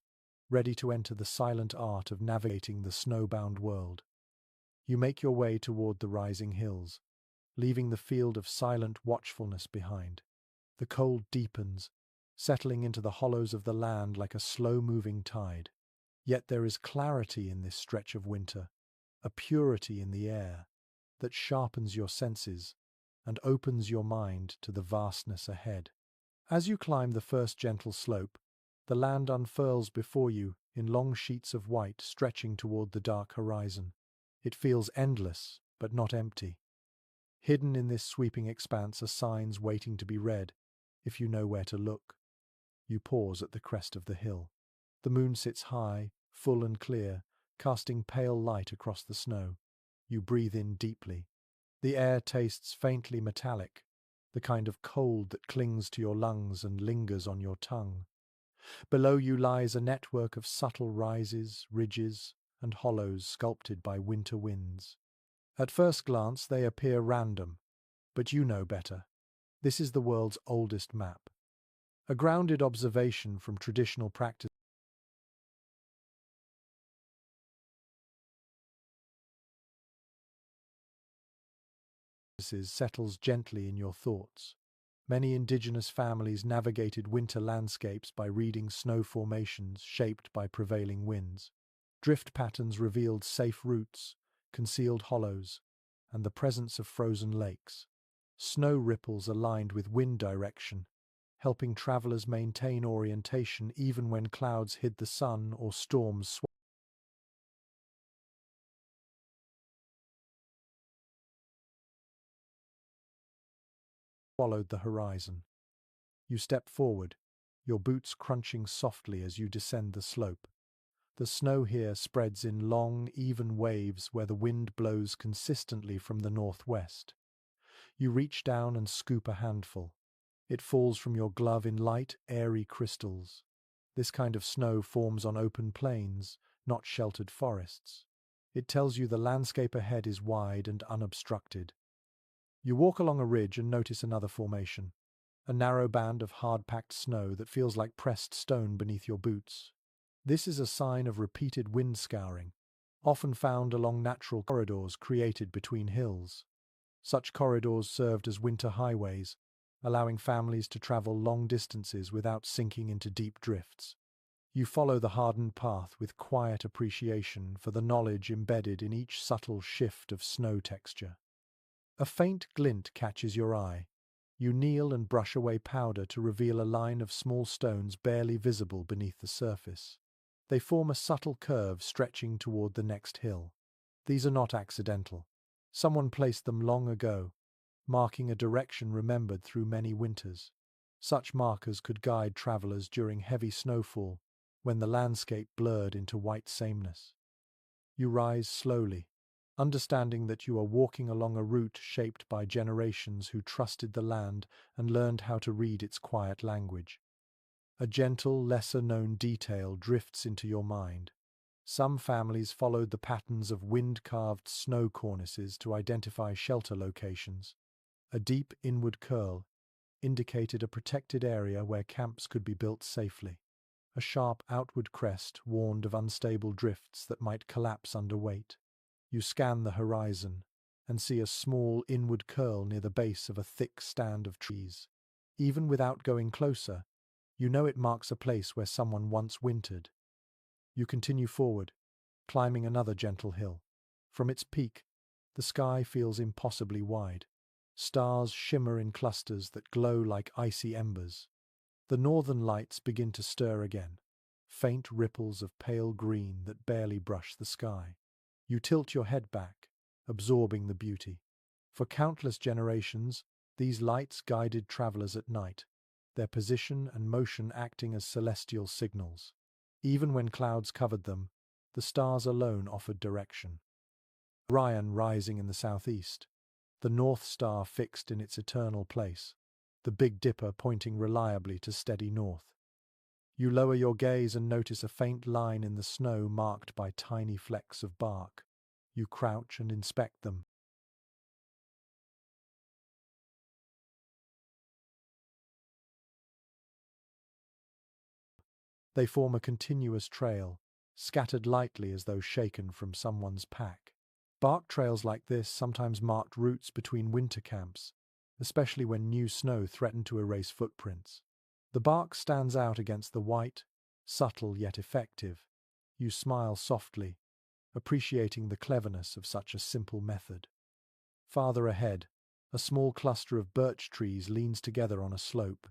ready to enter the silent art of navigating the snowbound world. You make your way toward the rising hills, leaving the field of silent watchfulness behind. The cold deepens, settling into the hollows of the land like a slow-moving tide. Yet there is clarity in this stretch of winter, a purity in the air that sharpens your senses and opens your mind to the vastness ahead. As you climb the first gentle slope, the land unfurls before you in long sheets of white stretching toward the dark horizon. It feels endless, but not empty. Hidden in this sweeping expanse are signs waiting to be read, if you know where to look. You pause at the crest of the hill. The moon sits high, full and clear, casting pale light across the snow. You breathe in deeply. The air tastes faintly metallic, the kind of cold that clings to your lungs and lingers on your tongue. Below you lies a network of subtle rises, ridges, and hollows sculpted by winter winds. At first glance, they appear random, but you know better. This is the world's oldest map. A grounded observation from traditional practices settles gently in your thoughts. Many indigenous families navigated winter landscapes by reading snow formations shaped by prevailing winds. Drift patterns revealed safe routes, concealed hollows, and the presence of frozen lakes. Snow ripples aligned with wind direction, helping travelers maintain orientation even when clouds hid the sun or storms swallowed the horizon. You step forward, your boots crunching softly as you descend the slope. The snow here spreads in long, even waves where the wind blows consistently from the northwest. You reach down and scoop a handful. It falls from your glove in light, airy crystals. This kind of snow forms on open plains, not sheltered forests. It tells you the landscape ahead is wide and unobstructed. You walk along a ridge and notice another formation, a narrow band of hard-packed snow that feels like pressed stone beneath your boots. This is a sign of repeated wind scouring, often found along natural corridors created between hills. Such corridors served as winter highways, allowing families to travel long distances without sinking into deep drifts. You follow the hardened path with quiet appreciation for the knowledge embedded in each subtle shift of snow texture. A faint glint catches your eye. You kneel and brush away powder to reveal a line of small stones barely visible beneath the surface. They form a subtle curve stretching toward the next hill. These are not accidental. Someone placed them long ago, marking a direction remembered through many winters. Such markers could guide travelers during heavy snowfall, when the landscape blurred into white sameness. You rise slowly, understanding that you are walking along a route shaped by generations who trusted the land and learned how to read its quiet language. A gentle, lesser-known detail drifts into your mind. Some families followed the patterns of wind-carved snow cornices to identify shelter locations. A deep inward curl indicated a protected area where camps could be built safely. A sharp outward crest warned of unstable drifts that might collapse under weight. You scan the horizon and see a small inward curl near the base of a thick stand of trees. Even without going closer, you know it marks a place where someone once wintered. You continue forward, climbing another gentle hill. From its peak, the sky feels impossibly wide. Stars shimmer in clusters that glow like icy embers. The northern lights begin to stir again, faint ripples of pale green that barely brush the sky. You tilt your head back, absorbing the beauty. For countless generations, these lights guided travelers at night, their position and motion acting as celestial signals. Even when clouds covered them, the stars alone offered direction. Orion rising in the southeast, the North Star fixed in its eternal place, the Big Dipper pointing reliably to steady north. You lower your gaze and notice a faint line in the snow marked by tiny flecks of bark. You crouch and inspect them. They form a continuous trail, scattered lightly as though shaken from someone's pack. Bark trails like this sometimes marked routes between winter camps, especially when new snow threatened to erase footprints. The bark stands out against the white, subtle yet effective. You smile softly, appreciating the cleverness of such a simple method. Farther ahead, a small cluster of birch trees leans together on a slope.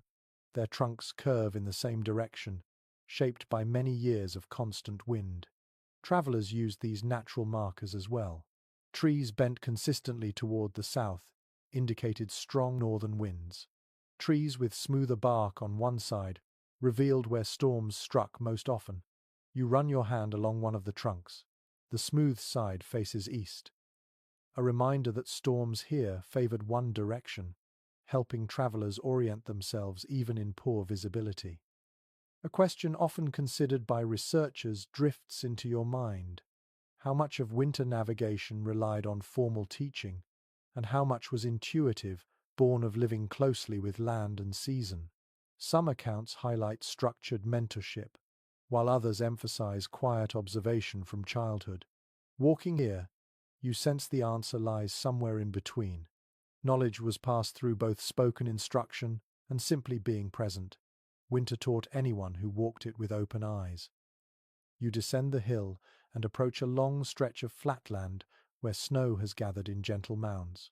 Their trunks curve in the same direction, shaped by many years of constant wind. Travelers used these natural markers as well. Trees bent consistently toward the south indicated strong northern winds. Trees with smoother bark on one side revealed where storms struck most often. You run your hand along one of the trunks. The smooth side faces east, a reminder that storms here favored one direction, helping travelers orient themselves even in poor visibility. A question often considered by researchers drifts into your mind. How much of winter navigation relied on formal teaching, and how much was intuitive, born of living closely with land and season? Some accounts highlight structured mentorship, while others emphasize quiet observation from childhood. Walking here, you sense the answer lies somewhere in between. Knowledge was passed through both spoken instruction and simply being present. Winter taught anyone who walked it with open eyes. You descend the hill and approach a long stretch of flatland where snow has gathered in gentle mounds.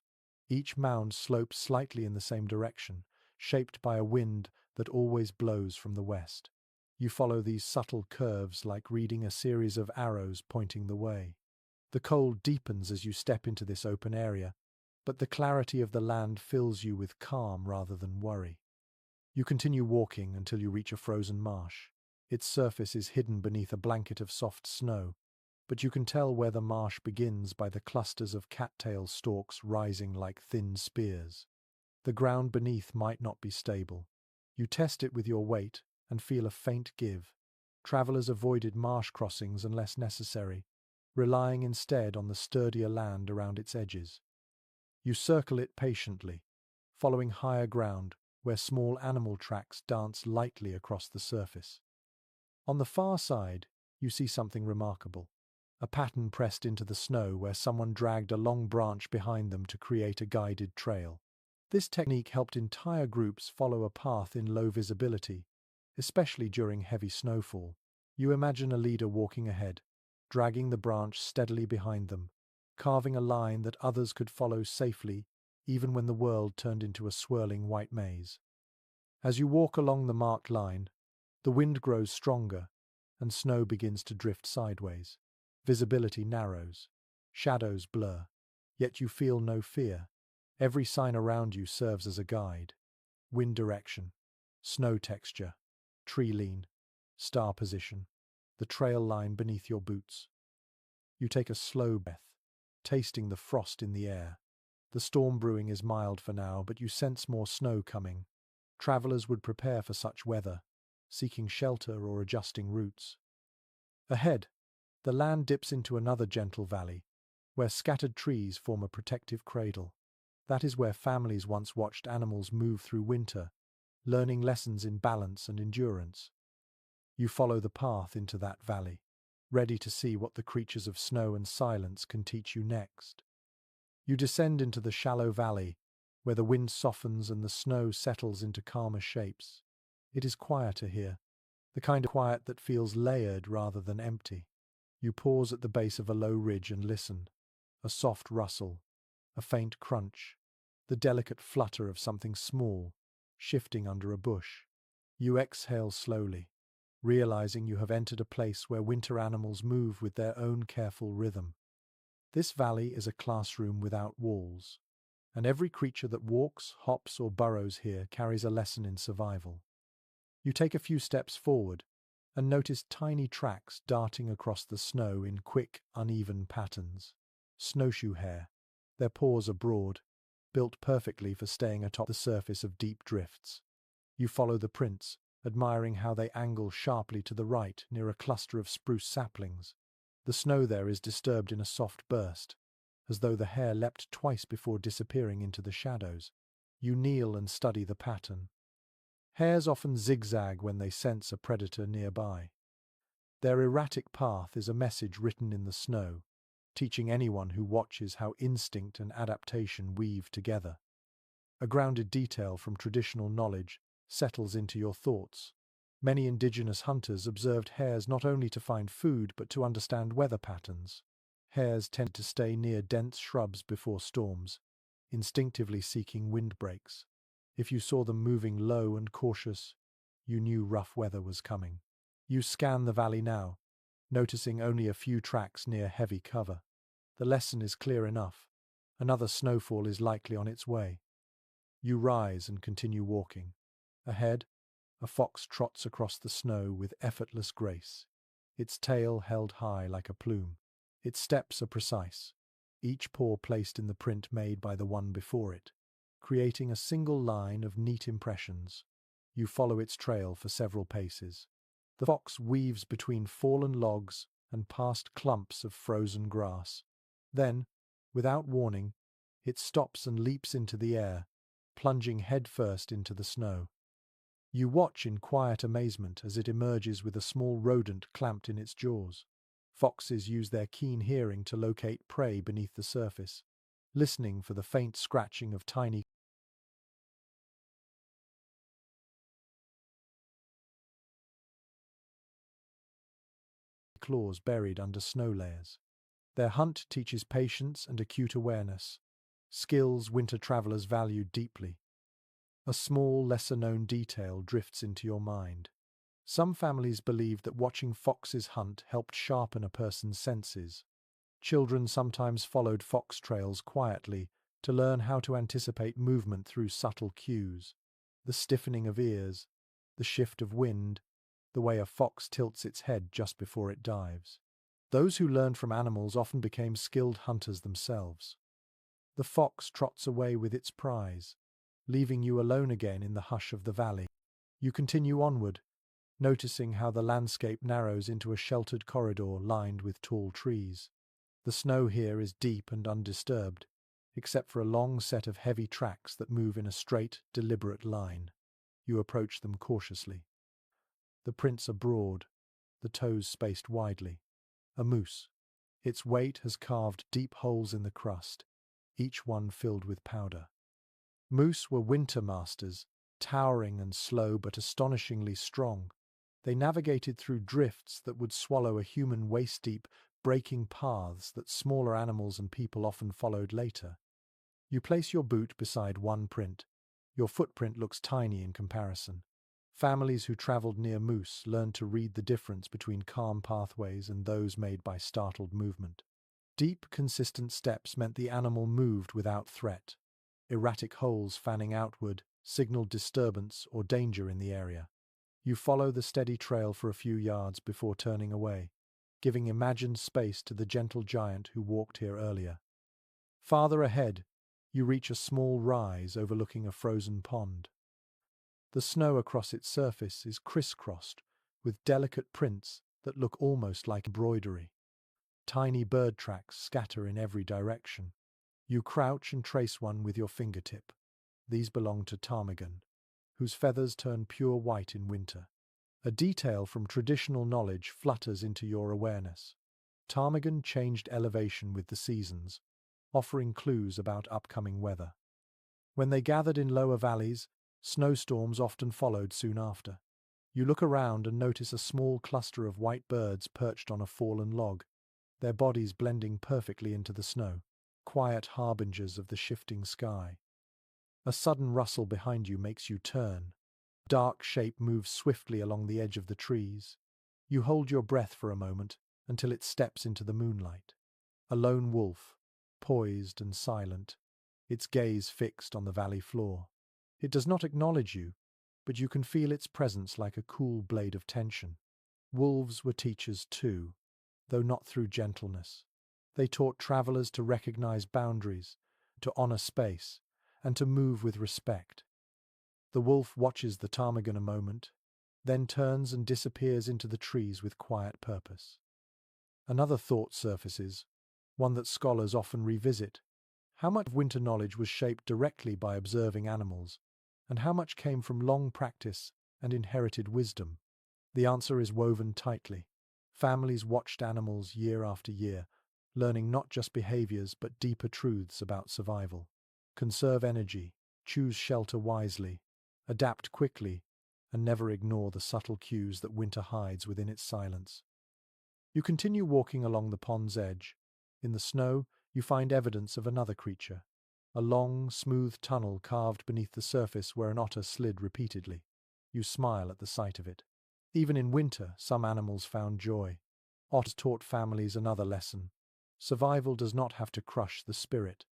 Each mound slopes slightly in the same direction, shaped by a wind that always blows from the west. You follow these subtle curves like reading a series of arrows pointing the way. The cold deepens as you step into this open area, but the clarity of the land fills you with calm rather than worry. You continue walking until you reach a frozen marsh. Its surface is hidden beneath a blanket of soft snow, but you can tell where the marsh begins by the clusters of cattail stalks rising like thin spears. The ground beneath might not be stable. You test it with your weight and feel a faint give. Travelers avoided marsh crossings unless necessary, relying instead on the sturdier land around its edges. You circle it patiently, following higher ground where small animal tracks dance lightly across the surface. On the far side, you see something remarkable. A pattern pressed into the snow where someone dragged a long branch behind them to create a guided trail. This technique helped entire groups follow a path in low visibility, especially during heavy snowfall. You imagine a leader walking ahead, dragging the branch steadily behind them, carving a line that others could follow safely even when the world turned into a swirling white maze. As you walk along the marked line, the wind grows stronger and snow begins to drift sideways. Visibility narrows, shadows blur, yet you feel no fear. Every sign around you serves as a guide. Wind direction, snow texture, tree lean, star position, the trail line beneath your boots. You take a slow breath, tasting the frost in the air. The storm brewing is mild for now, but you sense more snow coming. Travelers would prepare for such weather, seeking shelter or adjusting routes. Ahead, the land dips into another gentle valley, where scattered trees form a protective cradle. That is where families once watched animals move through winter, learning lessons in balance and endurance. You follow the path into that valley, ready to see what the creatures of snow and silence can teach you next. You descend into the shallow valley, where the wind softens and the snow settles into calmer shapes. It is quieter here, the kind of quiet that feels layered rather than empty. You pause at the base of a low ridge and listen. A soft rustle, a faint crunch, the delicate flutter of something small, shifting under a bush. You exhale slowly, realizing you have entered a place where winter animals move with their own careful rhythm. This valley is a classroom without walls, and every creature that walks, hops, or burrows here carries a lesson in survival. You take a few steps forward and notice tiny tracks darting across the snow in quick, uneven patterns. Snowshoe hare. Their paws are broad, built perfectly for staying atop the surface of deep drifts. You follow the prints, admiring how they angle sharply to the right near a cluster of spruce saplings. The snow there is disturbed in a soft burst, as though the hare leapt twice before disappearing into the shadows. You kneel and study the pattern. Hares often zigzag when they sense a predator nearby. Their erratic path is a message written in the snow, teaching anyone who watches how instinct and adaptation weave together. A grounded detail from traditional knowledge settles into your thoughts. Many indigenous hunters observed hares not only to find food but to understand weather patterns. Hares tend to stay near dense shrubs before storms, instinctively seeking windbreaks. If you saw them moving low and cautious, you knew rough weather was coming. You scan the valley now, noticing only a few tracks near heavy cover. The lesson is clear enough. Another snowfall is likely on its way. You rise and continue walking. Ahead, a fox trots across the snow with effortless grace, its tail held high like a plume. Its steps are precise, each paw placed in the print made by the one before it, creating a single line of neat impressions. You follow its trail for several paces. The fox weaves between fallen logs and past clumps of frozen grass. Then, without warning, it stops and leaps into the air, plunging headfirst into the snow. You watch in quiet amazement as it emerges with a small rodent clamped in its jaws. Foxes use their keen hearing to locate prey beneath the surface, listening for the faint scratching of tiny claws buried under snow layers. Their hunt teaches patience and acute awareness, skills winter travelers value deeply. A small, lesser-known detail drifts into your mind. Some families believed that watching foxes hunt helped sharpen a person's senses. Children sometimes followed fox trails quietly to learn how to anticipate movement through subtle cues. The stiffening of ears, the shift of wind, the way a fox tilts its head just before it dives. Those who learned from animals often became skilled hunters themselves. The fox trots away with its prize, leaving you alone again in the hush of the valley. You continue onward, noticing how the landscape narrows into a sheltered corridor lined with tall trees. The snow here is deep and undisturbed, except for a long set of heavy tracks that move in a straight, deliberate line. You approach them cautiously. The prints are broad, the toes spaced widely. A moose. Its weight has carved deep holes in the crust, each one filled with powder. Moose were winter masters, towering and slow but astonishingly strong. They navigated through drifts that would swallow a human waist-deep, breaking paths that smaller animals and people often followed later. You place your boot beside one print. Your footprint looks tiny in comparison. Families who traveled near moose learned to read the difference between calm pathways and those made by startled movement. Deep, consistent steps meant the animal moved without threat. Erratic holes fanning outward signaled disturbance or danger in the area. You follow the steady trail for a few yards before turning away, giving imagined space to the gentle giant who walked here earlier. Farther ahead, you reach a small rise overlooking a frozen pond. The snow across its surface is crisscrossed with delicate prints that look almost like embroidery. Tiny bird tracks scatter in every direction. You crouch and trace one with your fingertip. These belong to ptarmigan, whose feathers turn pure white in winter. A detail from traditional knowledge flutters into your awareness. Ptarmigan changed elevation with the seasons, offering clues about upcoming weather. When they gathered in lower valleys, snowstorms often followed soon after. You look around and notice a small cluster of white birds perched on a fallen log, their bodies blending perfectly into the snow, quiet harbingers of the shifting sky. A sudden rustle behind you makes you turn. A dark shape moves swiftly along the edge of the trees. You hold your breath for a moment until it steps into the moonlight. A lone wolf, poised and silent, its gaze fixed on the valley floor. It does not acknowledge you, but you can feel its presence like a cool blade of tension. Wolves were teachers too, though not through gentleness. They taught travelers to recognize boundaries, to honor space, and to move with respect. The wolf watches the ptarmigan a moment, then turns and disappears into the trees with quiet purpose. Another thought surfaces, one that scholars often revisit. How much of winter knowledge was shaped directly by observing animals, and how much came from long practice and inherited wisdom? The answer is woven tightly. Families watched animals year after year, learning not just behaviors but deeper truths about survival. Conserve energy, choose shelter wisely, adapt quickly, and never ignore the subtle cues that winter hides within its silence. You continue walking along the pond's edge. In the snow, you find evidence of another creature, a long, smooth tunnel carved beneath the surface where an otter slid repeatedly. You smile at the sight of it. Even in winter, some animals found joy. Otters taught families another lesson. Survival does not have to crush the spirit.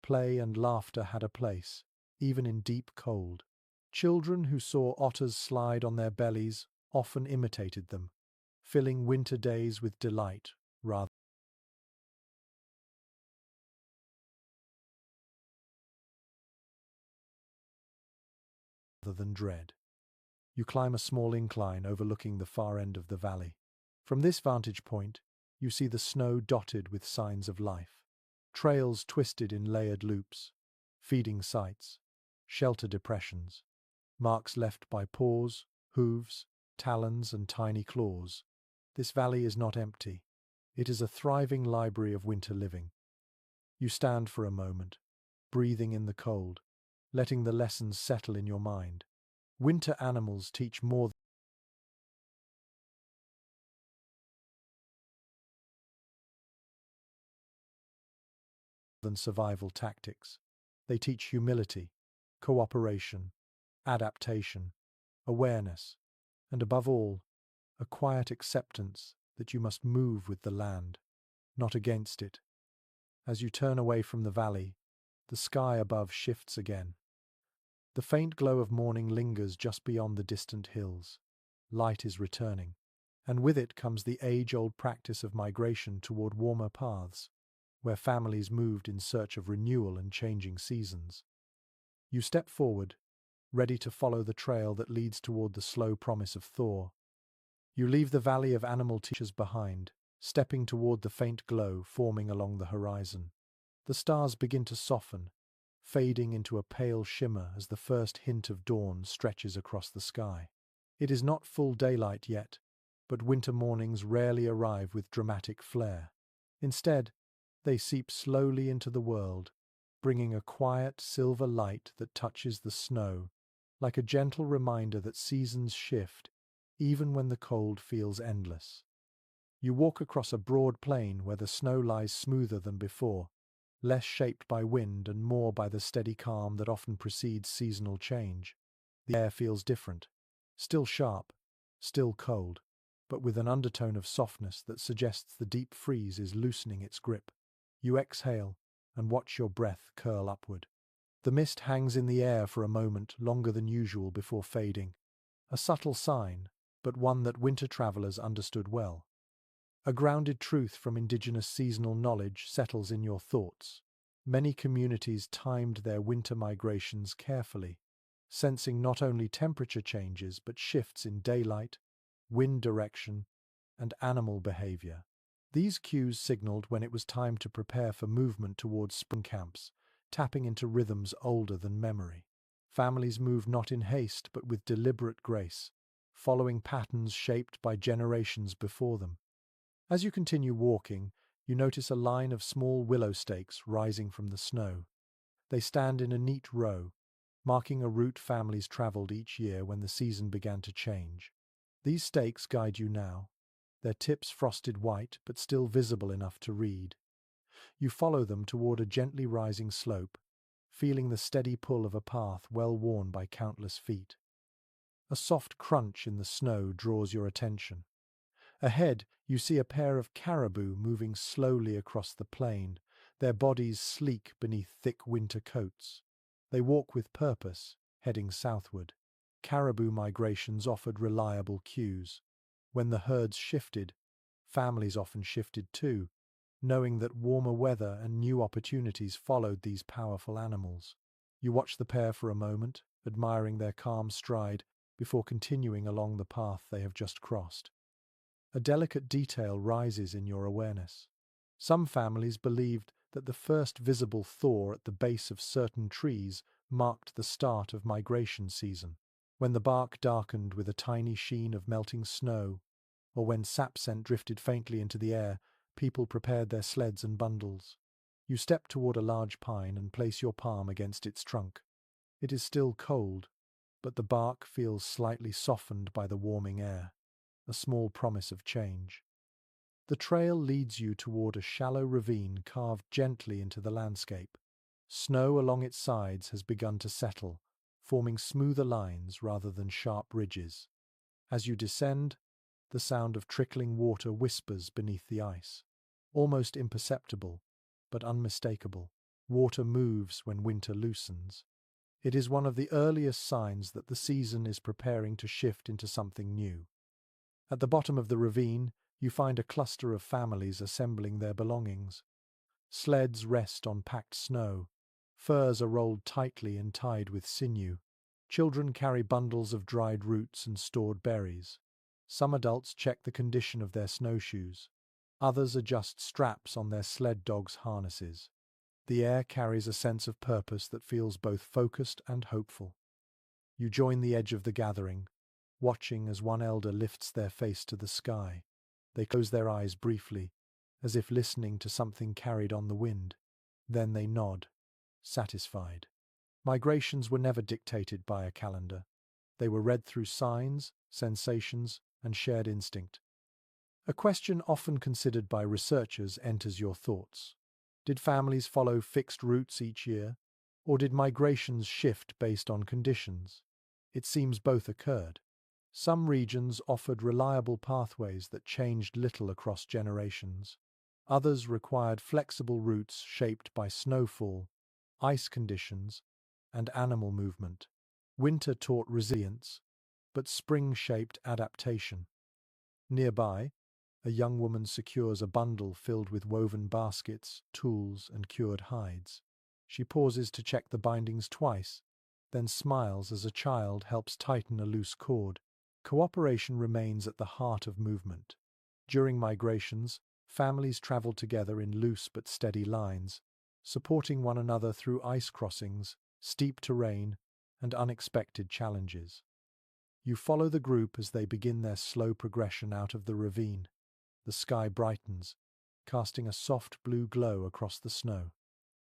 Play and laughter had a place, even in deep cold. Children who saw otters slide on their bellies often imitated them, filling winter days with delight rather than dread. You climb a small incline overlooking the far end of the valley. From this vantage point, you see the snow dotted with signs of life. Trails twisted in layered loops, feeding sites, shelter depressions, marks left by paws, hooves, talons, and tiny claws. This valley is not empty. It is a thriving library of winter living. You stand for a moment, breathing in the cold, letting the lessons settle in your mind. Winter animals teach more than survival tactics. They teach humility, cooperation, adaptation, awareness, and above all, a quiet acceptance that you must move with the land, not against it. As you turn away from the valley, the sky above shifts again. The faint glow of morning lingers just beyond the distant hills. Light is returning, and with it comes the age-old practice of migration toward warmer paths, where families moved in search of renewal and changing seasons. You step forward, ready to follow the trail that leads toward the slow promise of thaw. You leave the valley of animal teachers behind, stepping toward the faint glow forming along the horizon. The stars begin to soften, fading into a pale shimmer as the first hint of dawn stretches across the sky. It is not full daylight yet, but winter mornings rarely arrive with dramatic flair. Instead, they seep slowly into the world, bringing a quiet silver light that touches the snow, like a gentle reminder that seasons shift, even when the cold feels endless. You walk across a broad plain where the snow lies smoother than before, less shaped by wind and more by the steady calm that often precedes seasonal change. The air feels different, still sharp, still cold, but with an undertone of softness that suggests the deep freeze is loosening its grip. You exhale and watch your breath curl upward. The mist hangs in the air for a moment longer than usual before fading, a subtle sign, but one that winter travelers understood well. A grounded truth from indigenous seasonal knowledge settles in your thoughts. Many communities timed their winter migrations carefully, sensing not only temperature changes but shifts in daylight, wind direction, and animal behavior. These cues signaled when it was time to prepare for movement towards spring camps, tapping into rhythms older than memory. Families move not in haste but with deliberate grace, following patterns shaped by generations before them. As you continue walking, you notice a line of small willow stakes rising from the snow. They stand in a neat row, marking a route families traveled each year when the season began to change. These stakes guide you now, their tips frosted white but still visible enough to read. You follow them toward a gently rising slope, feeling the steady pull of a path well worn by countless feet. A soft crunch in the snow draws your attention. Ahead, you see a pair of caribou moving slowly across the plain, their bodies sleek beneath thick winter coats. They walk with purpose, heading southward. Caribou migrations offered reliable cues. When the herds shifted, families often shifted too, knowing that warmer weather and new opportunities followed these powerful animals. You watch the pair for a moment, admiring their calm stride, before continuing along the path they have just crossed. A delicate detail rises in your awareness. Some families believed that the first visible thaw at the base of certain trees marked the start of migration season, when the bark darkened with a tiny sheen of melting snow, or when sap scent drifted faintly into the air. People prepared their sleds and bundles. You step toward a large pine and place your palm against its trunk. It is still cold, but the bark feels slightly softened by the warming air, a small promise of change. The trail leads you toward a shallow ravine carved gently into the landscape. Snow along its sides has begun to settle, forming smoother lines rather than sharp ridges. As you descend, the sound of trickling water whispers beneath the ice. Almost imperceptible, but unmistakable. Water moves when winter loosens. It is one of the earliest signs that the season is preparing to shift into something new. At the bottom of the ravine, you find a cluster of families assembling their belongings. Sleds rest on packed snow. Furs are rolled tightly and tied with sinew. Children carry bundles of dried roots and stored berries. Some adults check the condition of their snowshoes. Others adjust straps on their sled dogs' harnesses. The air carries a sense of purpose that feels both focused and hopeful. You join the edge of the gathering, watching as one elder lifts their face to the sky. They close their eyes briefly, as if listening to something carried on the wind. Then they nod, satisfied. Migrations were never dictated by a calendar. They were read through signs, sensations, and shared instinct. A question often considered by researchers enters your thoughts. Did families follow fixed routes each year, or did migrations shift based on conditions? It seems both occurred. Some regions offered reliable pathways that changed little across generations. Others required flexible routes shaped by snowfall, ice conditions, and animal movement. Winter taught resilience, but spring shaped adaptation. Nearby, a young woman secures a bundle filled with woven baskets, tools, and cured hides. She pauses to check the bindings twice, then smiles as a child helps tighten a loose cord. Cooperation remains at the heart of movement. During migrations, families travel together in loose but steady lines, supporting one another through ice crossings, steep terrain, and unexpected challenges. You follow the group as they begin their slow progression out of the ravine. The sky brightens, casting a soft blue glow across the snow.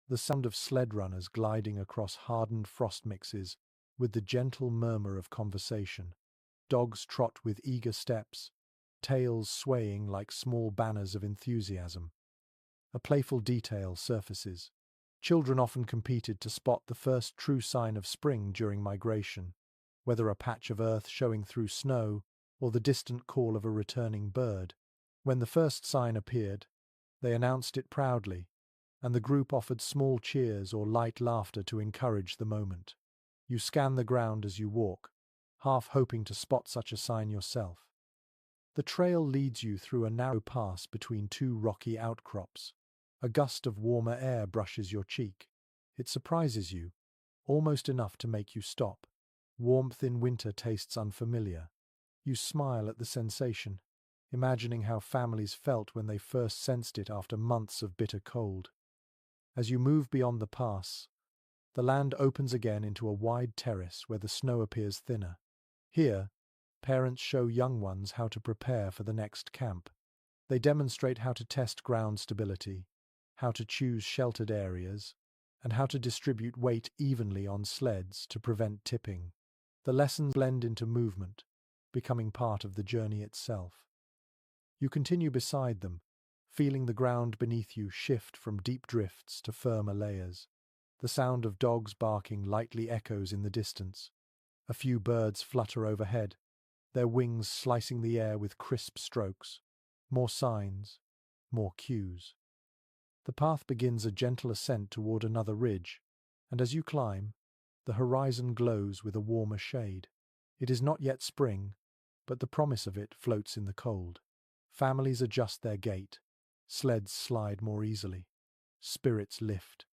The sound of sled runners gliding across hardened frost mixes with the gentle murmur of conversation. Dogs trot with eager steps, tails swaying like small banners of enthusiasm. A playful detail surfaces. Children often competed to spot the first true sign of spring during migration, whether a patch of earth showing through snow or the distant call of a returning bird. When the first sign appeared, they announced it proudly, and the group offered small cheers or light laughter to encourage the moment. You scan the ground as you walk, half hoping to spot such a sign yourself. The trail leads you through a narrow pass between two rocky outcrops. A gust of warmer air brushes your cheek. It surprises you, almost enough to make you stop. Warmth in winter tastes unfamiliar. You smile at the sensation, imagining how families felt when they first sensed it after months of bitter cold. As you move beyond the pass, the land opens again into a wide terrace where the snow appears thinner. Here, parents show young ones how to prepare for the next camp. They demonstrate how to test ground stability, how to choose sheltered areas, and how to distribute weight evenly on sleds to prevent tipping. The lessons blend into movement, becoming part of the journey itself. You continue beside them, feeling the ground beneath you shift from deep drifts to firmer layers. The sound of dogs barking lightly echoes in the distance. A few birds flutter overhead, their wings slicing the air with crisp strokes. More signs, more cues. The path begins a gentle ascent toward another ridge, and as you climb, the horizon glows with a warmer shade. It is not yet spring, but the promise of it floats in the cold. Families adjust their gait. Sleds slide more easily. Spirits lift.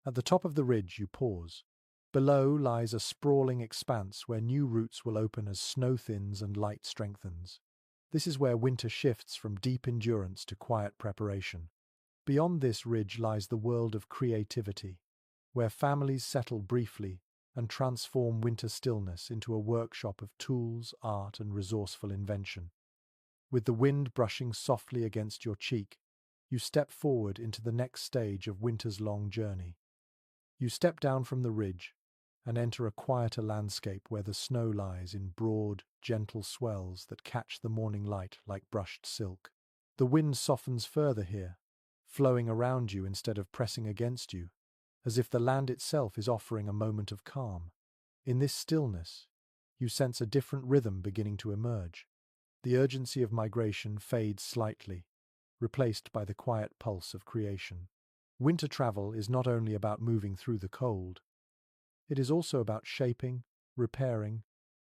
At the top of the ridge you pause. Below lies a sprawling expanse where new routes will open as snow thins and light strengthens. This is where winter shifts from deep endurance to quiet preparation. Beyond this ridge lies the world of creativity, where families settle briefly and transform winter stillness into a workshop of tools, art, and resourceful invention. With the wind brushing softly against your cheek, you step forward into the next stage of winter's long journey. You step down from the ridge and enter a quieter landscape where the snow lies in broad, gentle swells that catch the morning light like brushed silk. The wind softens further here, flowing around you instead of pressing against you, as if the land itself is offering a moment of calm. In this stillness, you sense a different rhythm beginning to emerge. The urgency of migration fades slightly, replaced by the quiet pulse of creation. Winter travel is not only about moving through the cold, it is also about shaping, repairing,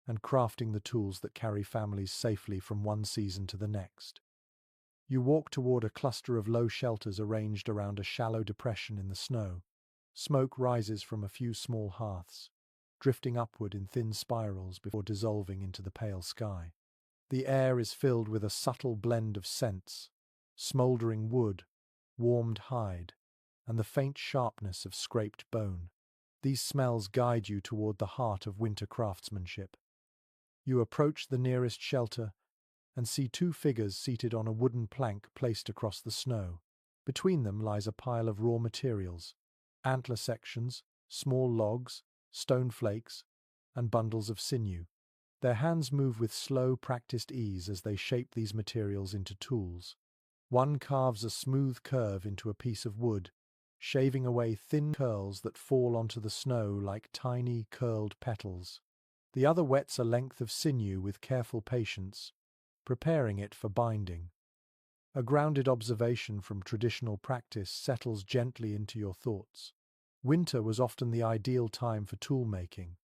and crafting the tools that carry families safely from one season to the next. You walk toward a cluster of low shelters arranged around a shallow depression in the snow. Smoke rises from a few small hearths, drifting upward in thin spirals before dissolving into the pale sky. The air is filled with a subtle blend of scents: smouldering wood, warmed hide, and the faint sharpness of scraped bone. These smells guide you toward the heart of winter craftsmanship. You approach the nearest shelter and see two figures seated on a wooden plank placed across the snow. Between them lies a pile of raw materials: antler sections, small logs, stone flakes, and bundles of sinew. Their hands move with slow, practiced ease as they shape these materials into tools. One carves a smooth curve into a piece of wood, shaving away thin curls that fall onto the snow like tiny, curled petals. The other wets a length of sinew with careful patience, preparing it for binding. A grounded observation from traditional practice settles gently into your thoughts. Winter was often the ideal time for tool making.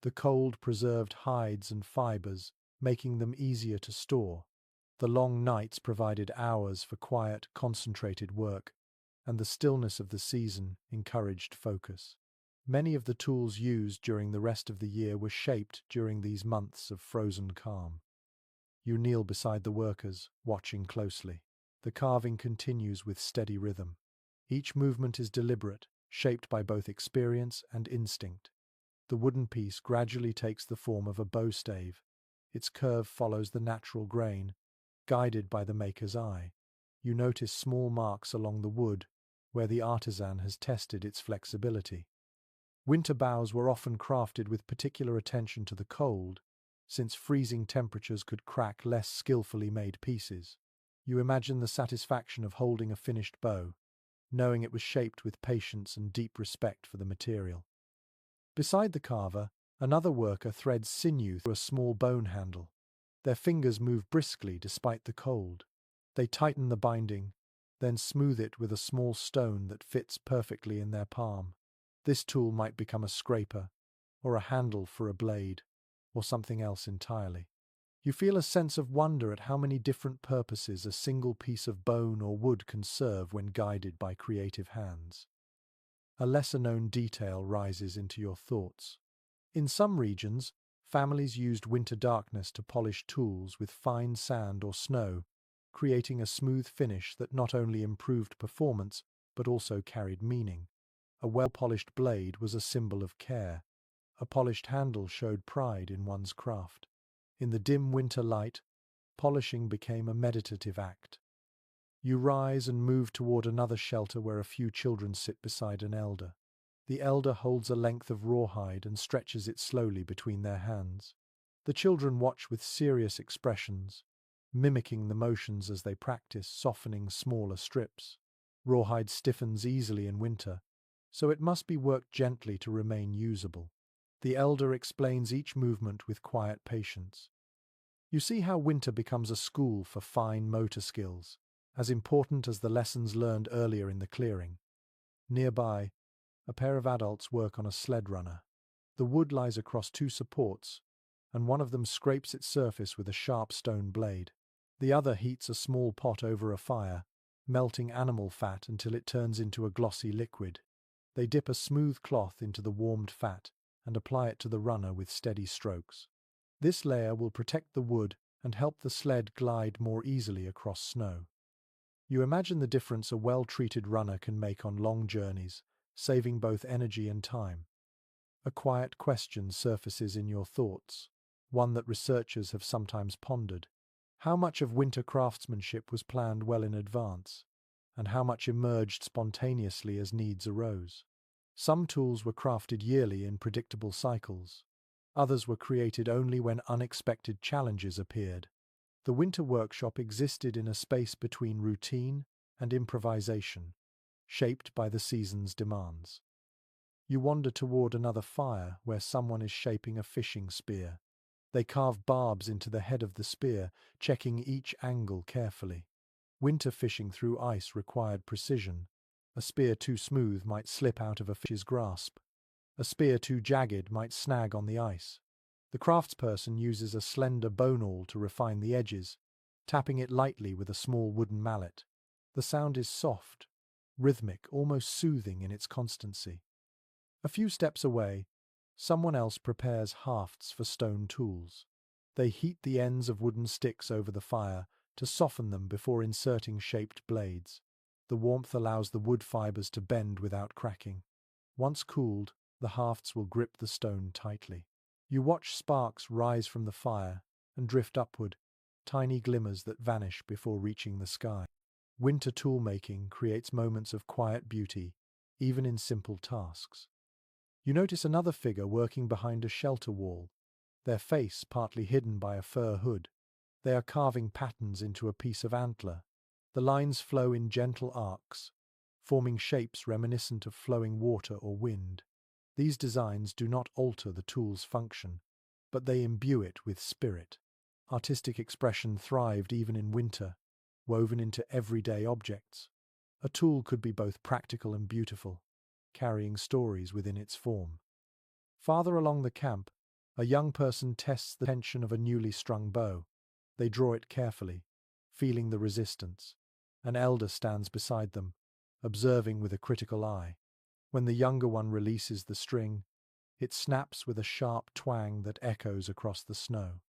The cold preserved hides and fibers, making them easier to store. The long nights provided hours for quiet, concentrated work, and the stillness of the season encouraged focus. Many of the tools used during the rest of the year were shaped during these months of frozen calm. You kneel beside the workers, watching closely. The carving continues with steady rhythm. Each movement is deliberate, shaped by both experience and instinct. The wooden piece gradually takes the form of a bow stave. Its curve follows the natural grain, guided by the maker's eye. You notice small marks along the wood, where the artisan has tested its flexibility. Winter bows were often crafted with particular attention to the cold, since freezing temperatures could crack less skillfully made pieces. You imagine the satisfaction of holding a finished bow, knowing it was shaped with patience and deep respect for the material. Beside the carver, another worker threads sinew through a small bone handle. Their fingers move briskly despite the cold. They tighten the binding, then smooth it with a small stone that fits perfectly in their palm. This tool might become a scraper, or a handle for a blade, or something else entirely. You feel a sense of wonder at how many different purposes a single piece of bone or wood can serve when guided by creative hands. A lesser-known detail rises into your thoughts. In some regions, families used winter darkness to polish tools with fine sand or snow, creating a smooth finish that not only improved performance but also carried meaning. A well-polished blade was a symbol of care. A polished handle showed pride in one's craft. In the dim winter light, polishing became a meditative act. You rise and move toward another shelter where a few children sit beside an elder. The elder holds a length of rawhide and stretches it slowly between their hands. The children watch with serious expressions, mimicking the motions as they practice softening smaller strips. Rawhide stiffens easily in winter, so it must be worked gently to remain usable. The elder explains each movement with quiet patience. You see how winter becomes a school for fine motor skills, as important as the lessons learned earlier in the clearing. Nearby, a pair of adults work on a sled runner. The wood lies across two supports, and one of them scrapes its surface with a sharp stone blade. The other heats a small pot over a fire, melting animal fat until it turns into a glossy liquid. They dip a smooth cloth into the warmed fat and apply it to the runner with steady strokes. This layer will protect the wood and help the sled glide more easily across snow. You imagine the difference a well-treated runner can make on long journeys, saving both energy and time. A quiet question surfaces in your thoughts, one that researchers have sometimes pondered. How much of winter craftsmanship was planned well in advance, and how much emerged spontaneously as needs arose? Some tools were crafted yearly in predictable cycles. Others were created only when unexpected challenges appeared. The winter workshop existed in a space between routine and improvisation, shaped by the season's demands. You wander toward another fire where someone is shaping a fishing spear. They carve barbs into the head of the spear, checking each angle carefully. Winter fishing through ice required precision. A spear too smooth might slip out of a fish's grasp. A spear too jagged might snag on the ice. The craftsperson uses a slender bone awl to refine the edges, tapping it lightly with a small wooden mallet. The sound is soft, rhythmic, almost soothing in its constancy. A few steps away, someone else prepares hafts for stone tools. They heat the ends of wooden sticks over the fire to soften them before inserting shaped blades. The warmth allows the wood fibers to bend without cracking. Once cooled, the hafts will grip the stone tightly. You watch sparks rise from the fire and drift upward, tiny glimmers that vanish before reaching the sky. Winter tool-making creates moments of quiet beauty, even in simple tasks. You notice another figure working behind a shelter wall, their face partly hidden by a fur hood. They are carving patterns into a piece of antler. The lines flow in gentle arcs, forming shapes reminiscent of flowing water or wind. These designs do not alter the tool's function, but they imbue it with spirit. Artistic expression thrived even in winter, woven into everyday objects. A tool could be both practical and beautiful, carrying stories within its form. Farther along the camp, a young person tests the tension of a newly strung bow. They draw it carefully, feeling the resistance. An elder stands beside them, observing with a critical eye. When the younger one releases the string, it snaps with a sharp twang that echoes across the snow.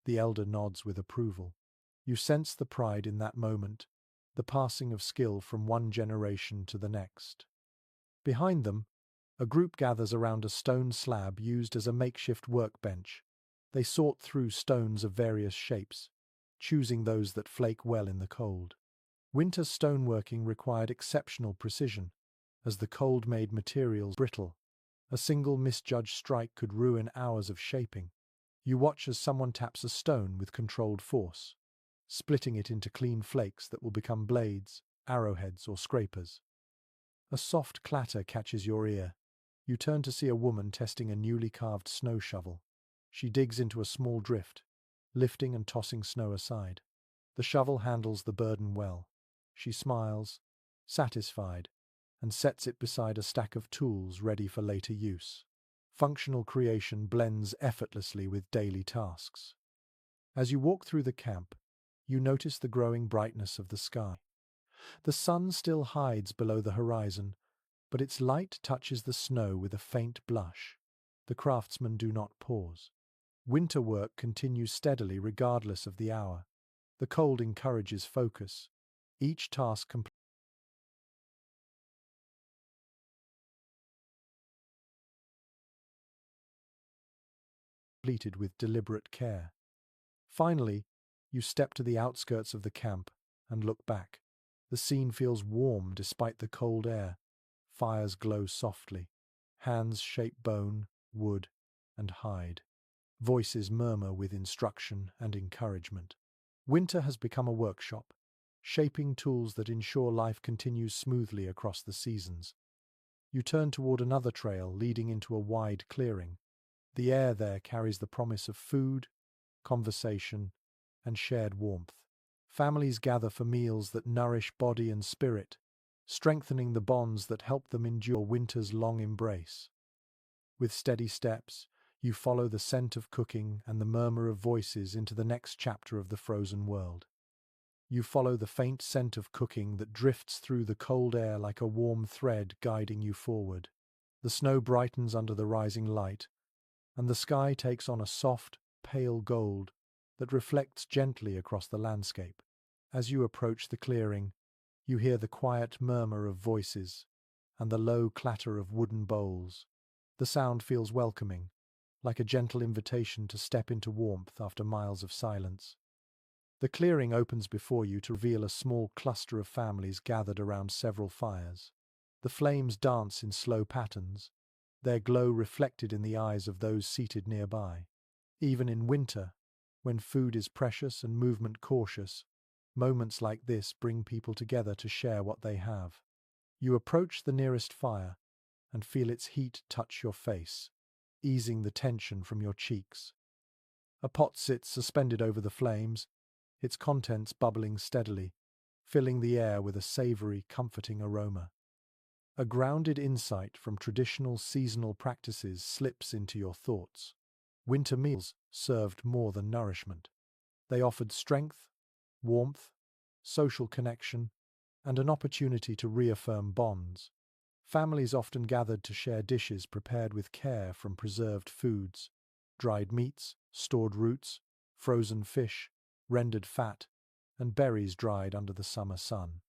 The elder nods with approval. You sense the pride in that moment, the passing of skill from one generation to the next. Behind them, a group gathers around a stone slab used as a makeshift workbench. They sort through stones of various shapes, choosing those that flake well in the cold. Winter's stoneworking required exceptional precision, as the cold made materials brittle. A single misjudged strike could ruin hours of shaping. You watch as someone taps a stone with controlled force, splitting it into clean flakes that will become blades, arrowheads, or scrapers. A soft clatter catches your ear. You turn to see a woman testing a newly carved snow shovel. She digs into a small drift, lifting and tossing snow aside. The shovel handles the burden well. She smiles, satisfied, and sets it beside a stack of tools ready for later use. Functional creation blends effortlessly with daily tasks. As you walk through the camp, you notice the growing brightness of the sky. The sun still hides below the horizon, but its light touches the snow with a faint blush. The craftsmen do not pause. Winter work continues steadily regardless of the hour. The cold encourages focus. Each task completed with deliberate care. Finally, you step to the outskirts of the camp and look back. The scene feels warm despite the cold air. Fires glow softly. Hands shape bone, wood, and hide. Voices murmur with instruction and encouragement. Winter has become a workshop, shaping tools that ensure life continues smoothly across the seasons. You turn toward another trail leading into a wide clearing. The air there carries the promise of food, conversation, and shared warmth. Families gather for meals that nourish body and spirit, strengthening the bonds that help them endure winter's long embrace. With steady steps, you follow the scent of cooking and the murmur of voices into the next chapter of the frozen world. You follow the faint scent of cooking that drifts through the cold air like a warm thread guiding you forward. The snow brightens under the rising light, and the sky takes on a soft, pale gold that reflects gently across the landscape. As you approach the clearing, you hear the quiet murmur of voices and the low clatter of wooden bowls. The sound feels welcoming, like a gentle invitation to step into warmth after miles of silence. The clearing opens before you to reveal a small cluster of families gathered around several fires. The flames dance in slow patterns, their glow reflected in the eyes of those seated nearby. Even in winter, when food is precious and movement cautious, moments like this bring people together to share what they have. You approach the nearest fire and feel its heat touch your face, easing the tension from your cheeks. A pot sits suspended over the flames, its contents bubbling steadily, filling the air with a savory, comforting aroma. A grounded insight from traditional seasonal practices slips into your thoughts. Winter meals served more than nourishment. They offered strength, warmth, social connection, and an opportunity to reaffirm bonds. Families often gathered to share dishes prepared with care from preserved foods, dried meats, stored roots, frozen fish, rendered fat, and berries dried under the summer sun.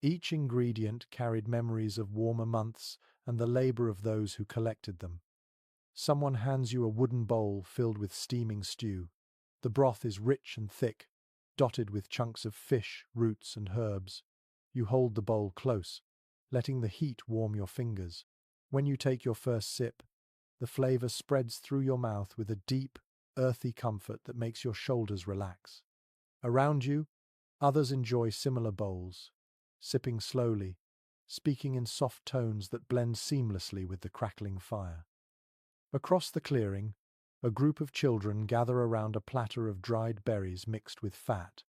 Each ingredient carried memories of warmer months and the labor of those who collected them. Someone hands you a wooden bowl filled with steaming stew. The broth is rich and thick, dotted with chunks of fish, roots, and herbs. You hold the bowl close, letting the heat warm your fingers. When you take your first sip, the flavor spreads through your mouth with a deep, earthy comfort that makes your shoulders relax. Around you, others enjoy similar bowls, sipping slowly, speaking in soft tones that blend seamlessly with the crackling fire. Across the clearing, A group of children gather around a platter of dried berries mixed with fat,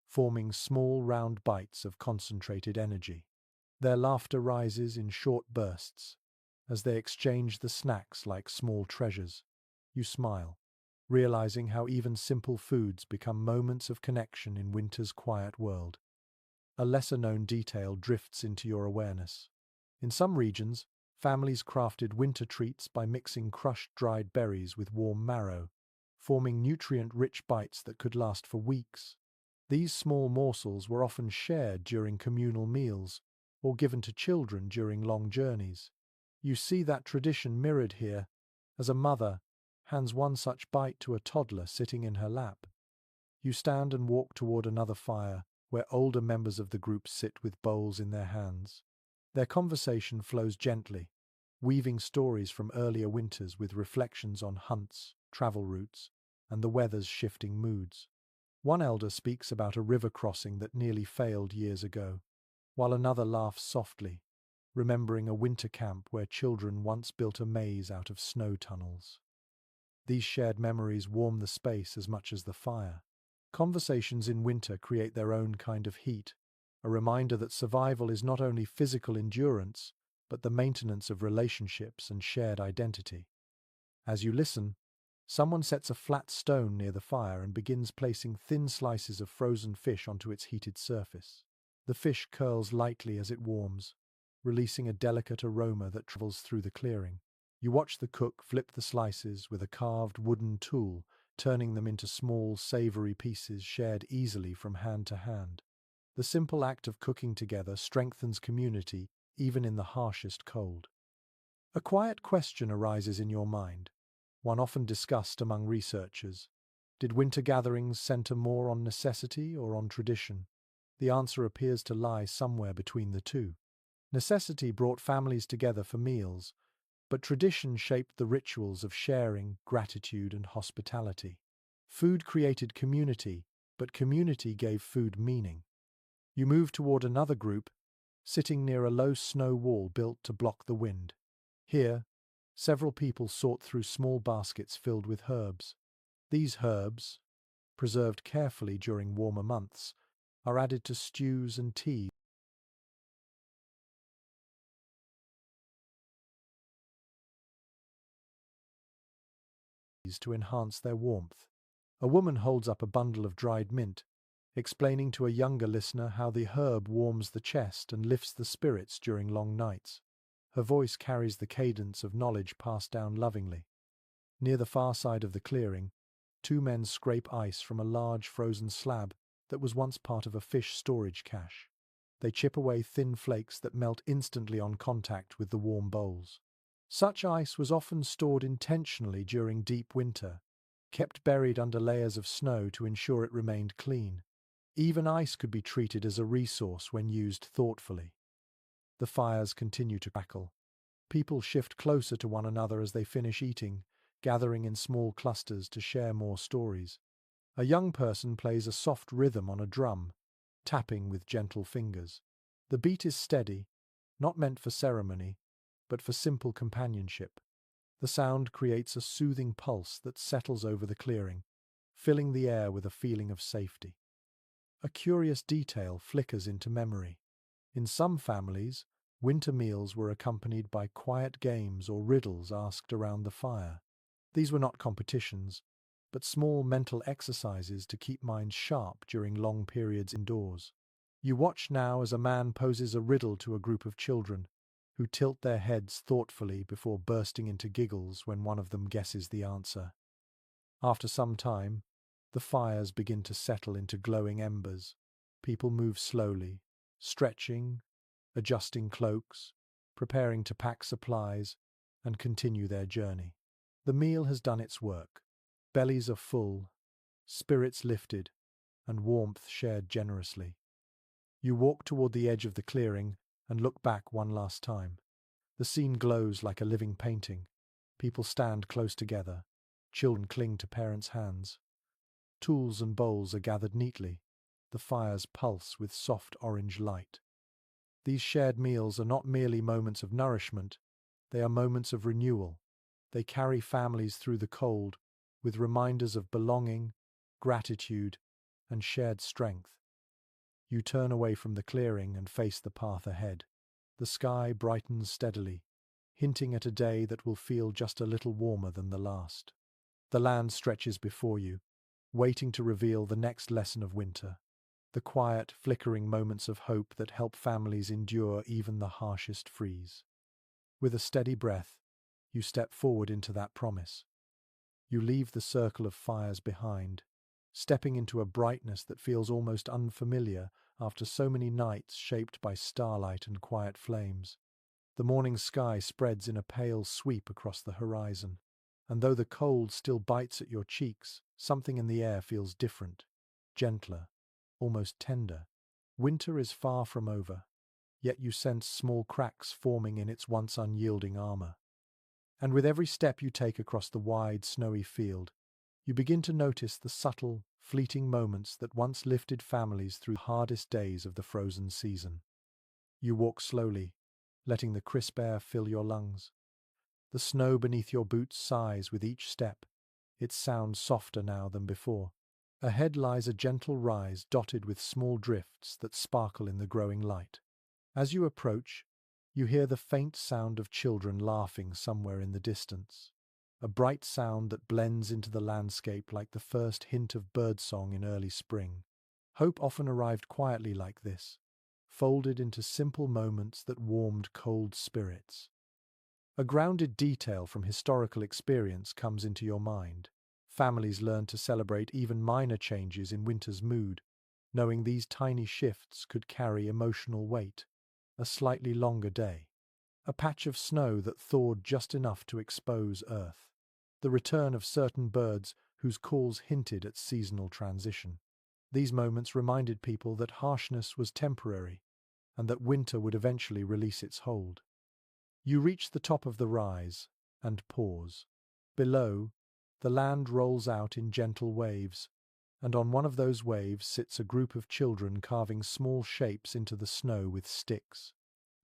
forming small round bites of concentrated energy. Their laughter rises in short bursts as they exchange the snacks like small treasures. You smile, realizing how even simple foods become moments of connection in winter's quiet world. A lesser-known detail drifts into your awareness. In some regions, families crafted winter treats by mixing crushed dried berries with warm marrow, forming nutrient-rich bites that could last for weeks. These small morsels were often shared during communal meals or given to children during long journeys. You see that tradition mirrored here, as a mother hands one such bite to a toddler sitting in her lap. You stand and walk toward another fire, where older members of the group sit with bowls in their hands. Their conversation flows gently, weaving stories from earlier winters with reflections on hunts, travel routes, and the weather's shifting moods. One elder speaks about a river crossing that nearly failed years ago, while another laughs softly, remembering a winter camp where children once built a maze out of snow tunnels. These shared memories warm the space as much as the fire. Conversations in winter create their own kind of heat, a reminder that survival is not only physical endurance, but the maintenance of relationships and shared identity. As you listen, someone sets a flat stone near the fire and begins placing thin slices of frozen fish onto its heated surface. The fish curls lightly as it warms, releasing a delicate aroma that travels through the clearing. You watch the cook flip the slices with a carved wooden tool, turning them into small, savory pieces shared easily from hand to hand. The simple act of cooking together strengthens community even in the harshest cold. A quiet question arises in your mind, one often discussed among researchers. Did winter gatherings center more on necessity or on tradition? The answer appears to lie somewhere between the two. Necessity brought families together for meals, but tradition shaped the rituals of sharing, gratitude, and hospitality. Food created community, but community gave food meaning. You move toward another group, sitting near a low snow wall built to block the wind. Here, several people sort through small baskets filled with herbs. These herbs, preserved carefully during warmer months, are added to stews and teas to enhance their warmth. A woman holds up a bundle of dried mint, explaining to a younger listener how the herb warms the chest and lifts the spirits during long nights. Her voice carries the cadence of knowledge passed down lovingly. Near the far side of the clearing, two men scrape ice from a large frozen slab that was once part of a fish storage cache. They chip away thin flakes that melt instantly on contact with the warm bowls. Such ice was often stored intentionally during deep winter, kept buried under layers of snow to ensure it remained clean. Even ice could be treated as a resource when used thoughtfully. The fires continue to crackle. People shift closer to one another as they finish eating, gathering in small clusters to share more stories. A young person plays a soft rhythm on a drum, tapping with gentle fingers. The beat is steady, not meant for ceremony, but for simple companionship. The sound creates a soothing pulse that settles over the clearing, filling the air with a feeling of safety. A curious detail flickers into memory. In some families, winter meals were accompanied by quiet games or riddles asked around the fire. These were not competitions, but small mental exercises to keep minds sharp during long periods indoors. You watch now as a man poses a riddle to a group of children, who tilt their heads thoughtfully before bursting into giggles when one of them guesses the answer. After some time, the fires begin to settle into glowing embers. People move slowly, stretching, adjusting cloaks, preparing to pack supplies, and continue their journey. The meal has done its work. Bellies are full, spirits lifted, and warmth shared generously. You walk toward the edge of the clearing and look back one last time. The scene glows like a living painting. People stand close together. Children cling to parents' hands. Tools and bowls are gathered neatly. The fires pulse with soft orange light. These shared meals are not merely moments of nourishment, they are moments of renewal. They carry families through the cold, with reminders of belonging, gratitude, and shared strength. You turn away from the clearing and face the path ahead. The sky brightens steadily, hinting at a day that will feel just a little warmer than the last. The land stretches before you, waiting to reveal the next lesson of winter, the quiet, flickering moments of hope that help families endure even the harshest freeze. With a steady breath, you step forward into that promise. You leave the circle of fires behind, stepping into a brightness that feels almost unfamiliar after so many nights shaped by starlight and quiet flames. The morning sky spreads in a pale sweep across the horizon, and though the cold still bites at your cheeks, something in the air feels different, gentler, almost tender. Winter is far from over, yet you sense small cracks forming in its once unyielding armor. And with every step you take across the wide, snowy field, you begin to notice the subtle, fleeting moments that once lifted families through the hardest days of the frozen season. You walk slowly, letting the crisp air fill your lungs. The snow beneath your boots sighs with each step, its sound softer now than before. Ahead lies a gentle rise dotted with small drifts that sparkle in the growing light. As you approach, you hear the faint sound of children laughing somewhere in the distance, a bright sound that blends into the landscape like the first hint of birdsong in early spring. Hope often arrived quietly like this, folded into simple moments that warmed cold spirits. A grounded detail from historical experience comes into your mind. Families learn to celebrate even minor changes in winter's mood, knowing these tiny shifts could carry emotional weight. A slightly longer day. A patch of snow that thawed just enough to expose Earth. The return of certain birds whose calls hinted at seasonal transition. These moments reminded people that harshness was temporary, and that winter would eventually release its hold. You reach the top of the rise, and pause. Below, the land rolls out in gentle waves, and on one of those waves sits a group of children carving small shapes into the snow with sticks.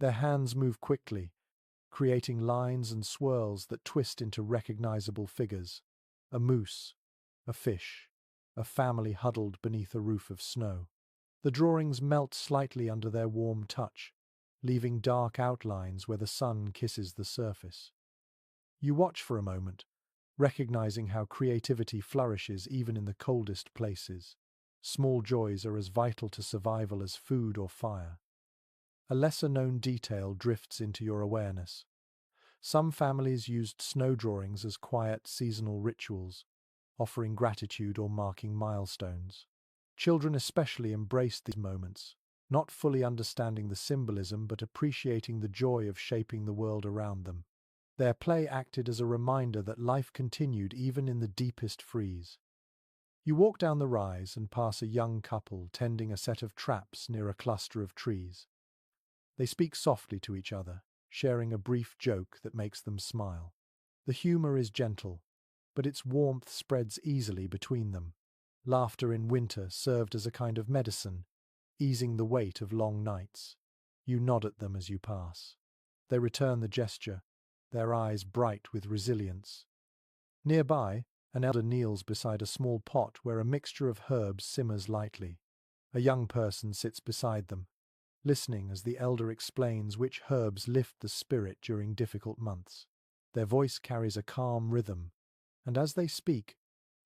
Their hands move quickly, creating lines and swirls that twist into recognizable figures. A moose, a fish, a family huddled beneath a roof of snow. The drawings melt slightly under their warm touch, leaving dark outlines where the sun kisses the surface. You watch for a moment, recognizing how creativity flourishes even in the coldest places. Small joys are as vital to survival as food or fire. A lesser-known detail drifts into your awareness. Some families used snow drawings as quiet seasonal rituals, offering gratitude or marking milestones. Children especially embraced these moments, not fully understanding the symbolism but appreciating the joy of shaping the world around them. Their play acted as a reminder that life continued even in the deepest freeze. You walk down the rise and pass a young couple tending a set of traps near a cluster of trees. They speak softly to each other, sharing a brief joke that makes them smile. The humor is gentle, but its warmth spreads easily between them. Laughter in winter served as a kind of medicine, easing the weight of long nights. You nod at them as you pass. They return the gesture, their eyes bright with resilience. Nearby, an elder kneels beside a small pot where a mixture of herbs simmers lightly. A young person sits beside them, listening as the elder explains which herbs lift the spirit during difficult months. Their voice carries a calm rhythm, and as they speak,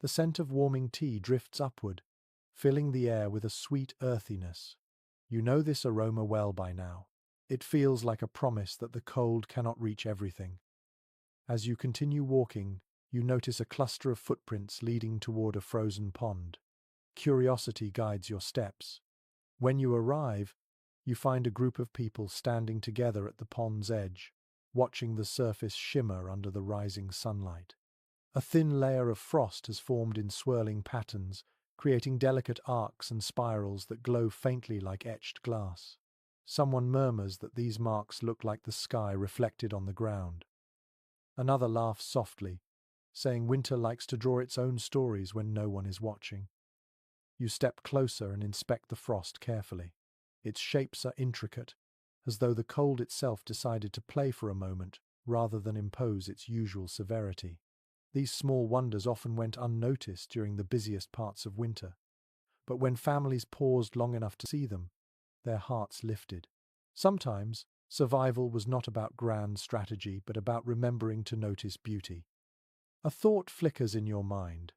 the scent of warming tea drifts upward, filling the air with a sweet earthiness. You know this aroma well by now. It feels like a promise that the cold cannot reach everything. As you continue walking, you notice a cluster of footprints leading toward a frozen pond. Curiosity guides your steps. When you arrive, you find a group of people standing together at the pond's edge, watching the surface shimmer under the rising sunlight. A thin layer of frost has formed in swirling patterns, creating delicate arcs and spirals that glow faintly like etched glass. Someone murmurs that these marks look like the sky reflected on the ground. Another laughs softly, saying winter likes to draw its own stories when no one is watching. You step closer and inspect the frost carefully. Its shapes are intricate, as though the cold itself decided to play for a moment rather than impose its usual severity. These small wonders often went unnoticed during the busiest parts of winter, but when families paused long enough to see them, their hearts lifted. Sometimes, survival was not about grand strategy, but about remembering to notice beauty. A thought flickers in your mind,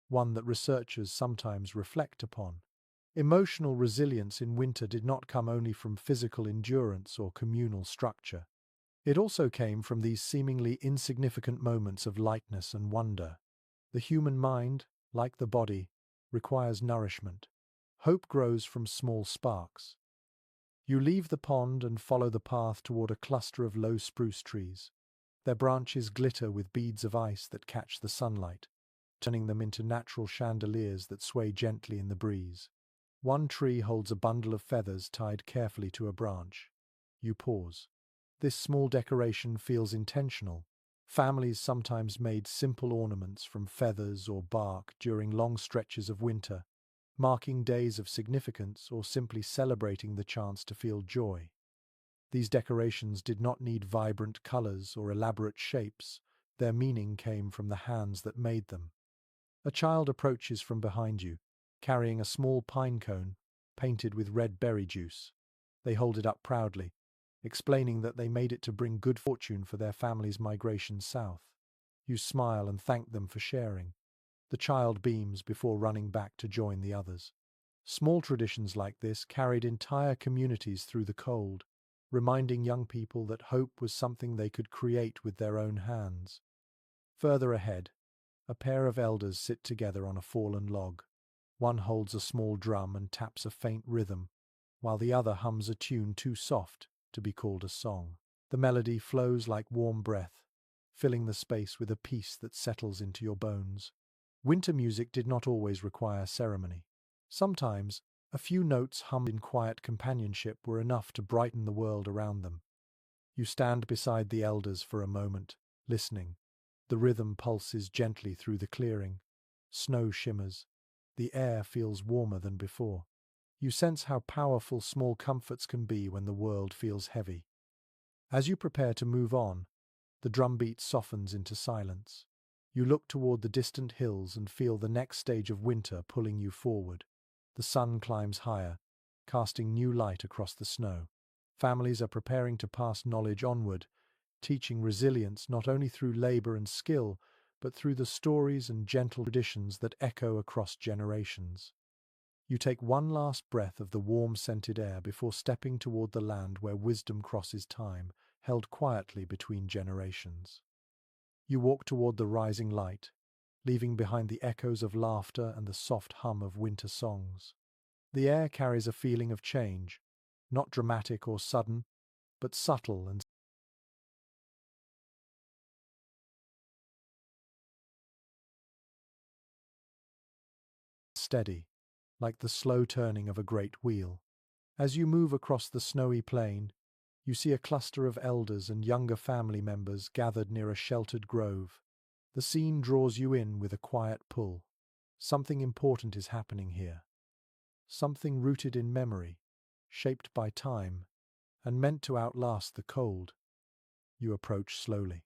one that researchers sometimes reflect upon. Emotional resilience in winter did not come only from physical endurance or communal structure. It also came from these seemingly insignificant moments of lightness and wonder. The human mind, like the body, requires nourishment. Hope grows from small sparks. You leave the pond and follow the path toward a cluster of low spruce trees. Their branches glitter with beads of ice that catch the sunlight, turning them into natural chandeliers that sway gently in the breeze. One tree holds a bundle of feathers tied carefully to a branch. You pause. This small decoration feels intentional. Families sometimes made simple ornaments from feathers or bark during long stretches of winter, marking days of significance or simply celebrating the chance to feel joy. These decorations did not need vibrant colors or elaborate shapes. Their meaning came from the hands that made them. A child approaches from behind you, carrying a small pine cone painted with red berry juice. They hold it up proudly, explaining that they made it to bring good fortune for their family's migration south. You smile and thank them for sharing. The child beams before running back to join the others. Small traditions like this carried entire communities through the cold, reminding young people that hope was something they could create with their own hands. Further ahead, a pair of elders sit together on a fallen log. One holds a small drum and taps a faint rhythm, while the other hums a tune too soft to be called a song. The melody flows like warm breath, filling the space with a peace that settles into your bones. Winter music did not always require ceremony. Sometimes, a few notes hummed in quiet companionship were enough to brighten the world around them. You stand beside the elders for a moment, listening. The rhythm pulses gently through the clearing. Snow shimmers. The air feels warmer than before. You sense how powerful small comforts can be when the world feels heavy. As you prepare to move on, the drumbeat softens into silence. You look toward the distant hills and feel the next stage of winter pulling you forward. The sun climbs higher, casting new light across the snow. Families are preparing to pass knowledge onward, teaching resilience not only through labor and skill, but through the stories and gentle traditions that echo across generations. You take one last breath of the warm scented air before stepping toward the land where wisdom crosses time, held quietly between generations. You walk toward the rising light, leaving behind the echoes of laughter and the soft hum of winter songs. The air carries a feeling of change, not dramatic or sudden, but subtle and steady, like the slow turning of a great wheel. As you move across the snowy plain, you see a cluster of elders and younger family members gathered near a sheltered grove. The scene draws you in with a quiet pull. Something important is happening here. Something rooted in memory, shaped by time, and meant to outlast the cold. You approach slowly.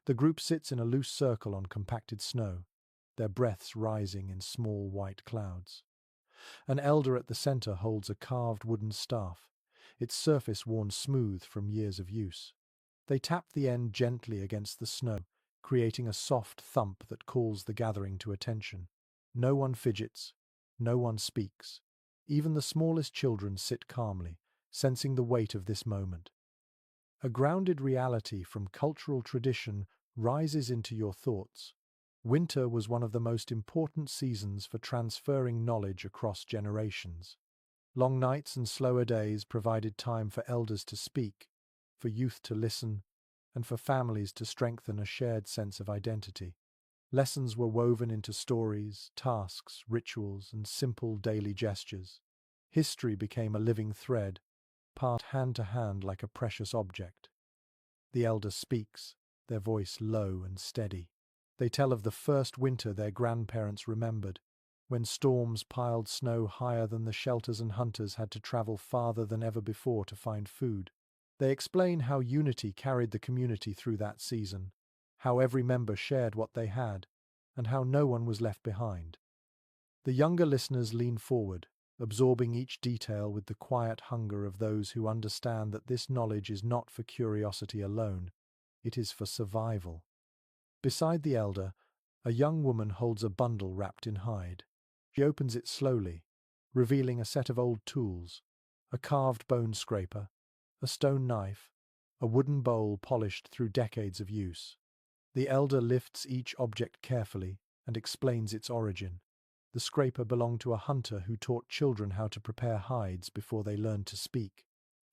The group sits in a loose circle on compacted snow, their breaths rising in small white clouds. An elder at the center holds a carved wooden staff, its surface worn smooth from years of use. They tap the end gently against the snow, creating a soft thump that calls the gathering to attention. No one fidgets, no one speaks. Even the smallest children sit calmly, sensing the weight of this moment. A grounded reality from cultural tradition rises into your thoughts. Winter was one of the most important seasons for transferring knowledge across generations. Long nights and slower days provided time for elders to speak, for youth to listen, and for families to strengthen a shared sense of identity. Lessons were woven into stories, tasks, rituals, and simple daily gestures. History became a living thread, passed hand to hand like a precious object. The elder speaks, their voice low and steady. They tell of the first winter their grandparents remembered, when storms piled snow higher than the shelters and hunters had to travel farther than ever before to find food. They explain how unity carried the community through that season, how every member shared what they had, and how no one was left behind. The younger listeners lean forward, absorbing each detail with the quiet hunger of those who understand that this knowledge is not for curiosity alone, it is for survival. Beside the elder, a young woman holds a bundle wrapped in hide. She opens it slowly, revealing a set of old tools, a carved bone scraper, a stone knife, a wooden bowl polished through decades of use. The elder lifts each object carefully and explains its origin. The scraper belonged to a hunter who taught children how to prepare hides before they learned to speak.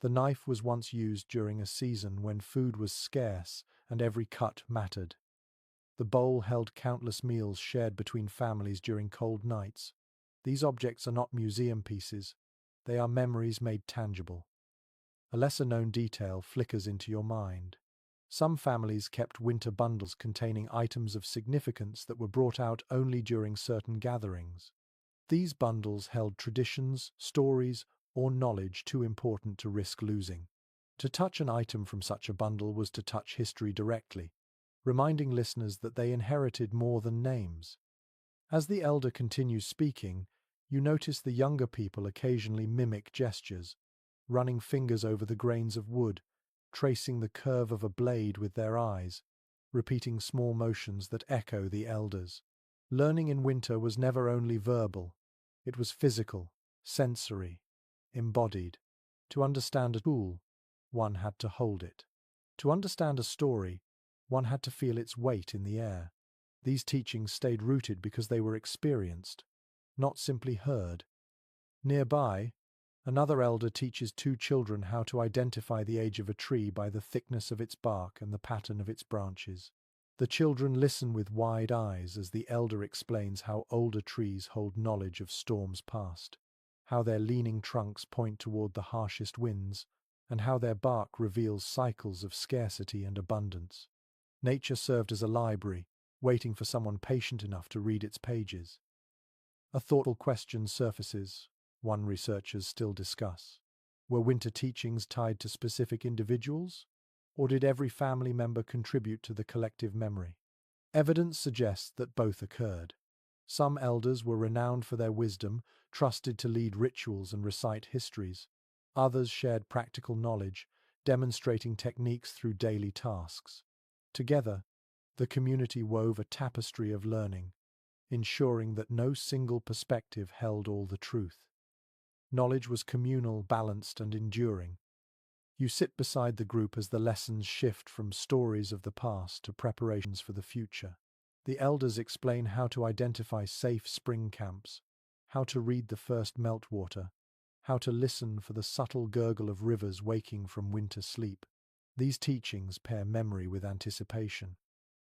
The knife was once used during a season when food was scarce and every cut mattered. The bowl held countless meals shared between families during cold nights. These objects are not museum pieces, they are memories made tangible. A lesser-known detail flickers into your mind. Some families kept winter bundles containing items of significance that were brought out only during certain gatherings. These bundles held traditions, stories, or knowledge too important to risk losing. To touch an item from such a bundle was to touch history directly, reminding listeners that they inherited more than names. As the elder continues speaking, you notice the younger people occasionally mimic gestures, running fingers over the grains of wood, tracing the curve of a blade with their eyes, repeating small motions that echo the elders. Learning in winter was never only verbal, it was physical, sensory, embodied. To understand a tool, one had to hold it. To understand a story, one had to feel its weight in the air. These teachings stayed rooted because they were experienced, not simply heard. Nearby, another elder teaches two children how to identify the age of a tree by the thickness of its bark and the pattern of its branches. The children listen with wide eyes as the elder explains how older trees hold knowledge of storms past, how their leaning trunks point toward the harshest winds, and how their bark reveals cycles of scarcity and abundance. Nature served as a library, waiting for someone patient enough to read its pages. A thoughtful question surfaces, one researchers still discuss. Were winter teachings tied to specific individuals, or did every family member contribute to the collective memory? Evidence suggests that both occurred. Some elders were renowned for their wisdom, trusted to lead rituals and recite histories. Others shared practical knowledge, demonstrating techniques through daily tasks. Together, the community wove a tapestry of learning, ensuring that no single perspective held all the truth. Knowledge was communal, balanced, and enduring. You sit beside the group as the lessons shift from stories of the past to preparations for the future. The elders explain how to identify safe spring camps, how to read the first meltwater, how to listen for the subtle gurgle of rivers waking from winter sleep. These teachings pair memory with anticipation,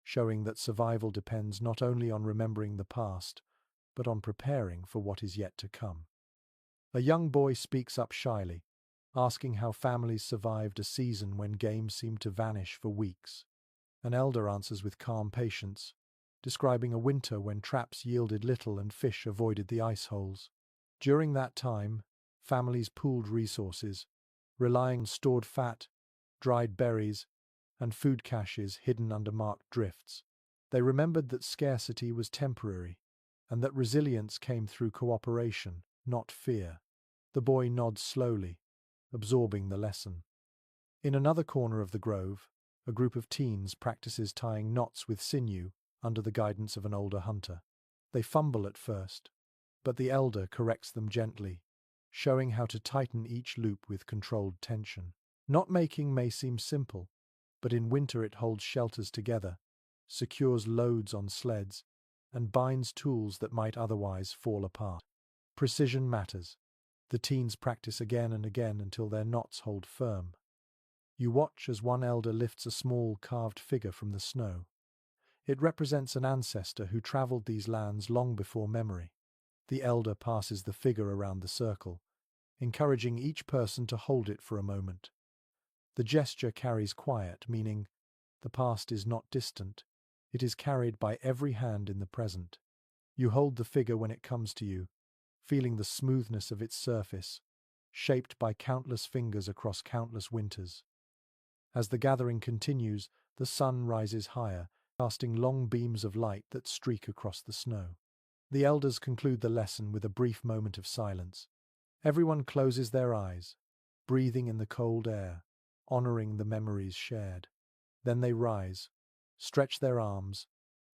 showing that survival depends not only on remembering the past, but on preparing for what is yet to come. A young boy speaks up shyly, asking how families survived a season when games seemed to vanish for weeks. An elder answers with calm patience, describing a winter when traps yielded little and fish avoided the ice holes. During that time, families pooled resources, relying on stored fat, dried berries, and food caches hidden under marked drifts. They remembered that scarcity was temporary, and that resilience came through cooperation, not fear. The boy nods slowly, absorbing the lesson. In another corner of the grove, a group of teens practices tying knots with sinew under the guidance of an older hunter. They fumble at first, but the elder corrects them gently, showing how to tighten each loop with controlled tension. Knot-making may seem simple, but in winter it holds shelters together, secures loads on sleds, and binds tools that might otherwise fall apart. Precision matters. The teens practice again and again until their knots hold firm. You watch as one elder lifts a small carved figure from the snow. It represents an ancestor who traveled these lands long before memory. The elder passes the figure around the circle, encouraging each person to hold it for a moment. The gesture carries quiet, meaning the past is not distant. It is carried by every hand in the present. You hold the figure when it comes to you, feeling the smoothness of its surface, shaped by countless fingers across countless winters. As the gathering continues, the sun rises higher, casting long beams of light that streak across the snow. The elders conclude the lesson with a brief moment of silence. Everyone closes their eyes, breathing in the cold air, honoring the memories shared. Then they rise, stretch their arms,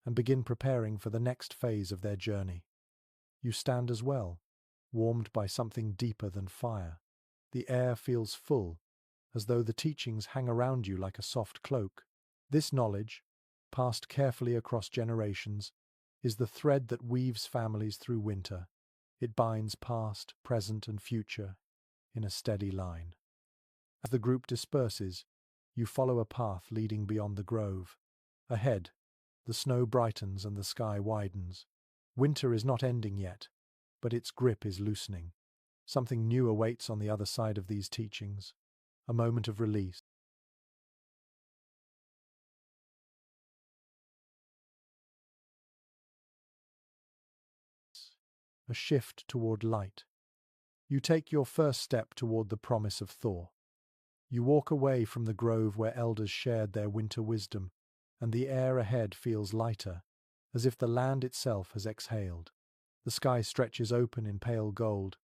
and begin preparing for the next phase of their journey. You stand as well, warmed by something deeper than fire. The air feels full, as though the teachings hang around you like a soft cloak. This knowledge, passed carefully across generations, is the thread that weaves families through winter. It binds past, present, and future in a steady line. As the group disperses, you follow a path leading beyond the grove. Ahead, the snow brightens and the sky widens. Winter is not ending yet, but its grip is loosening. Something new awaits on the other side of these teachings, a moment of release. A shift toward light. You take your first step toward the promise of thaw. You walk away from the grove where elders shared their winter wisdom, and the air ahead feels lighter, as if the land itself has exhaled. The sky stretches open in pale gold,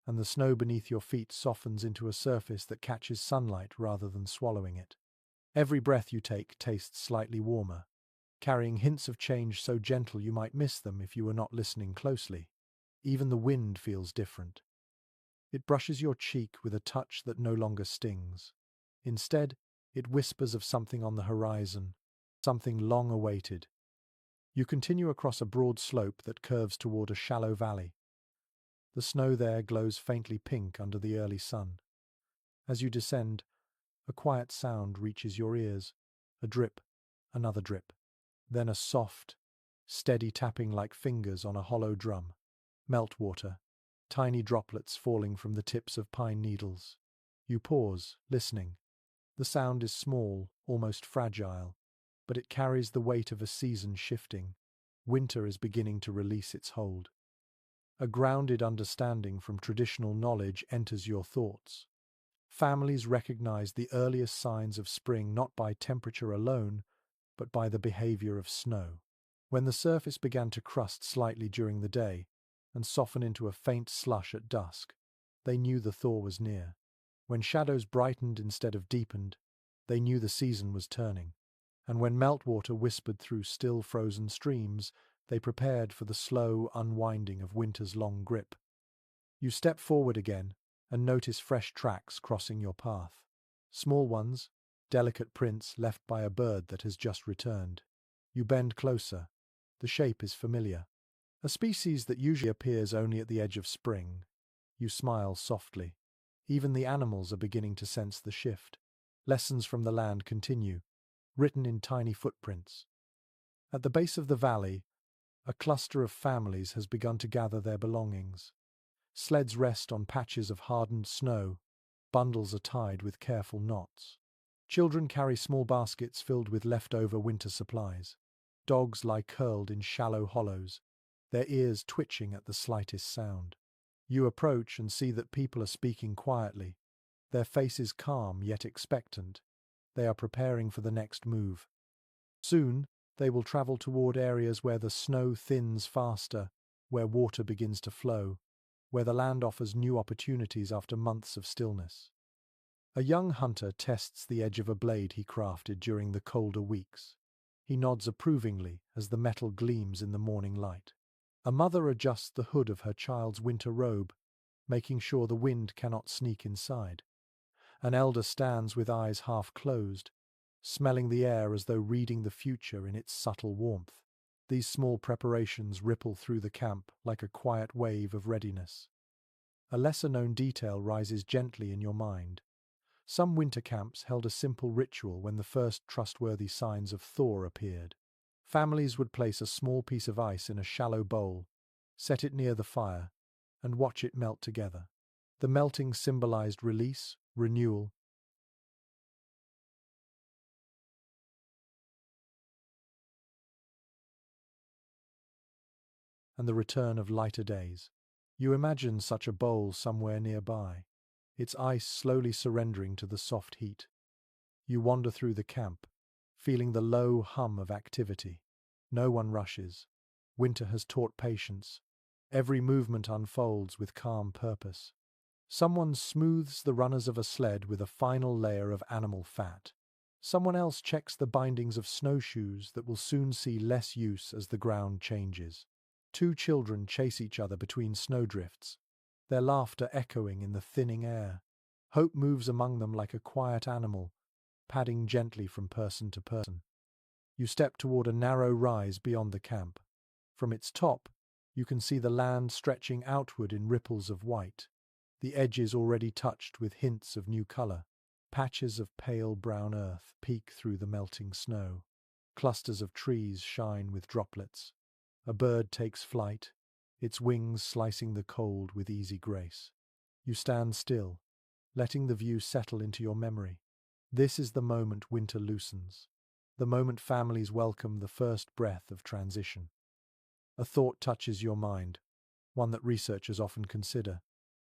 and the snow beneath your feet softens into a surface that catches sunlight rather than swallowing it. Every breath you take tastes slightly warmer, carrying hints of change so gentle you might miss them if you were not listening closely. Even the wind feels different. It brushes your cheek with a touch that no longer stings. Instead, it whispers of something on the horizon, something long awaited. You continue across a broad slope that curves toward a shallow valley. The snow there glows faintly pink under the early sun. As you descend, a quiet sound reaches your ears. A drip, another drip. Then a soft, steady tapping like fingers on a hollow drum. Meltwater, tiny droplets falling from the tips of pine needles. You pause, listening. The sound is small, almost fragile, but it carries the weight of a season shifting. Winter is beginning to release its hold. A grounded understanding from traditional knowledge enters your thoughts. Families recognize the earliest signs of spring not by temperature alone, but by the behavior of snow. When the surface began to crust slightly during the day and soften into a faint slush at dusk, they knew the thaw was near. When shadows brightened instead of deepened, they knew the season was turning. And when meltwater whispered through still frozen streams, they prepared for the slow unwinding of winter's long grip. You step forward again and notice fresh tracks crossing your path. Small ones, delicate prints left by a bird that has just returned. You bend closer. The shape is familiar. A species that usually appears only at the edge of spring. You smile softly. Even the animals are beginning to sense the shift. Lessons from the land continue, written in tiny footprints. At the base of the valley, a cluster of families has begun to gather their belongings. Sleds rest on patches of hardened snow. Bundles are tied with careful knots. Children carry small baskets filled with leftover winter supplies. Dogs lie curled in shallow hollows, their ears twitching at the slightest sound. You approach and see that people are speaking quietly, their faces calm yet expectant. They are preparing for the next move. Soon, they will travel toward areas where the snow thins faster, where water begins to flow, where the land offers new opportunities after months of stillness. A young hunter tests the edge of a blade he crafted during the colder weeks. He nods approvingly as the metal gleams in the morning light. A mother adjusts the hood of her child's winter robe, making sure the wind cannot sneak inside. An elder stands with eyes half closed, smelling the air as though reading the future in its subtle warmth. These small preparations ripple through the camp like a quiet wave of readiness. A lesser-known detail rises gently in your mind. Some winter camps held a simple ritual when the first trustworthy signs of thaw appeared. Families would place a small piece of ice in a shallow bowl, set it near the fire, and watch it melt together. The melting symbolized release, renewal, and the return of lighter days. You imagine such a bowl somewhere nearby, its ice slowly surrendering to the soft heat. You wander through the camp, feeling the low hum of activity. No one rushes. Winter has taught patience. Every movement unfolds with calm purpose. Someone smooths the runners of a sled with a final layer of animal fat. Someone else checks the bindings of snowshoes that will soon see less use as the ground changes. Two children chase each other between snowdrifts, their laughter echoing in the thinning air. Hope moves among them like a quiet animal, padding gently from person to person. You step toward a narrow rise beyond the camp. From its top, you can see the land stretching outward in ripples of white, the edges already touched with hints of new color. Patches of pale brown earth peek through the melting snow. Clusters of trees shine with droplets. A bird takes flight, its wings slicing the cold with easy grace. You stand still, letting the view settle into your memory. This is the moment winter loosens, the moment families welcome the first breath of transition. A thought touches your mind, one that researchers often consider.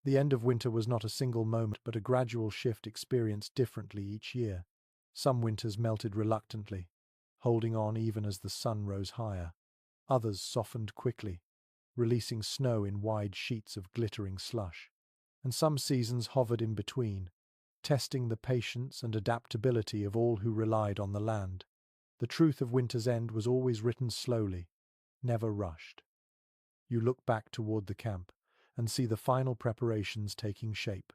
The end of winter was not a single moment, but a gradual shift experienced differently each year. Some winters melted reluctantly, holding on even as the sun rose higher. Others softened quickly, releasing snow in wide sheets of glittering slush. And some seasons hovered in between, testing the patience and adaptability of all who relied on the land. The truth of winter's end was always written slowly, never rushed. You look back toward the camp and see the final preparations taking shape.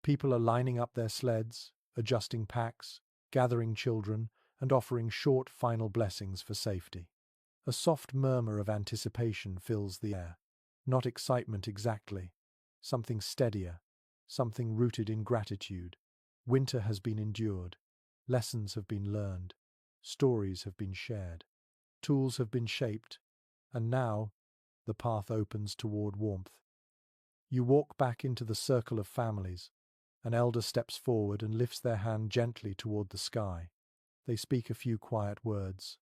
People are lining up their sleds, adjusting packs, gathering children, and offering short final blessings for safety. A soft murmur of anticipation fills the air. Not excitement exactly, something steadier, something rooted in gratitude. Winter has been endured, lessons have been learned, stories have been shared, tools have been shaped, and now the path opens toward warmth. You walk back into the circle of families. An elder steps forward and lifts their hand gently toward the sky. They speak a few quiet words,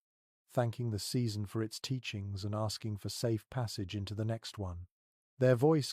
thanking the season for its teachings and asking for safe passage into the next one. Their voice